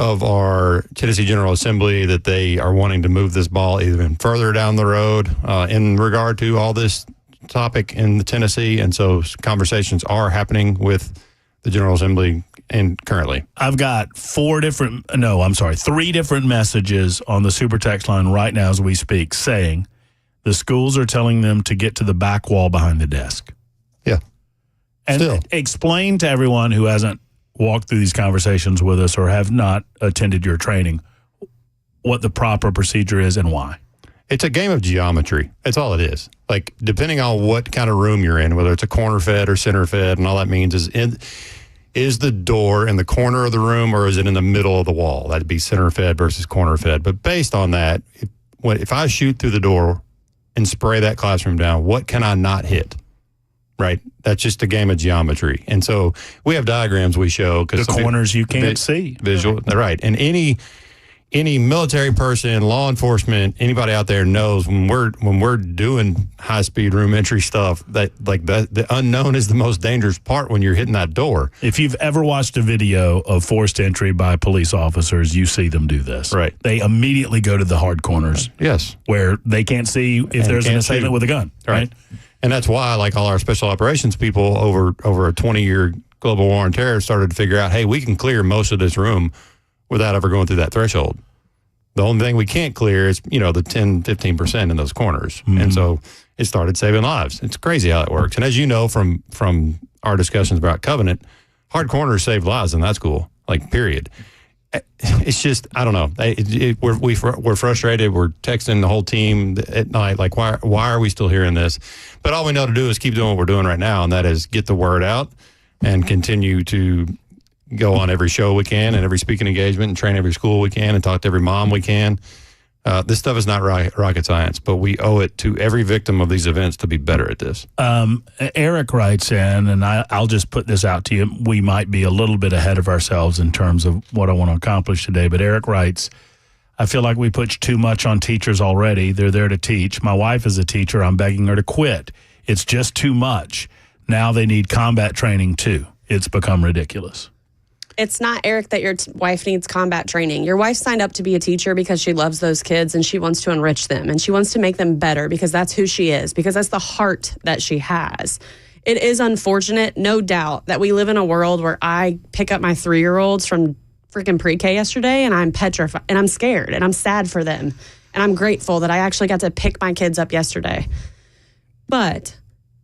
of our Tennessee General Assembly that they are wanting to move this ball even further down the road in regard to all this topic in Tennessee. And so conversations are happening with the General Assembly and currently. I've got three different messages on the super text line right now as we speak saying the schools are telling them to get to the back wall behind the desk. Yeah. And explain to everyone who hasn't walked through these conversations with us or have not attended your training what the proper procedure is and why. It's a game of geometry. That's all it is. Like, depending on what kind of room you're in, whether it's a corner fed or center fed, and all that means is the door in the corner of the room or is it in the middle of the wall? That'd be center fed versus corner fed. But based on that, if I shoot through the door and spray that classroom down, what can I not hit? Right? That's just a game of geometry. And so we have diagrams we show. The corners you can't see. Visual. Right. And any military person, law enforcement, anybody out there knows when we're doing high-speed room entry stuff, that like the unknown is the most dangerous part when you're hitting that door. If you've ever watched a video of forced entry by police officers, you see them do this. Right. They immediately go to the hard corners. Yes. Where they can't see if there's an assailant with a gun. Right. And that's why, like, all our special operations people over a 20-year global war on terror started to figure out, hey, we can clear most of this room without ever going through that threshold. The only thing we can't clear is, the 10, 15% in those corners. Mm-hmm. And so it started saving lives. It's crazy how it works. And as you know from our discussions about Covenant, hard corners save lives in that school, like, period. It's just, I don't know. We're frustrated. We're texting the whole team at night, like, why are we still hearing this? But all we know to do is keep doing what we're doing right now, and that is get the word out and continue to go on every show we can and every speaking engagement and train every school we can and talk to every mom we can. This stuff is not rocket science, but we owe it to every victim of these events to be better at this. Eric writes in, and I'll just put this out to you. We might be a little bit ahead of ourselves in terms of what I want to accomplish today, but Eric writes, I feel like we put too much on teachers already. They're there to teach. My wife is a teacher. I'm begging her to quit. It's just too much. Now they need combat training too. It's become ridiculous. It's not, Eric, that your wife needs combat training. Your wife signed up to be a teacher because she loves those kids and she wants to enrich them and she wants to make them better because that's who she is, because that's the heart that she has. It is unfortunate, no doubt, that we live in a world where I pick up my 3-year-olds from freaking pre-K yesterday and I'm petrified and I'm scared and I'm sad for them. And I'm grateful that I actually got to pick my kids up yesterday. But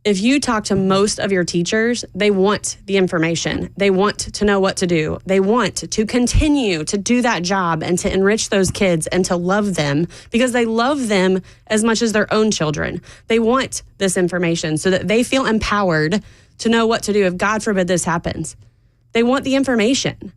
if you talk to most of your teachers, they want the information. They want to know what to do. They want to continue to do that job and to enrich those kids and to love them because they love them as much as their own children. They want this information so that they feel empowered to know what to do if, God forbid, this happens. They want the information.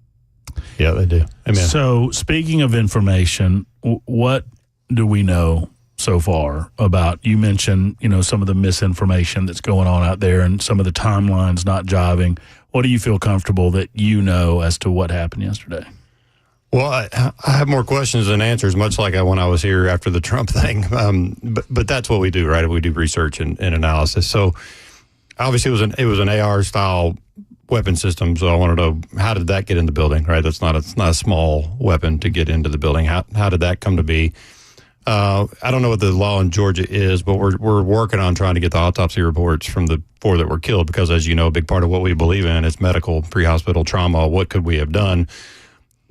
Yeah, they do. Amen. So speaking of information, what do we know so far about, you mentioned, some of the misinformation that's going on out there and some of the timelines not jiving. What do you feel comfortable that you know as to what happened yesterday? Well, I have more questions than answers, much like when I was here after the Trump thing. But that's what we do, right? We do research and analysis. So obviously it was an AR style weapon system. So I want to know, how did that get in the building, right? It's not a small weapon to get into the building. How did that come to be? I don't know what the law in Georgia is, but we're working on trying to get the autopsy reports from the 4 that were killed because, as you know, a big part of what we believe in is medical pre-hospital trauma. What could we have done?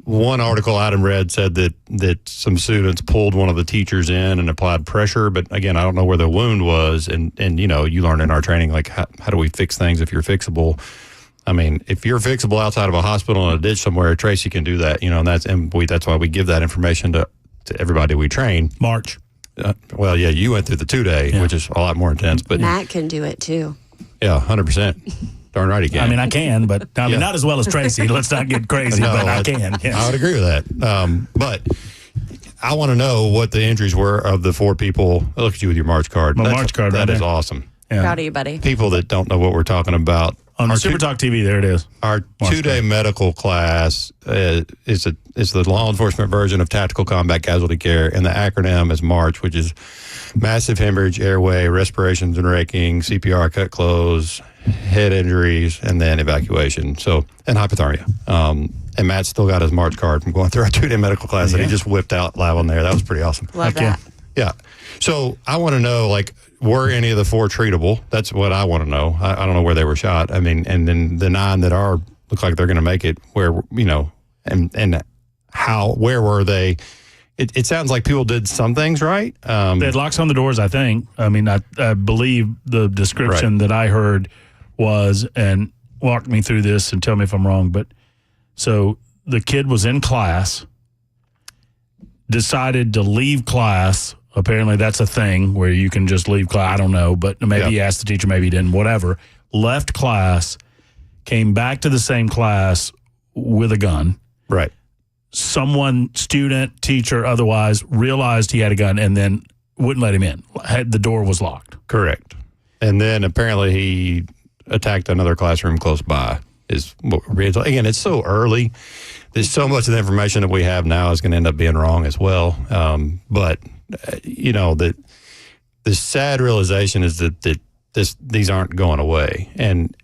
One article Adam read said that some students pulled one of the teachers in and applied pressure, but again, I don't know where the wound was. And you learn in our training, like how do we fix things if you're fixable? I mean, if you're fixable outside of a hospital in a ditch somewhere, Tracy can do that, and that's why we give that information to everybody we train. March. Well, yeah, you went through the 2-day, which is a lot more intense. But Matt can do it too. Yeah, 100%. Darn right he can. I mean, I can, but not as well as Tracy. Let's not get crazy, but I can. Yes. I would agree with that. But I want to know what the injuries were of the 4 people. I look at you with your March card. March card, that right is there. awesome. Yeah. Proud of you, buddy. People that don't know what we're talking about. On the Super Talk TV, there it is. Our 2-day medical class is the law enforcement version of tactical combat casualty care, and the acronym is MARCH, which is massive hemorrhage, airway, respirations and raking, CPR, cut close, head injuries, and then evacuation. So, and hypothermia. And Matt still got his March card from going through our 2-day medical class that he just whipped out live on there. That was pretty awesome. Love that. Yeah. So I want to know, were any of the 4 treatable? That's what I want to know. I don't know where they were shot. I mean, and then the 9 that look like they're going to make it, where, and how, where were they? It sounds like people did some things right. They had locks on the doors, I think. I mean, I believe the description that I heard was, and walk me through this and tell me if I'm wrong, but so the kid was in class, decided to leave class. Apparently that's a thing where you can just leave class. I don't know, but maybe he asked the teacher, maybe he didn't, whatever. Left class, came back to the same class with a gun. Right. Someone, student, teacher, otherwise, realized he had a gun and then wouldn't let him in. The door was locked. Correct. And then apparently he attacked another classroom close by. Again, it's so early. There's so much of the information that we have now is going to end up being wrong as well. But the sad realization is that these aren't going away, and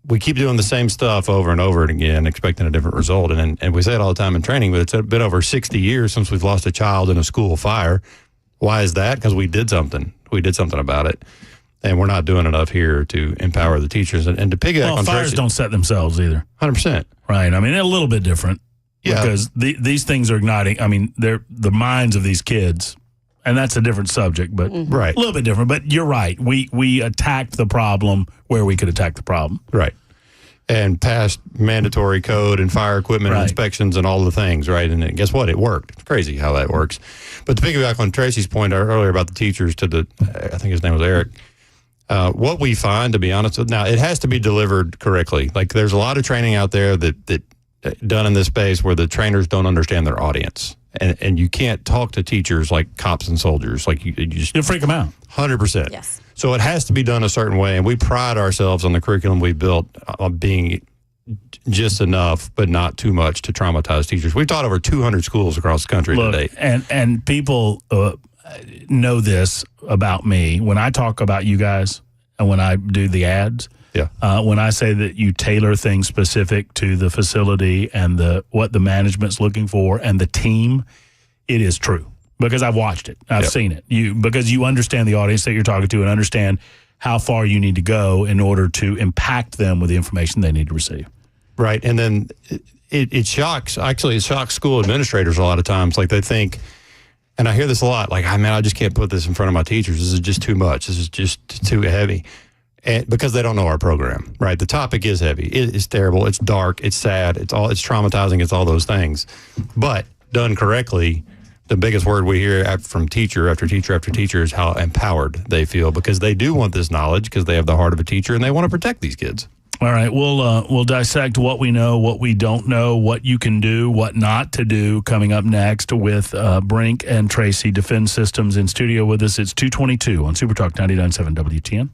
we keep doing the same stuff over and over again, expecting a different result. And we say it all the time in training, but it's been over 60 years since we've lost a child in a school fire. Why is that? Because we did something. We did something about it, and we're not doing enough here to empower the teachers and to piggyback on fires don't set themselves either. 100%. Right. I mean, they're a little bit different. Yeah. Because these things are igniting. I mean, they're the minds of these kids. And that's a different subject, but right. A little bit different. But you're right. We attacked the problem where we could attack the problem. Right. And passed mandatory code and fire equipment inspections and all the things, right? And guess what? It worked. It's crazy how that works. But to piggyback on Tracy's point earlier about the teachers I think his name was Eric, what we find, to be honest, now it has to be delivered correctly. Like there's a lot of training out there that done in this space where the trainers don't understand their audience. And you can't talk to teachers like cops and soldiers. Like you just... You'll freak them out. 100%. Yes. So it has to be done a certain way. And we pride ourselves on the curriculum we built on being just enough, but not too much to traumatize teachers. We've taught over 200 schools across the country to date. And people know this about me. When I talk about you guys and when I do the ads... Yeah. When I say that you tailor things specific to the facility and what the management's looking for and the team, it is true because I've watched it. I've seen it. Because you understand the audience that you're talking to and understand how far you need to go in order to impact them with the information they need to receive. Right. And then it shocks school administrators a lot of times. Like they think, and I hear this a lot, like, I just can't put this in front of my teachers. This is just too much. This is just too heavy. And because they don't know our program, right? The topic is heavy. It's terrible. It's dark. It's sad. It's traumatizing. It's all those things. But done correctly, the biggest word we hear from teacher after teacher after teacher is how empowered they feel, because they do want this knowledge, because they have the heart of a teacher and they want to protect these kids. All right, we'll dissect what we know, what we don't know, what you can do, what not to do, coming up next with Brink and Tracy, Defend Systems, in studio with us. It's 2:22 on Super Talk 99.7 WTN.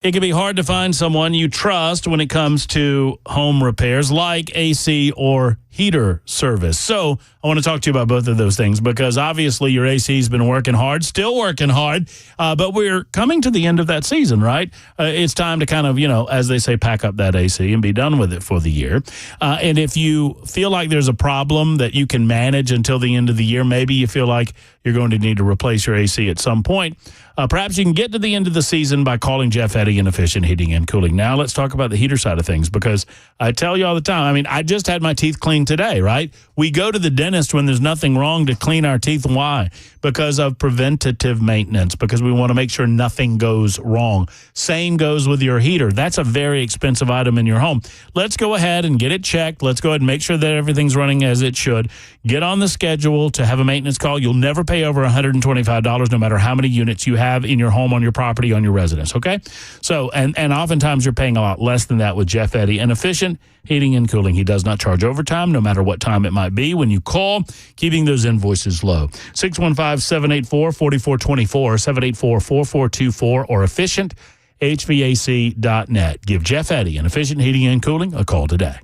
It can be hard to find someone you trust when it comes to home repairs like AC or heater service. So I want to talk to you about both of those things, because obviously your AC has been working hard, still working hard, but we're coming to the end of that season, right? It's time to kind of, as they say, pack up that AC and be done with it for the year. And if you feel like there's a problem that you can manage until the end of the year, maybe you feel like you're going to need to replace your AC at some point, perhaps you can get to the end of the season by calling Jeff Eddy and Efficient Heating and Cooling. Now let's talk about the heater side of things, because I tell you all the time, I just had my teeth cleaned today, right? We go to the dentist when there's nothing wrong to clean our teeth. Why? Because of preventative maintenance, because we want to make sure nothing goes wrong. Same goes with your heater. That's a very expensive item in your home. Let's go ahead and get it checked. Let's go ahead and make sure that everything's running as it should. Get on the schedule to have a maintenance call. You'll never pay over $125 no matter how many units you have in your home, on your property, on your residence, okay? So, and oftentimes you're paying a lot less than that with Jeff Eddy and Efficient Heating and Cooling. He does not charge overtime, no matter what time it might be when you call, keeping those invoices low. 615-784-4424, 784-4424, or efficienthvac.net. Give Jeff Eddy and Efficient Heating and Cooling a call today.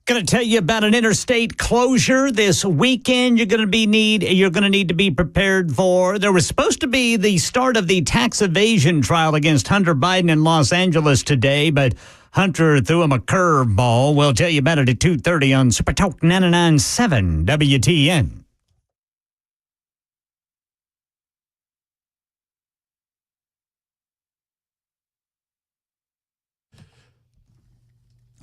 Going to tell you about an interstate closure this weekend. You're going to need to be prepared for. There was supposed to be the start of the tax evasion trial against Hunter Biden in Los Angeles today, but Hunter threw him a curveball. We'll tell you about it at 2:30 on Super Talk 99.7 WTN.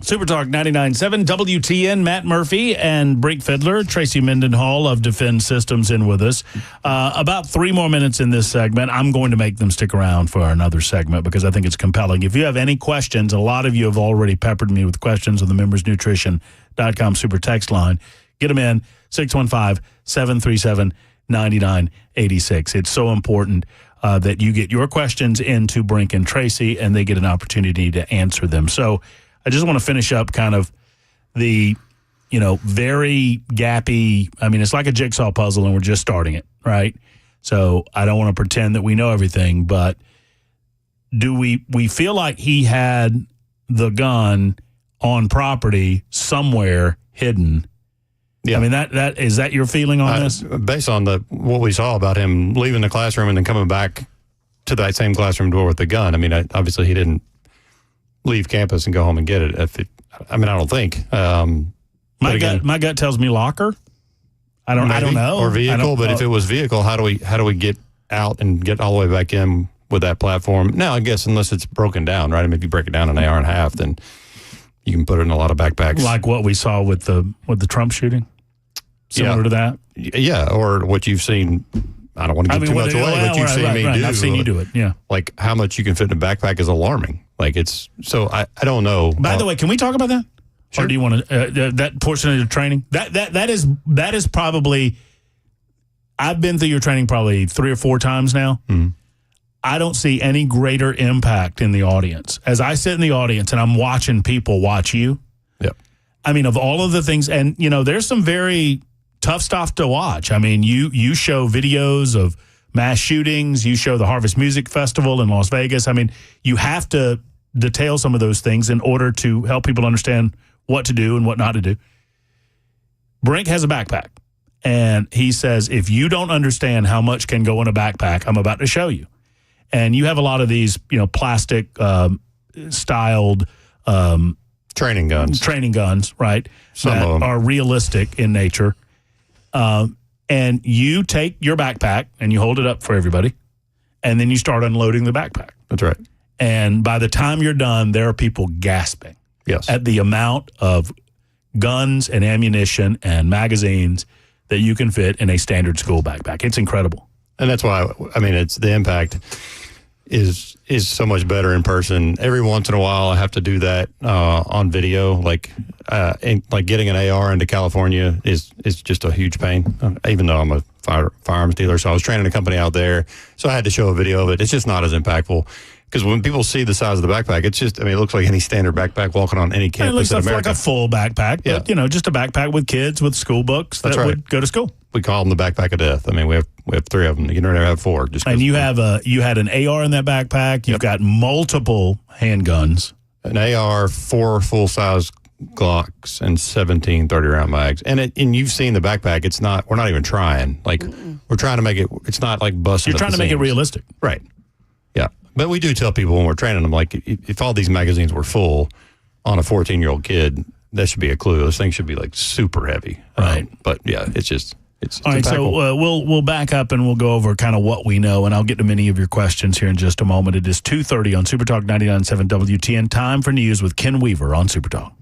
Super Talk 99.7 WTN, Matt Murphy and Brink Fiddler, Tracy Mendenhall of Defend Systems in with us. About 3 more minutes in this segment. I'm going to make them stick around for another segment because I think it's compelling. If you have any questions, a lot of you have already peppered me with questions on the membersnutrition.com super text line. Get them in, 615-737-9986. It's so important that you get your questions into Brink and Tracy, and they get an opportunity to answer them. So I just want to finish up kind of the, very gappy. I mean, it's like a jigsaw puzzle and we're just starting it, right? So I don't want to pretend that we know everything, but do we feel like he had the gun on property somewhere hidden? Yeah. I mean, that is that your feeling on this? Based on what we saw about him leaving the classroom and then coming back to that same classroom door with the gun. I mean, obviously he didn't leave campus and go home and get it. I don't think. My gut tells me locker. I don't know. Or vehicle, but if it was vehicle, how do we get out and get all the way back in with that platform? Now, I guess unless it's broken down, right? I mean, if you break it down an hour and a half, then you can put it in a lot of backpacks. Like what we saw with the Trump shooting? Similar to that? Yeah, or what you've seen. I don't want to give too much away, but you've seen me do. I've seen you do it, yeah. Like how much you can fit in a backpack is alarming. Like I don't know. By the way, can we talk about that? Sure. Or do you want to that portion of your training? That is probably. I've been through your training probably 3 or 4 times now. Mm-hmm. I don't see any greater impact in the audience as I sit in the audience and I'm watching people watch you. Yep. I mean, of all of the things, and there's some very tough stuff to watch. I mean, you show videos of mass shootings. You show the Harvest Music Festival in Las Vegas. I mean, you have to detail some of those things in order to help people understand what to do and what not to do. Brink has a backpack, and he says, if you don't understand how much can go in a backpack, I'm about to show you. And you have a lot of these, plastic styled training guns, right? Some of them are realistic in nature. And you take your backpack and you hold it up for everybody, and then you start unloading the backpack. That's right. And by the time you're done, there are people gasping at the amount of guns and ammunition and magazines that you can fit in a standard school backpack. It's incredible. And that's why, it's the impact is so much better in person. Every once in a while, I have to do that on video. Like getting an AR into California is just a huge pain. Even though I'm a firearms dealer, so I was training a company out there, so I had to show a video of it. It's just not as impactful because when people see the size of the backpack, it's just it looks like any standard backpack walking on any campus in America. It looks like a full backpack, but just a backpack with kids with school books that would go to school. We call them the backpack of death. We have 3 of them. You never have 4. And you had an AR in that backpack. You've got multiple handguns. An AR, 4 full-size Glocks, and 17 30-round mags. And you've seen the backpack. We're not even trying. We're trying to make it. It's not like busting. You're trying to make it realistic, right? Yeah, but we do tell people when we're training them, like if all these magazines were full on a 14-year-old kid, that should be a clue. Those things should be super heavy, right? But yeah, it's just. All right, so we'll back up and we'll go over kind of what we know, and I'll get to many of your questions here in just a moment. It is 2:30 on Super Talk 99.7 WTN. Time for news with Ken Weaver on Super Talk.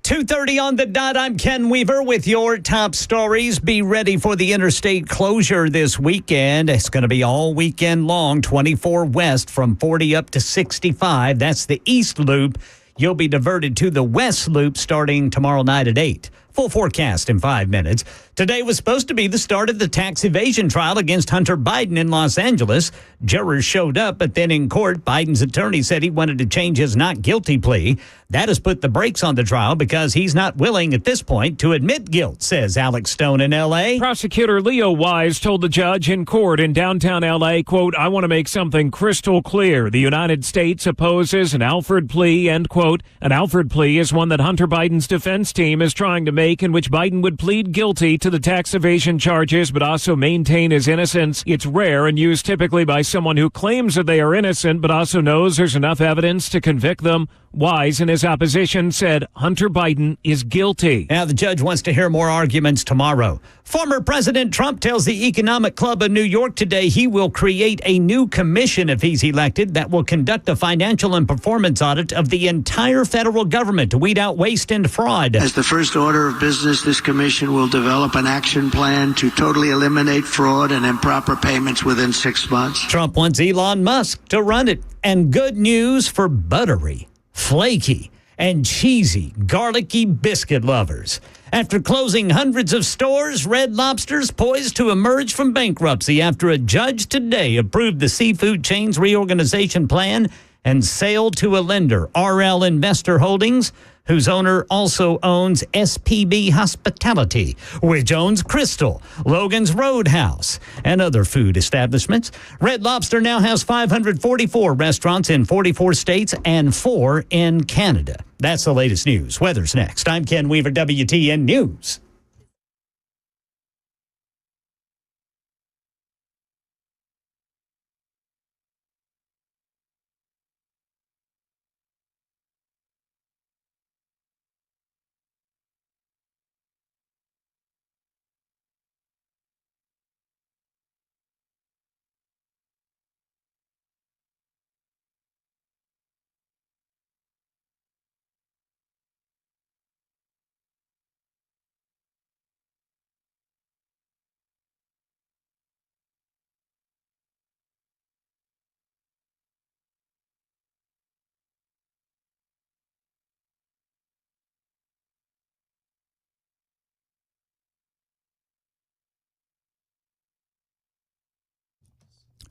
.2:30 on the dot. I'm Ken Weaver with your top stories. Be ready for the interstate closure this weekend. It's going to be all weekend long, 24 west from 40 up to 65. That's the east loop. You'll be diverted to the west loop starting tomorrow night at 8. Full forecast in 5 minutes. Today was supposed to be the start of the tax evasion trial against Hunter Biden in Los Angeles. Jurors showed up, but then in court, Biden's attorney said he wanted to change his not guilty plea. That has put the brakes on the trial because he's not willing at this point to admit guilt, says Alex Stone in L.A. Prosecutor Leo Wise told the judge in court in downtown L.A., quote, I want to make something crystal clear. The United States opposes an Alford plea, end quote. An Alford plea is one that Hunter Biden's defense team is trying to make in which Biden would plead guilty to the tax evasion charges but also maintain his innocence. It's rare and used typically by someone who claims that they are innocent but also knows there's enough evidence to convict them. Wise, in his opposition, said Hunter Biden is guilty. Now, the judge wants to hear more arguments tomorrow. Former President Trump tells the Economic Club of New York today he will create a new commission if he's elected that will conduct a financial and performance audit of the entire federal government to weed out waste and fraud. As the first order of business, this commission will develop an action plan to totally eliminate fraud and improper payments within 6 months. Trump wants Elon Musk to run it. And good news for buttery, flaky, and cheesy, garlicky biscuit lovers. After closing hundreds of stores, Red Lobster's poised to emerge from bankruptcy after a judge today approved the seafood chain's reorganization plan and sale to a lender, RL Investor Holdings, whose owner also owns SPB Hospitality, which owns Crystal, Logan's Roadhouse, and other food establishments. Red Lobster now has 544 restaurants in 44 states and 4 in Canada. That's the latest news. Weather's next. I'm Ken Weaver, WTN News.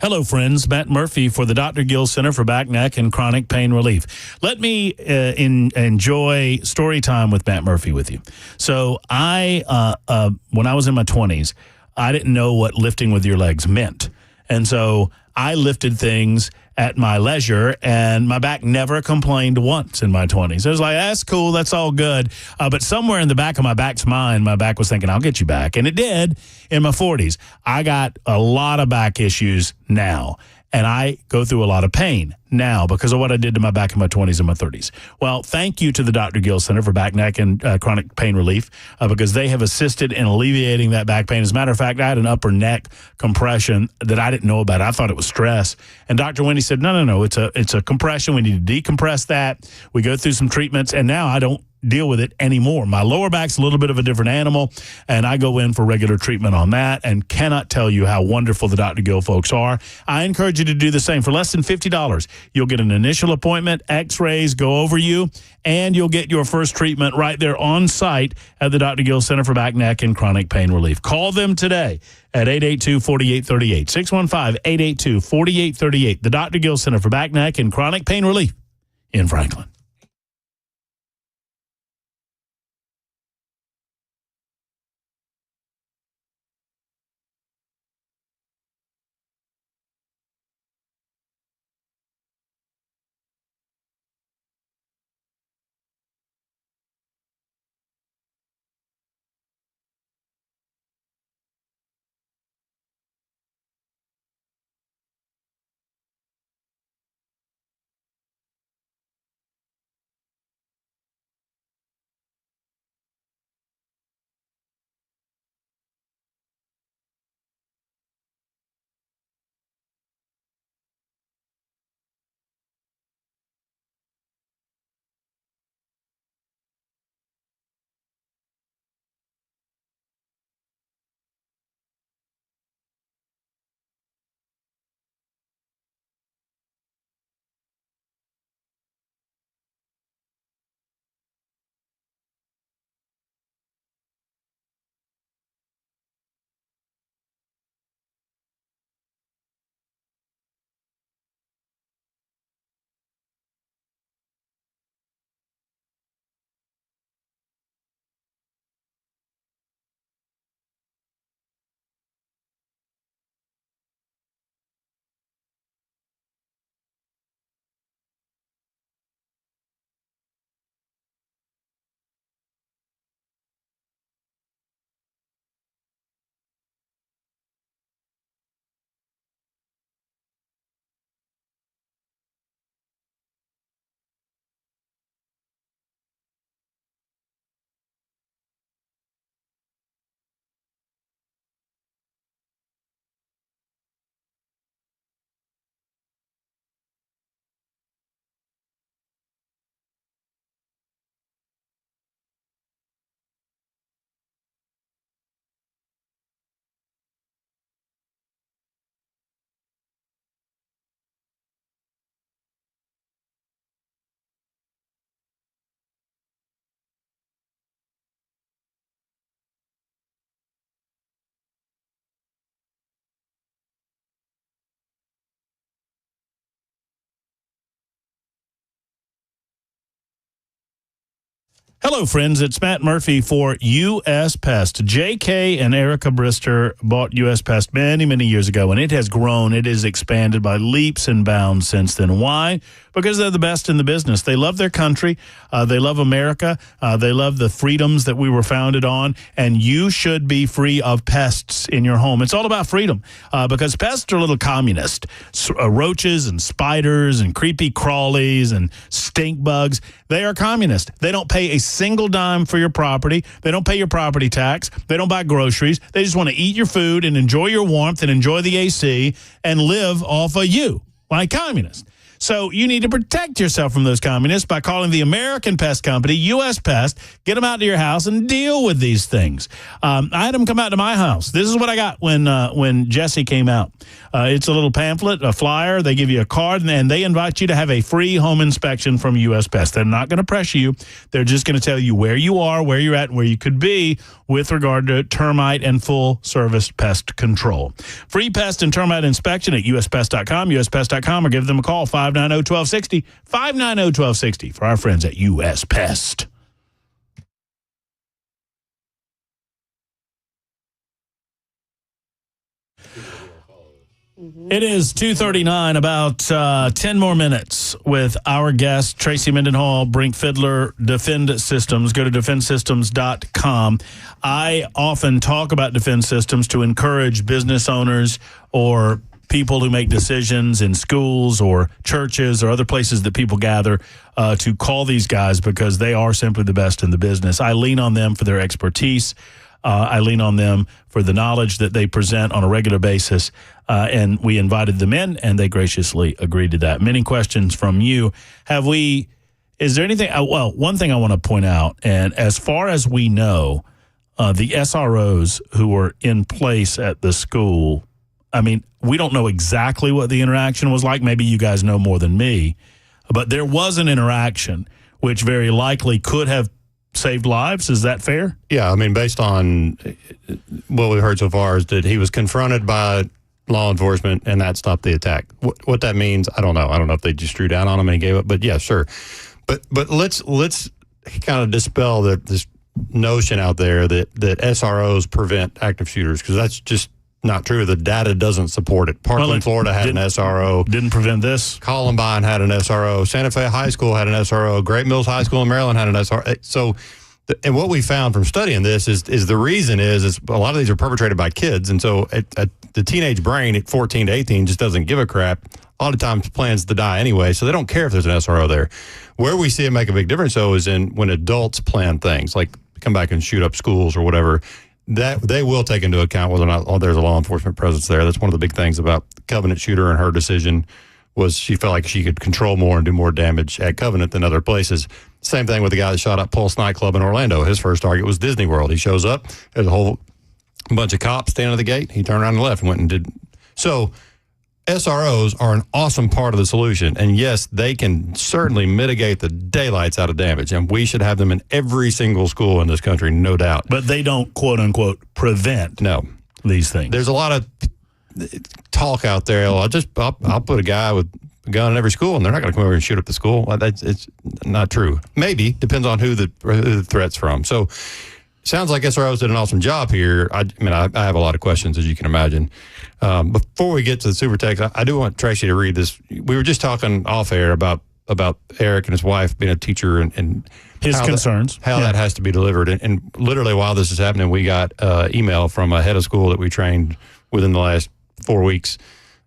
Hello, friends. Matt Murphy for the Dr. Gill Center for Back, Neck, and Chronic Pain Relief. Let me enjoy story time with Matt Murphy with you. So when I was in my 20s, I didn't know what lifting with your legs meant. And so I lifted things at my leisure, and my back never complained once in my 20s. I was like, that's cool, that's all good. But somewhere in the back of my back's mind, my back was thinking, I'll get you back. And it did in my 40s. I got a lot of back issues now, and I go through a lot of pain now because of what I did to my back in my 20s and my 30s. Well, thank you to the Dr. Gill Center for Back, Neck, and Chronic Pain Relief because they have assisted in alleviating that back pain. As a matter of fact, I had an upper neck compression that I didn't know about. I thought it was stress. And Dr. Wendy said, no, it's a compression. We need to decompress that. We go through some treatments, and now I don't deal with it anymore. My lower back's a little bit of a different animal, and I go in for regular treatment on that and cannot tell you how wonderful the Dr. Gill folks are. I encourage you to do the same. For less than $50, you'll get an initial appointment, x-rays, go over you, and you'll get your first treatment right there on site at the Dr. Gill Center for Back, Neck, and Chronic Pain Relief. Call them today at 882-4838, 615-882-4838, the Dr. Gill Center for Back, Neck, and Chronic Pain Relief in Franklin. Hello, friends. It's Matt Murphy for U.S. Pest. J.K. and Erica Brister bought U.S. Pest many, many years ago, and it has grown. It has expanded by leaps and bounds since then. Why? Because they're the best in the business. They love their country. They love America. They love the freedoms that we were founded on, and you should be free of pests in your home. It's all about freedom because pests are little communists. Roaches and spiders and creepy crawlies and stink bugs, they are communists. They don't pay a single dime for your property. They don't pay your property tax. They don't buy groceries. They just want to eat your food and enjoy your warmth and enjoy the AC and live off of you like communists. So you need to protect yourself from those communists by calling the American Pest Company, U.S. Pest, get them out to your house and deal with these things. I had them come out to my house. This is what I got when Jesse came out. It's a little pamphlet, a flyer. They give you a card, and they invite you to have a free home inspection from U.S. Pest. They're not going to pressure you. They're just going to tell you where you are, where you're at, and where you could be with regard to termite and full-service pest control. Free pest and termite inspection at uspest.com, uspest.com, or give them a call, 590-1260, 590-1260 for our friends at U.S. Pest. It is 2:39, about 10 more minutes with our guest, Tracy Mendenhall, Brink Fiddler, Defend Systems. Go to defendsystems.com. I often talk about Defend Systems to encourage business owners or people who make decisions in schools or churches or other places that people gather to call these guys because they are simply the best in the business. I lean on them for their expertise. I lean on them for the knowledge that they present on a regular basis, and we invited them in, and they graciously agreed to that. Many questions from you. Is there anything, well, one thing I want to point out, and as far as we know, the SROs who were in place at the school, I mean, we don't know exactly what the interaction was like. Maybe you guys know more than me, but there was an interaction which very likely could have saved lives. Is that fair? Yeah, I mean, based on what we've heard so far is that he was confronted by law enforcement and that stopped the attack. What that means, I don't know. I don't know if they just drew down on him and he gave up, but yeah, sure. But let's kind of dispel this notion out there that SROs prevent active shooters, because that's just not true. The data doesn't support it. Parkland, Florida had an SRO. Didn't prevent this. Columbine had an SRO. Santa Fe High School had an SRO. Great Mills High School in Maryland had an SRO. So, and what we found from studying this is the reason is a lot of these are perpetrated by kids. And so the teenage brain at 14 to 18 just doesn't give a crap. A lot of times plans to die anyway, so they don't care if there's an SRO there. Where we see it make a big difference, though, is when adults plan things, like come back and shoot up schools or whatever. That they will take into account whether or not there's a law enforcement presence there. That's one of the big things about Covenant shooter and her decision was she felt like she could control more and do more damage at Covenant than other places. Same thing with the guy that shot up Pulse nightclub in Orlando. His first target was Disney World. He shows up, there's a whole bunch of cops standing at the gate. He turned around and left and went and did. So SROs are an awesome part of the solution. And yes, they can certainly mitigate the daylights out of damage. And we should have them in every single school in this country, no doubt. But they don't, quote unquote, prevent these things. There's a lot of talk out there. I'll put a guy with a gun in every school and they're not going to come over and shoot up the school. It's not true. Maybe, depends on who the threat's from. So sounds like SROs did an awesome job here. I have a lot of questions, as you can imagine. Before we get to the super text, I do want Tracy to read this. We were just talking off air about Eric and his wife being a teacher and his concerns, how that has to be delivered. And literally while this is happening, we got email from a head of school that we trained within the last 4 weeks.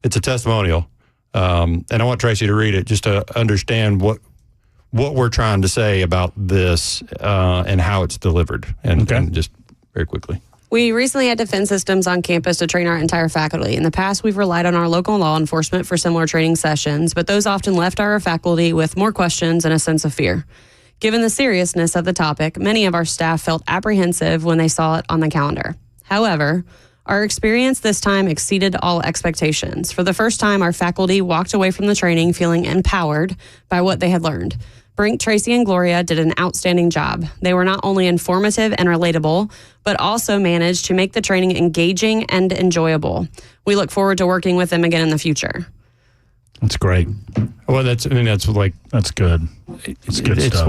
It's a testimonial. And I want Tracy to read it just to understand what we're trying to say about this and how it's delivered. And just very quickly. We recently had Defend Systems on campus to train our entire faculty. In the past, we've relied on our local law enforcement for similar training sessions, but those often left our faculty with more questions and a sense of fear. Given the seriousness of the topic, many of our staff felt apprehensive when they saw it on the calendar. However, our experience this time exceeded all expectations. For the first time, our faculty walked away from the training feeling empowered by what they had learned. Brink, Tracy, and Gloria did an outstanding job. They were not only informative and relatable, but also managed to make the training engaging and enjoyable. We look forward to working with them again in the future. That's great. Well, that's good. It's good It's stuff.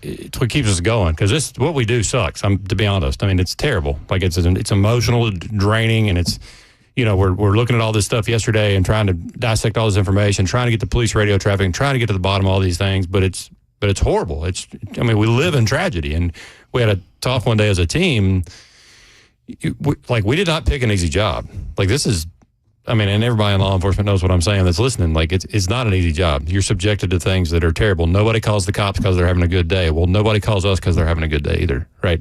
it's what keeps us going, because what we do sucks. To be honest, it's terrible. Like it's emotional, draining, and it's, we're looking at all this stuff yesterday and trying to dissect all this information, trying to get the police radio traffic, and trying to get to the bottom of all these things. But it's horrible. We live in tragedy, and we had a talk one day as a team. We did not pick an easy job. Like this is. And everybody in law enforcement knows what I'm saying that's listening. Like, it's not an easy job. You're subjected to things that are terrible. Nobody calls the cops because they're having a good day. Well, nobody calls us because they're having a good day either, right?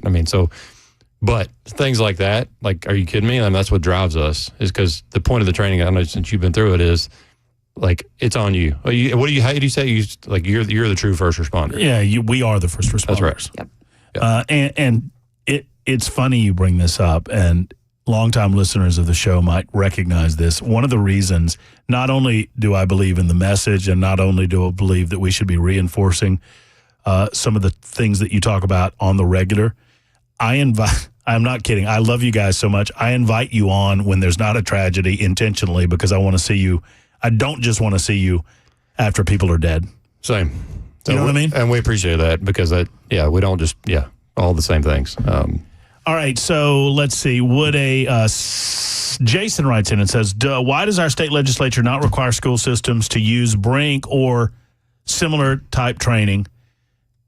But things like that, like, are you kidding me? That's what drives us, is because the point of the training, I know since you've been through it, is, like, it's on you. How do you say? You're the true first responder. Yeah, we are the first responders. That's right. Yep. And it's funny you bring this up, and longtime listeners of the show might recognize this. One of the reasons, not only do I believe in the message, and not only do I believe that we should be reinforcing some of the things that you talk about on the regular, I'm not kidding. I love you guys so much. I invite you on when there's not a tragedy intentionally, because I want to see you. I don't just want to see you after people are dead. Same. You know what I mean? And we appreciate that, because we don't just, all the same things. All right, so let's see. Jason writes in and says, why does our state legislature not require school systems to use Brink or similar type training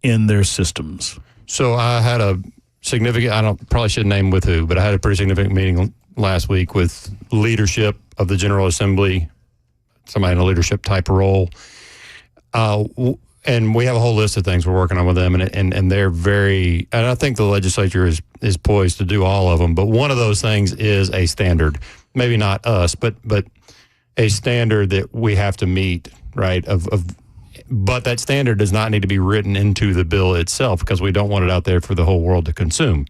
in their systems? So I had a significant, probably shouldn't name with who, but I had a pretty significant meeting last week with leadership of the General Assembly, somebody in a leadership type of role. And we have a whole list of things we're working on with them, and they're very, and I think the legislature is poised to do all of them, but one of those things is a standard, maybe not us, but a standard that we have to meet, right? But that standard does not need to be written into the bill itself, because we don't want it out there for the whole world to consume,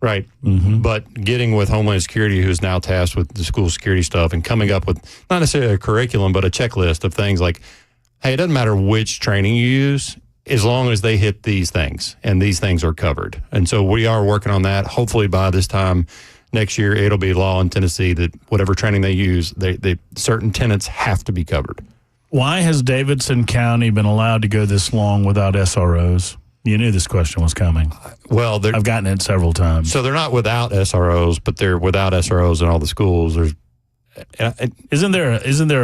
right? Mm-hmm. But getting with Homeland Security, who's now tasked with the school security stuff, and coming up with not necessarily a curriculum, but a checklist of things like, hey, it doesn't matter which training you use, as long as they hit these things, and these things are covered. And so we are working on that. Hopefully by this time next year, it'll be law in Tennessee that whatever training they use, they certain tenets have to be covered. Why has Davidson County been allowed to go this long without SROs? You knew this question was coming. Well, I've gotten it several times. So they're not without SROs, but they're without SROs in all the schools. Isn't there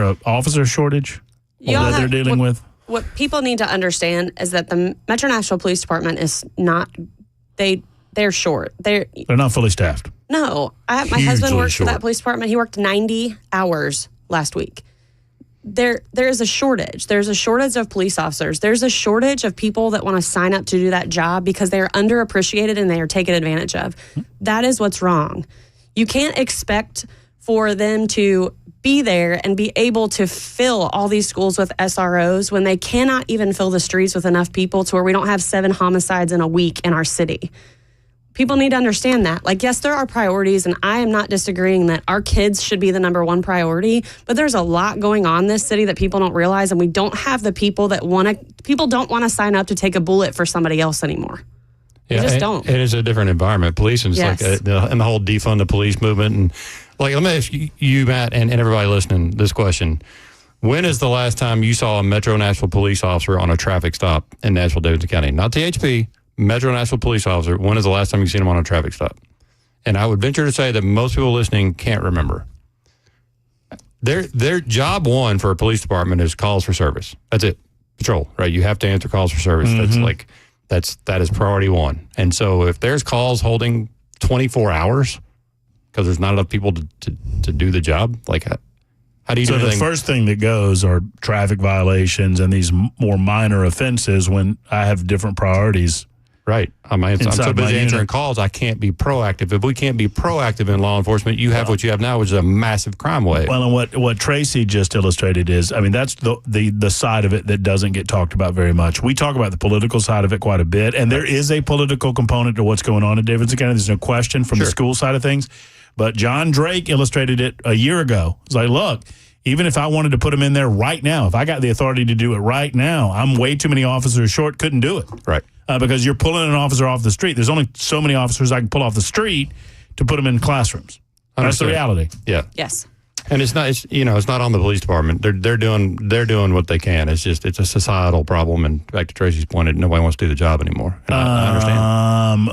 an officer shortage? That they're dealing with? What people need to understand is that the Metro Nashville Police Department is not, they're short. They're not fully staffed. No. My husband works for that police department. He worked 90 hours last week. There is a shortage. There's a shortage of police officers. There's a shortage of people that want to sign up to do that job because they are underappreciated and they are taken advantage of. That is what's wrong. You can't expect for them to be there and be able to fill all these schools with SROs when they cannot even fill the streets with enough people to where we don't have 7 homicides in a week in our city. People need to understand that. Like, yes, there are priorities, and I am not disagreeing that our kids should be the number one priority, but there's a lot going on in this city that people don't realize, and we don't have the people that people don't want to sign up to take a bullet for somebody else anymore. Yeah, they just don't. It is a different environment. Policing is Yes. and the whole defund the police movement. And let me ask you, Matt, and everybody listening, this question. When is the last time you saw a Metro Nashville police officer on a traffic stop in Nashville, Davidson County? Not THP, Metro Nashville police officer. When is the last time you've seen him on a traffic stop? And I would venture to say that most people listening can't remember. Their job one for a police department is calls for service. That's it. Patrol, right? You have to answer calls for service. Mm-hmm. That is priority one. And so if there's calls holding 24 hours because there's not enough people to do the job, how do you do the first thing that goes are traffic violations and these more minor offenses when I have different priorities. Right. I'm so busy answering calls, I can't be proactive. If we can't be proactive in law enforcement, you have what you have now, which is a massive crime wave. Well, and what Tracy just illustrated is, that's the side of it that doesn't get talked about very much. We talk about the political side of it quite a bit, and there is a political component to what's going on in Davidson County. There's no question from the school side of things. But John Drake illustrated it a year ago. It's like, look, even if I wanted to put him in there right now, if I got the authority to do it right now, I'm way too many officers short, couldn't do it. Right. Because you're pulling an officer off the street. There's only so many officers I can pull off the street to put them in classrooms. That's the reality. Yeah. Yes. And it's not, it's not on the police department. They're doing what they can. It's a societal problem. And back to Tracy's point, nobody wants to do the job anymore. And I understand.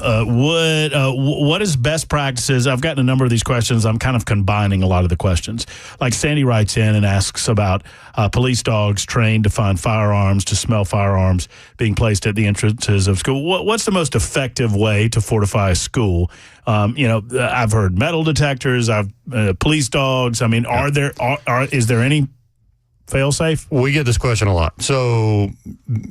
What is best practices? I've gotten a number of these questions. I'm kind of combining a lot of the questions. Like Sandy writes in and asks about police dogs trained to find firearms, to smell firearms being placed at the entrances of school. What's the most effective way to fortify a school? I've heard metal detectors. Police dogs. I mean, is there any fail-safe? We get this question a lot. So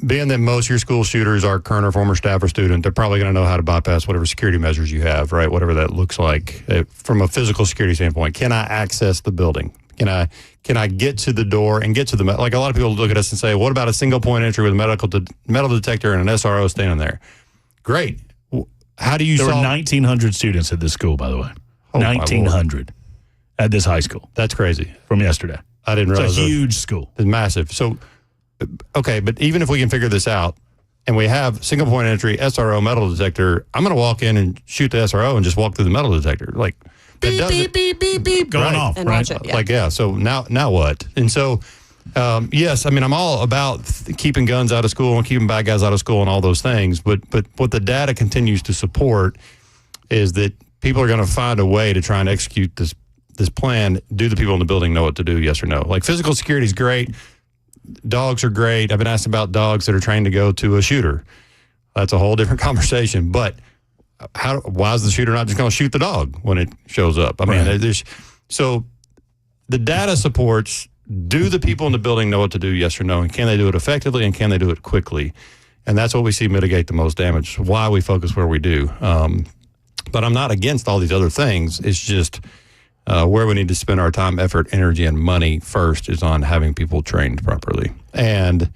being that most of your school shooters are current or former staff or student, they're probably going to know how to bypass whatever security measures you have, right? Whatever that looks like from a physical security standpoint. Can I access the building? Can I get to the door and get to the like a lot of people look at us and say, what about a single point entry with a metal detector and an SRO standing there? Great. How do you There were 1,900 students at this school, by the way. 1,900 at this high school. That's crazy. From yesterday. I didn't realize. It's a huge school. It's massive. So, okay, but even if we can figure this out and we have single point entry, SRO, metal detector, I'm going to walk in and shoot the SRO and just walk through the metal detector. Like, beep, beep, beep, beep, beep, going off, and right? watch it, yeah. Like, yeah, so now what? And so, yes, I mean, I'm all about keeping guns out of school and keeping bad guys out of school and all those things. But what the data continues to support is that people are going to find a way to try and execute this plan. Do the people in the building know what to do, yes or no? Like, physical security is great. Dogs are great. I've been asked about dogs that are trained to go to a shooter. That's a whole different conversation. But why is the shooter not just going to shoot the dog when it shows up? I mean, so the data supports, do the people in the building know what to do, yes or no? And can they do it effectively, and can they do it quickly? And that's what we see mitigate the most damage, why we focus where we do. But I'm not against all these other things. It's just where we need to spend our time, effort, energy, and money first is on having people trained properly and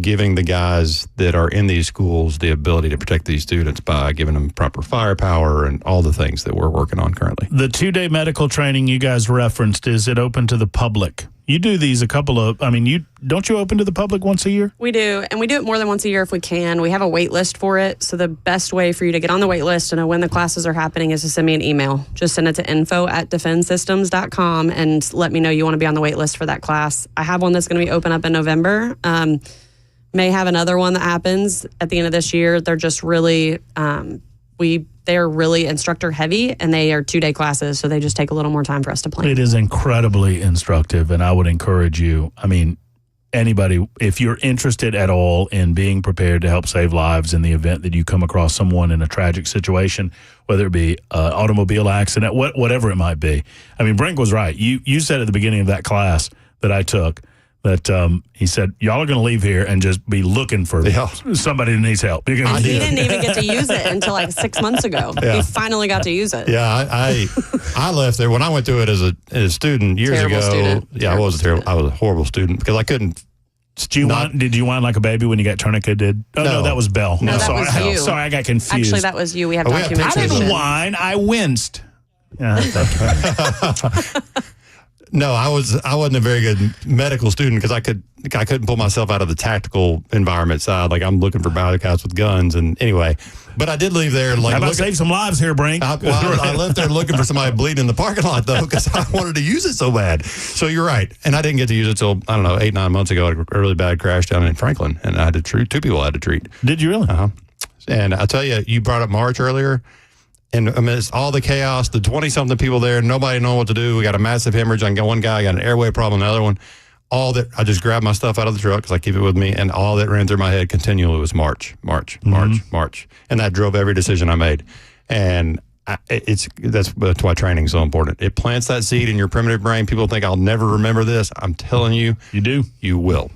giving the guys that are in these schools the ability to protect these students by giving them proper firepower and all the things that we're working on currently. The 2-day medical training you guys referenced, is it open to the public? You do these don't you open to the public once a year? We do, and we do it more than once a year if we can. We have a wait list for it, so the best way for you to get on the wait list and know when the classes are happening is to send me an email. Just send it to info@defensesystems.com and let me know you want to be on the wait list for that class. I have one that's going to be open up in November. May have another one that happens at the end of this year. They're just really, they're really instructor heavy, and they are 2-day classes, so they just take a little more time for us to plan. It is incredibly instructive, and I would encourage you, anybody, if you're interested at all in being prepared to help save lives in the event that you come across someone in a tragic situation, whether it be an automobile accident, whatever it might be. Brink was right. You said at the beginning of that class that I took, that he said, y'all are going to leave here and just be looking for somebody who needs help. He didn't even get to use it until like 6 months ago. Yeah. He finally got to use it. Yeah, I left there when I went through it as a student years Terrible ago. Student. Yeah, I was a horrible student because I couldn't. Did you whine like a baby when you got tourniqueted? Oh, no, that was Belle. No, that was you. Sorry, I got confused. Actually, that was you. We have documentation. I didn't whine. I winced. No, I wasn't a very good medical student because I couldn't pull myself out of the tactical environment side. Like, I'm looking for bad guys with guns, and anyway. But I did leave there. Like, how about save some lives here, Brink? I left there looking for somebody bleeding in the parking lot though, because I wanted to use it so bad. So you're right, and I didn't get to use it till 8-9 months ago. A really bad crash down in Franklin, and I had to treat 2 people. I had to treat. Did you really? And I tell you, you brought up March earlier. And amidst all the chaos, the 20-something people there, nobody knowing what to do. We got a massive hemorrhage. I got one guy, got an airway problem, another one. I just grabbed my stuff out of the truck because I keep it with me, and all that ran through my head continually was March. And that drove every decision I made. And that's why training is so important. It plants that seed in your primitive brain. People think I'll never remember this. I'm telling you. You do. You will.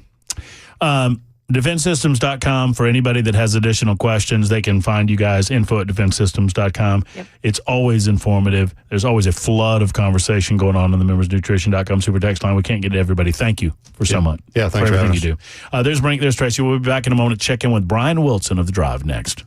DefenseSystems.com for anybody that has additional questions. They can find you guys, info@DefenseSystems.com. Yep. It's always informative. There's always a flood of conversation going on the MembersNutrition.com super text line. We can't get to everybody. Thank you for so much. Yeah, thanks for for everything having you do. There's Brink, there's Tracy. We'll be back in a moment to check in with Brian Wilson of The Drive next.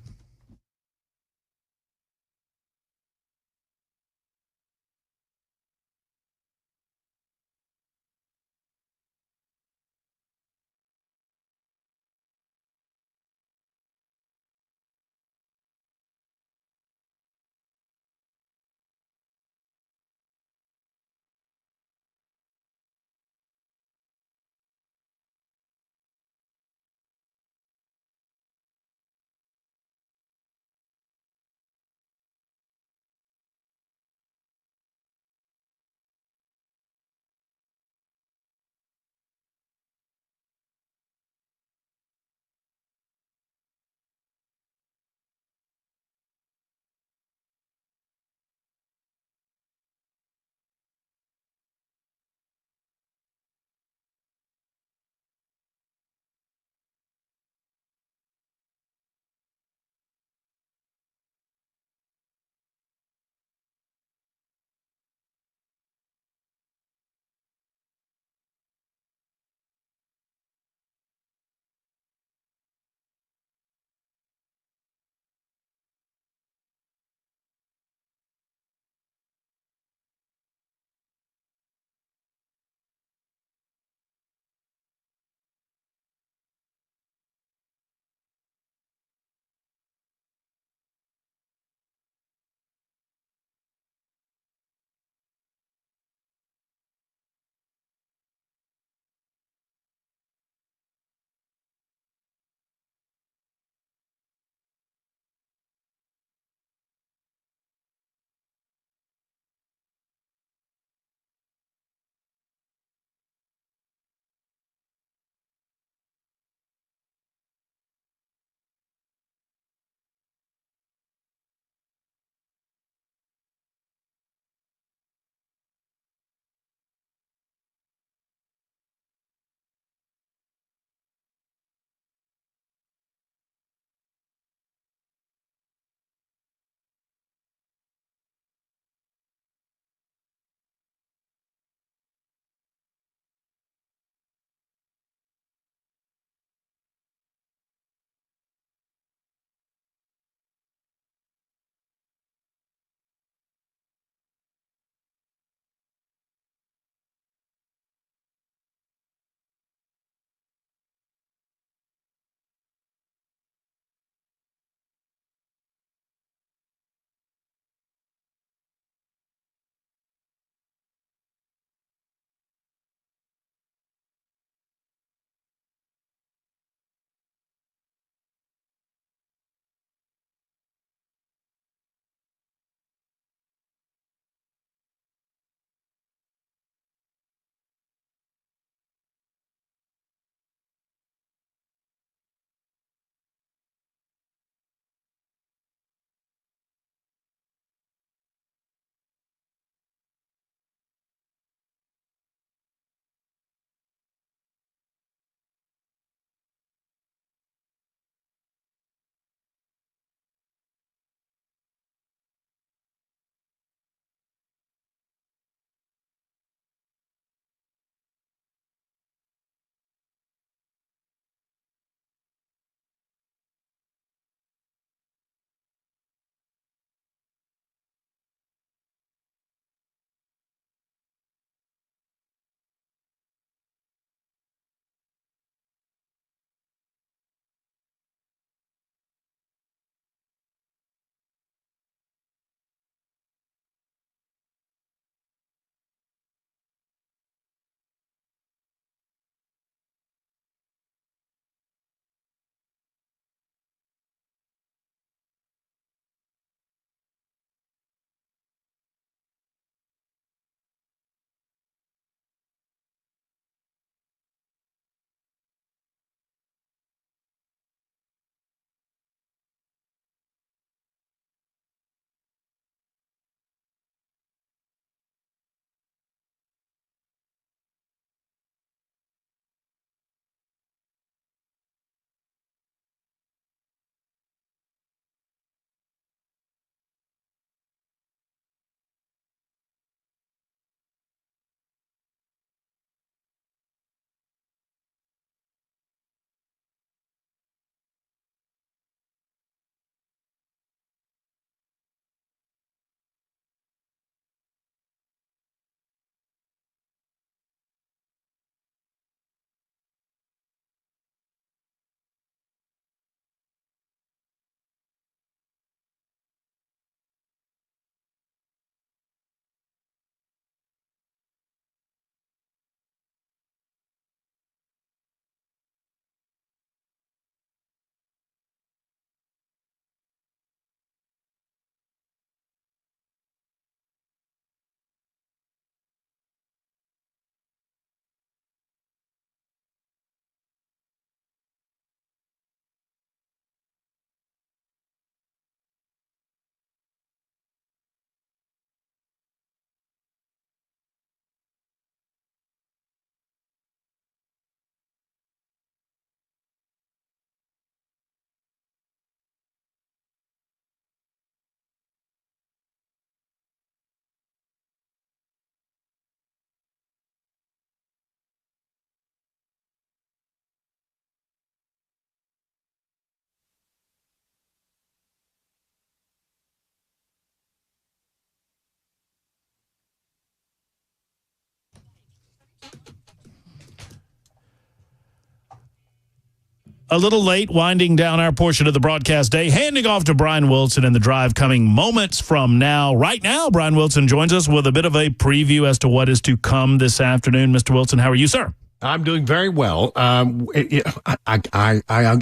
A little late winding down our portion of the broadcast day, handing off to Brian Wilson in the drive coming moments from now. Right now, Brian Wilson joins us with a bit of a preview as to what is to come this afternoon. Mr. Wilson, how are you, sir? I'm doing very well. I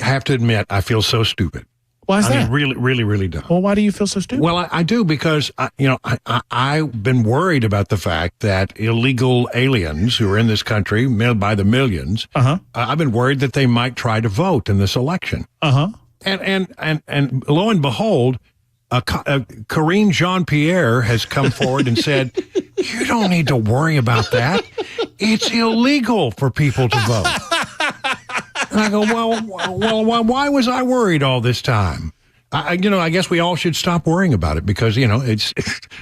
have to admit, I feel so stupid. Why is that? I mean, really dumb. Well, why do you feel so stupid? Well, I do because, I've been worried about the fact that illegal aliens who are in this country by the millions, I've been worried that they might try to vote in this election. And lo and behold, Karine Jean-Pierre has come forward and said, you don't need to worry about that. It's illegal for people to vote. And I go, well, why was I worried all this time? I guess we all should stop worrying about it because, it's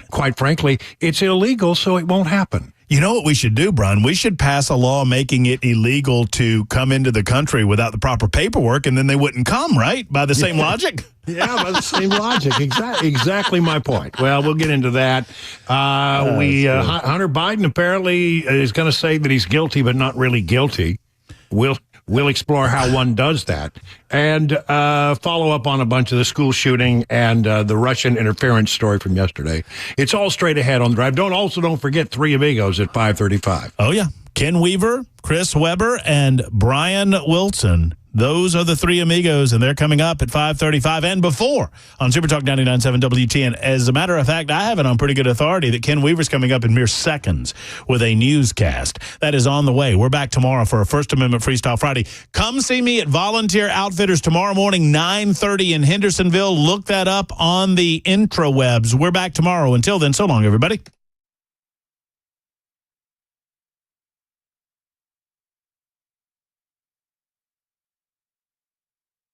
quite frankly, it's illegal, so it won't happen. You know what we should do, Brian? We should pass a law making it illegal to come into the country without the proper paperwork, and then they wouldn't come, right? By the same logic? Yeah, by the same logic. Exactly my point. Well, we'll get into that. Hunter Biden apparently is going to say that he's guilty, but not really guilty. We'll explore how one does that and follow up on a bunch of the school shooting and the Russian interference story from yesterday. It's all straight ahead on the drive. Don't forget Three Amigos at 5:35. Oh, yeah. Ken Weaver, Chris Weber, and Brian Wilson. Those are the Three Amigos, and they're coming up at 5:35 and before on Super Talk 99.7 WTN. As a matter of fact, I have it on pretty good authority that Ken Weaver's coming up in mere seconds with a newscast. That is on the way. We're back tomorrow for a First Amendment Freestyle Friday. Come see me at Volunteer Outfitters tomorrow morning, 9:30 in Hendersonville. Look that up on the intrawebs. We're back tomorrow. Until then, so long, everybody.